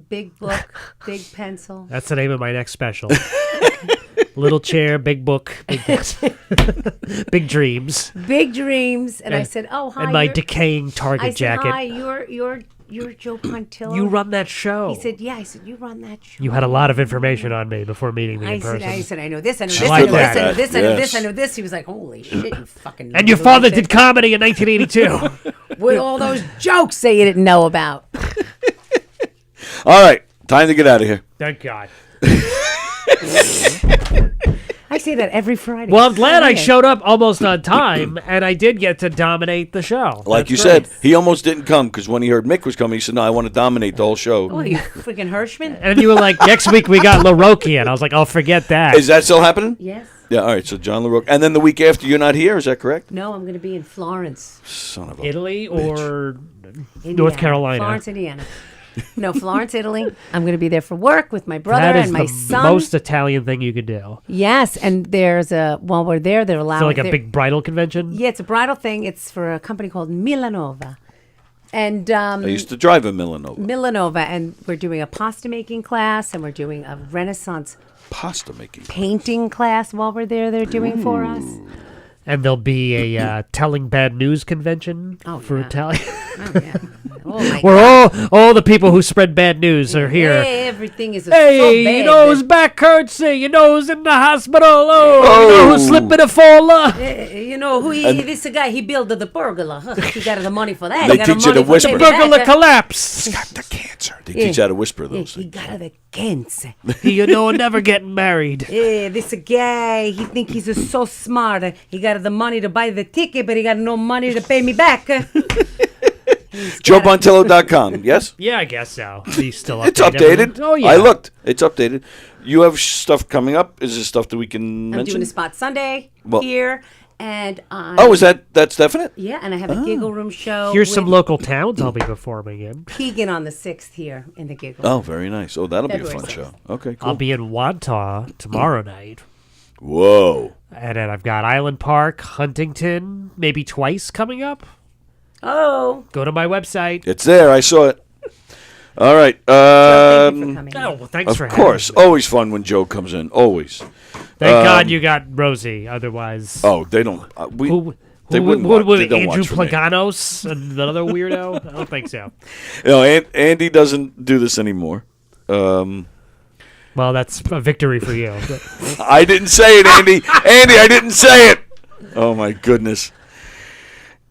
Speaker 11: big book, big pencil.
Speaker 14: That's the name of my next special. Little chair, big book, big big dreams.
Speaker 11: Big dreams. And I said, "Oh, hi."
Speaker 14: And my
Speaker 11: you're-"
Speaker 14: decaying Target
Speaker 11: I said,
Speaker 14: jacket.
Speaker 11: "Hi, you're Joe Pontillo."
Speaker 14: You run that show.
Speaker 11: He said, "Yeah." I said, "You run that show."
Speaker 14: You had a lot of information on me before meeting me
Speaker 11: I
Speaker 14: in person.
Speaker 11: said, I know this, I know
Speaker 14: She's
Speaker 11: this,
Speaker 14: like
Speaker 11: I know this, I know
Speaker 14: that.
Speaker 11: this, I know
Speaker 3: Yes.
Speaker 11: this, I know this. He was like, "Holy shit, you fucking."
Speaker 14: And your father did comedy in 1982.
Speaker 11: with all those jokes that you didn't know about.
Speaker 3: All right, time to get out of here.
Speaker 14: Thank God.
Speaker 11: I say that every Friday.
Speaker 14: Well, I'm glad I
Speaker 11: Yeah.
Speaker 14: showed up almost on time, and I did get to dominate the show.
Speaker 3: Like
Speaker 14: That's
Speaker 3: you
Speaker 14: great.
Speaker 3: said, he almost didn't come because when he heard Mick was coming, he said, "No, I want to dominate the whole show."
Speaker 11: Oh, you freaking Hirschman?
Speaker 14: And you were like, next week we got LaRocque, and I was like, I'll forget that.
Speaker 3: Is that still happening?
Speaker 11: Yes.
Speaker 3: Yeah. All right. So John LaRocque, and then the week after, you're not here. Is that correct?
Speaker 11: No, I'm going to be in Florence,
Speaker 3: Son of a
Speaker 14: Italy or
Speaker 11: Indiana.
Speaker 14: North Carolina?
Speaker 11: Florence, Indiana. No, Florence, Italy. I'm going to be there for work with my brother
Speaker 14: That is
Speaker 11: and my
Speaker 14: the
Speaker 11: son.
Speaker 14: most Italian thing you could do.
Speaker 11: Yes, and there's while we're there, they're allowed.
Speaker 14: So like a big bridal convention?
Speaker 11: Yeah, it's a bridal thing. It's for a company called Milanova. And
Speaker 3: I used to drive a Milanova.
Speaker 11: Milanova, and we're doing a pasta making class, and we're doing a Renaissance
Speaker 3: Pasta making.
Speaker 11: painting class while we're there. They're doing for us.
Speaker 14: And there'll be a telling bad news convention for Italian.
Speaker 11: Oh yeah. Oh my
Speaker 14: Where
Speaker 11: God.
Speaker 14: all the people who spread bad news are here.
Speaker 11: Hey, everything is so
Speaker 14: Hey,
Speaker 11: bad.
Speaker 14: you know whose back hurts? You know who's in the hospital? Oh, you know who's slipping and falling?
Speaker 11: You know who he? This guy. He built the pergola. Huh? He got the money for that.
Speaker 3: They
Speaker 11: He got the
Speaker 3: teach you
Speaker 11: money
Speaker 3: to
Speaker 11: for
Speaker 3: whisper.
Speaker 11: that.
Speaker 14: The pergola collapsed.
Speaker 3: Got the cancer. They teach you how to whisper those
Speaker 11: He
Speaker 3: things.
Speaker 11: got the cancer.
Speaker 14: You know, never getting married.
Speaker 11: Yeah, this guy, he think he's so smart. He got the money to buy the ticket, but he got no money to pay me back.
Speaker 3: JoeBontillo.com. Yes.
Speaker 14: Yeah, I guess so. He's still updated.
Speaker 3: It's updated.
Speaker 14: Oh yeah.
Speaker 3: I looked. It's updated. You have stuff coming up. Is this stuff that we can
Speaker 11: I'm
Speaker 3: mention?
Speaker 11: doing a spot Sunday
Speaker 3: Well-
Speaker 11: here, and
Speaker 3: Oh, that's definite?
Speaker 11: Yeah, and I have a giggle room show.
Speaker 14: Here's some
Speaker 11: with
Speaker 14: local towns I'll be performing in.
Speaker 11: Keegan on the 6th here in the giggle.
Speaker 3: Oh, very nice. Oh, that'll be a
Speaker 11: February
Speaker 3: fun
Speaker 11: 6th.
Speaker 3: show. Okay, cool.
Speaker 14: I'll be in Wantagh tomorrow night.
Speaker 3: Whoa.
Speaker 14: And then I've got Island Park, Huntington, maybe twice coming up.
Speaker 11: Oh.
Speaker 14: Go to my website.
Speaker 3: It's there. I saw it. All right.
Speaker 11: Thank you for coming.
Speaker 14: Oh, well, thanks
Speaker 3: of
Speaker 14: for
Speaker 3: course.
Speaker 14: having me.
Speaker 3: Always fun when Joe comes in. Always.
Speaker 14: Thank God you got Rosie. Otherwise,
Speaker 3: Oh, they don't. They
Speaker 14: who
Speaker 3: wouldn't.
Speaker 14: would
Speaker 3: They don't
Speaker 14: Andrew
Speaker 3: watch for me.
Speaker 14: Plaganos, another weirdo? I don't think so.
Speaker 3: Andy doesn't do this anymore.
Speaker 14: Well, that's a victory for you. But.
Speaker 3: I didn't say it, Andy. Andy, I didn't say it. Oh my goodness.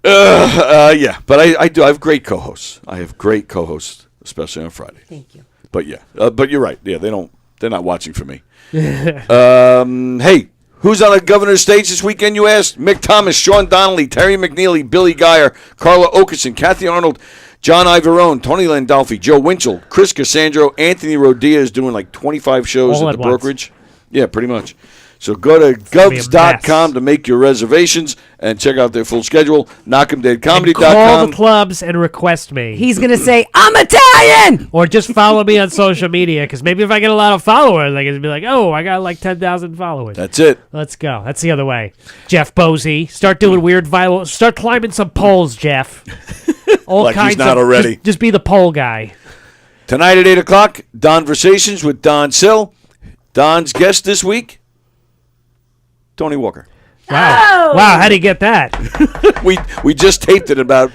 Speaker 3: Yeah, but I do. I have great co-hosts. I have great co-hosts, especially on Friday.
Speaker 11: Thank you.
Speaker 3: But yeah, but you're right. Yeah, they're not watching for me. Hey, who's on the governor's stage this weekend, you asked? Mick Thomas, Sean Donnelly, Terry McNeely, Billy Geyer, Carla Okerson, Kathy Arnold, John Ivorone, Tony Landolfi, Joe Winchell, Chris Cassandro, Anthony Rodia is doing like 25 shows
Speaker 14: All
Speaker 3: at
Speaker 14: at
Speaker 3: the
Speaker 14: once.
Speaker 3: brokerage. Yeah, pretty much. So go to govs.com to make your reservations and check out their full schedule.
Speaker 14: Call
Speaker 3: KnockEmDeadComedy.com.
Speaker 14: the clubs and request me.
Speaker 11: He's going to say, I'm Italian!
Speaker 14: Or just follow me on social media, because maybe if I get a lot of followers, I can be like, oh, I got like 10,000 followers.
Speaker 3: That's it.
Speaker 14: Let's go. That's the other way. Jeff Bosey, start doing weird viral. Start climbing some poles, Jeff. All
Speaker 3: Like he's
Speaker 14: kinds
Speaker 3: not
Speaker 14: of.
Speaker 3: already.
Speaker 14: Just be the pole guy.
Speaker 3: Tonight at 8 o'clock, Donversations with Don Sill. Don's guest this week, Tony Walker.
Speaker 14: Wow. Wow, how do you get that?
Speaker 3: we just taped it about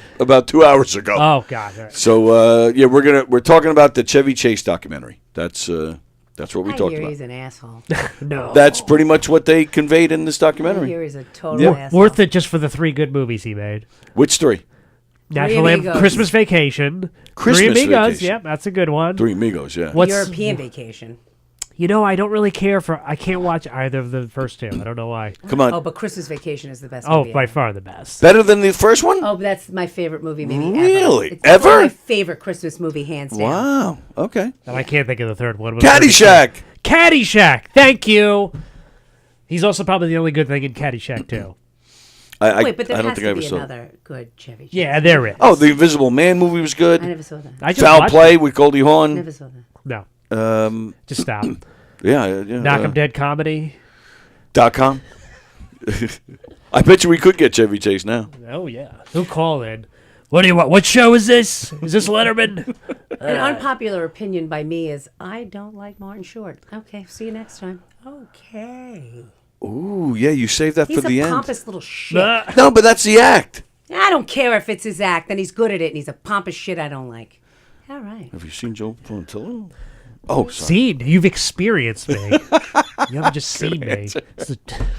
Speaker 3: 2 hours ago.
Speaker 14: Oh, God. All right.
Speaker 3: So yeah, we're talking about the Chevy Chase documentary. That's what we
Speaker 11: I
Speaker 3: talked
Speaker 11: hear
Speaker 3: about.
Speaker 11: he's an asshole.
Speaker 14: No.
Speaker 3: That's pretty much what they conveyed in this
Speaker 11: I
Speaker 3: documentary.
Speaker 11: hear he's a total asshole.
Speaker 14: Worth it just for the 3 good movies he made.
Speaker 3: Which 3?
Speaker 14: National Lamp, Christmas Vacation.
Speaker 3: Christmas
Speaker 14: Three Amigos,
Speaker 3: Vacation.
Speaker 14: yeah, that's a good one.
Speaker 3: 3 Amigos, yeah.
Speaker 11: European Vacation.
Speaker 14: You know, I don't really care for. I can't watch either of the first 2. I don't know why.
Speaker 3: Come on.
Speaker 11: Oh, but Christmas Vacation is the best
Speaker 14: Oh,
Speaker 11: movie
Speaker 14: by
Speaker 11: ever.
Speaker 14: far the best.
Speaker 3: Better than the first one?
Speaker 11: Oh, that's my favorite movie maybe
Speaker 3: Really?
Speaker 11: ever. It's
Speaker 3: Ever?
Speaker 11: one of my favorite Christmas movie, hands down.
Speaker 3: Wow. Okay.
Speaker 14: And I can't think of the third one.
Speaker 3: Caddyshack.
Speaker 14: Caddyshack. Thank you. He's also probably the only good thing in Caddyshack too.
Speaker 11: Wait, but there
Speaker 3: I don't
Speaker 11: has
Speaker 3: think
Speaker 11: to
Speaker 3: I ever
Speaker 11: be
Speaker 3: saw it.
Speaker 11: another good Chevy Chase.
Speaker 14: Yeah, there is.
Speaker 3: Oh, the Invisible Man movie was good.
Speaker 11: I never saw that.
Speaker 14: I just
Speaker 3: Foul
Speaker 14: watched
Speaker 3: Play
Speaker 14: it.
Speaker 3: with Goldie Hawn.
Speaker 11: Never saw that.
Speaker 14: No. Just stop.
Speaker 3: Yeah.
Speaker 14: Knock 'em Dead Comedy.
Speaker 3: .com. I bet you we could get Chevy Chase now.
Speaker 14: Oh yeah. Who call in? What do you want? What show is this? Is this Letterman?
Speaker 11: An unpopular opinion by me is I don't like Martin Short. Okay, see you next time. Okay.
Speaker 3: Ooh, yeah, you saved that
Speaker 11: He's
Speaker 3: for
Speaker 11: a
Speaker 3: the end.
Speaker 11: pompous little shit.
Speaker 3: No, but that's the act.
Speaker 11: I don't care if it's his act, and he's good at it, and he's a pompous shit I don't like. All right.
Speaker 3: Have you seen Joe Pontillo? Oh, sorry.
Speaker 14: Seen. You've experienced me. You haven't just seen me.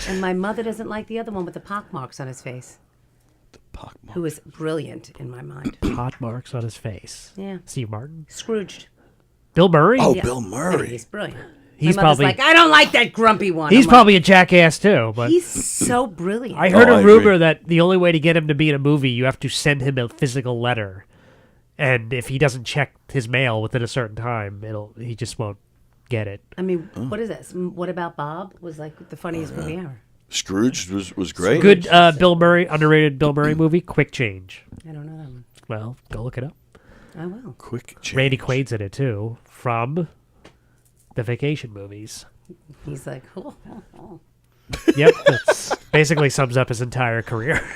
Speaker 11: And my mother doesn't like the other one with the pockmarks on his face. Who is brilliant in my mind.
Speaker 14: Pot marks on his face.
Speaker 11: Yeah.
Speaker 14: Steve Martin.
Speaker 11: Scrooged.
Speaker 14: Bill Murray.
Speaker 3: Oh,
Speaker 11: Yeah.
Speaker 3: Bill Murray.
Speaker 11: He's brilliant.
Speaker 14: He's
Speaker 11: my mother's
Speaker 14: probably.
Speaker 11: like, I don't like that grumpy one.
Speaker 14: He's
Speaker 11: I'm
Speaker 14: probably a jackass too. But
Speaker 11: like, he's so brilliant.
Speaker 14: I heard
Speaker 3: Oh,
Speaker 14: a
Speaker 3: I
Speaker 14: rumor
Speaker 3: agree.
Speaker 14: that the only way to get him to be in a movie, you have to send him a physical letter, and if he doesn't check his mail within a certain time, he just won't get it.
Speaker 11: I mean, what is this? What About Bob was like the funniest movie ever.
Speaker 3: Scrooge was great.
Speaker 14: Good Bill Murray, underrated Bill Murray movie, Quick Change.
Speaker 11: I don't know that one.
Speaker 14: Well, go look it up.
Speaker 11: I will.
Speaker 3: Quick Change.
Speaker 14: Randy Quaid's in it too, from the Vacation movies.
Speaker 11: He's like, oh.
Speaker 14: Yep, that's basically sums up his entire career.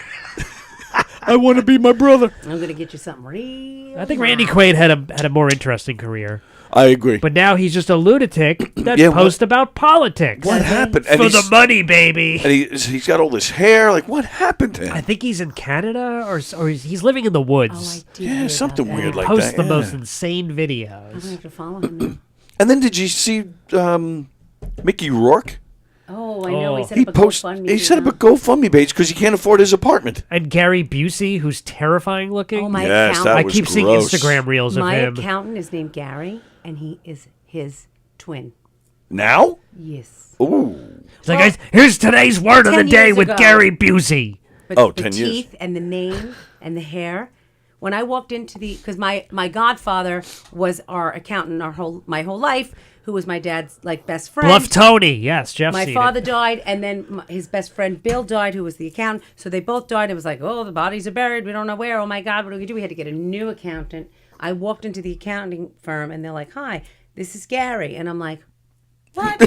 Speaker 14: I want to be my brother.
Speaker 11: I'm gonna get you something real.
Speaker 14: I think Randy Quaid had a more interesting career.
Speaker 3: I agree.
Speaker 14: But now he's just a lunatic that
Speaker 3: Yeah,
Speaker 14: posts about politics.
Speaker 3: What happened? And
Speaker 14: For the
Speaker 3: he's-
Speaker 14: money, baby.
Speaker 3: And he's got all this hair. Like, what happened to him?
Speaker 14: I think he's in Canada or he's living in the woods.
Speaker 3: Yeah, something weird like
Speaker 14: Posts
Speaker 3: that.
Speaker 14: the
Speaker 3: yeah.
Speaker 14: most insane
Speaker 11: I'm gonna
Speaker 14: videos.
Speaker 11: have to follow him now.
Speaker 3: And then did you see Mickey Rourke?
Speaker 11: Oh, I know. He set
Speaker 3: He
Speaker 11: up a
Speaker 3: post.
Speaker 11: GoFundMe.
Speaker 3: He set up a GoFundMe page because he can't afford his apartment.
Speaker 14: And Gary Busey, who's terrifying looking.
Speaker 11: Oh, my
Speaker 3: Yes,
Speaker 11: accountant.
Speaker 3: that
Speaker 14: I
Speaker 3: was
Speaker 14: keep seeing
Speaker 3: gross.
Speaker 14: Instagram reels of
Speaker 11: My
Speaker 14: him.
Speaker 11: accountant is named Gary, and he is his twin.
Speaker 3: Now?
Speaker 11: Yes.
Speaker 3: Ooh.
Speaker 14: It's like, here's today's word of the
Speaker 11: 10
Speaker 14: day
Speaker 11: years
Speaker 14: with
Speaker 11: ago.
Speaker 14: Gary Busey.
Speaker 11: But
Speaker 3: Oh,
Speaker 11: the
Speaker 3: 10 years.
Speaker 11: teeth and the name and the hair. When I walked into because my godfather was our accountant my whole life, who was my dad's like best friend.
Speaker 14: Bluff Tony. Yes, Jeff's
Speaker 11: My
Speaker 14: seen
Speaker 11: father
Speaker 14: it.
Speaker 11: died, and then his best friend Bill died, who was the accountant. So they both died. It was like, oh, the bodies are buried. We don't know where. Oh my God, what do we do? We had to get a new accountant. I walked into the accounting firm, and they're like, "Hi, this is Gary," and I'm like, "What?"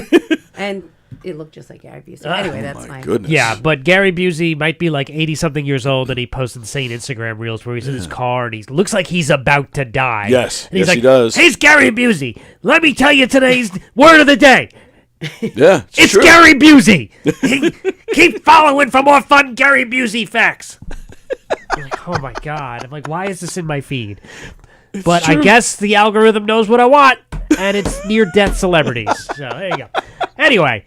Speaker 11: And it looked just like Gary Busey. Anyway, that's
Speaker 3: my
Speaker 11: fine.
Speaker 3: goodness.
Speaker 14: Yeah, but Gary Busey might be like 80-something years old, and he posts insane Instagram reels where he's in his car and he looks like he's about to die.
Speaker 3: Yes.
Speaker 14: And he's
Speaker 3: Yes,
Speaker 14: like,
Speaker 3: he does.
Speaker 14: Hey, it's Gary Busey. Let me tell you today's word of the day.
Speaker 3: Yeah,
Speaker 14: It's
Speaker 3: true.
Speaker 14: Gary Busey. Keep following for more fun Gary Busey facts. I'm like, oh my God. I'm like, why is this in my feed? But I
Speaker 3: true.
Speaker 14: guess the algorithm knows what I want, and it's near-death celebrities. So there you go. Anyway,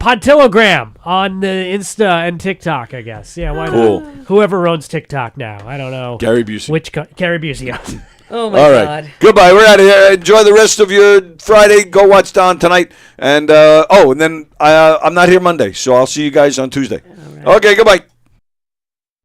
Speaker 14: Pontillogram on the Insta and TikTok, I guess. Yeah, why
Speaker 3: Cool.
Speaker 14: not? Whoever owns TikTok now. I don't know.
Speaker 3: Gary Busey.
Speaker 14: Gary Busey owns.
Speaker 8: Oh my
Speaker 3: All right.
Speaker 8: God.
Speaker 3: Goodbye. We're out of here. Enjoy the rest of your Friday. Go watch Don tonight. And and then I'm not here Monday, so I'll see you guys on Tuesday. Okay. Goodbye.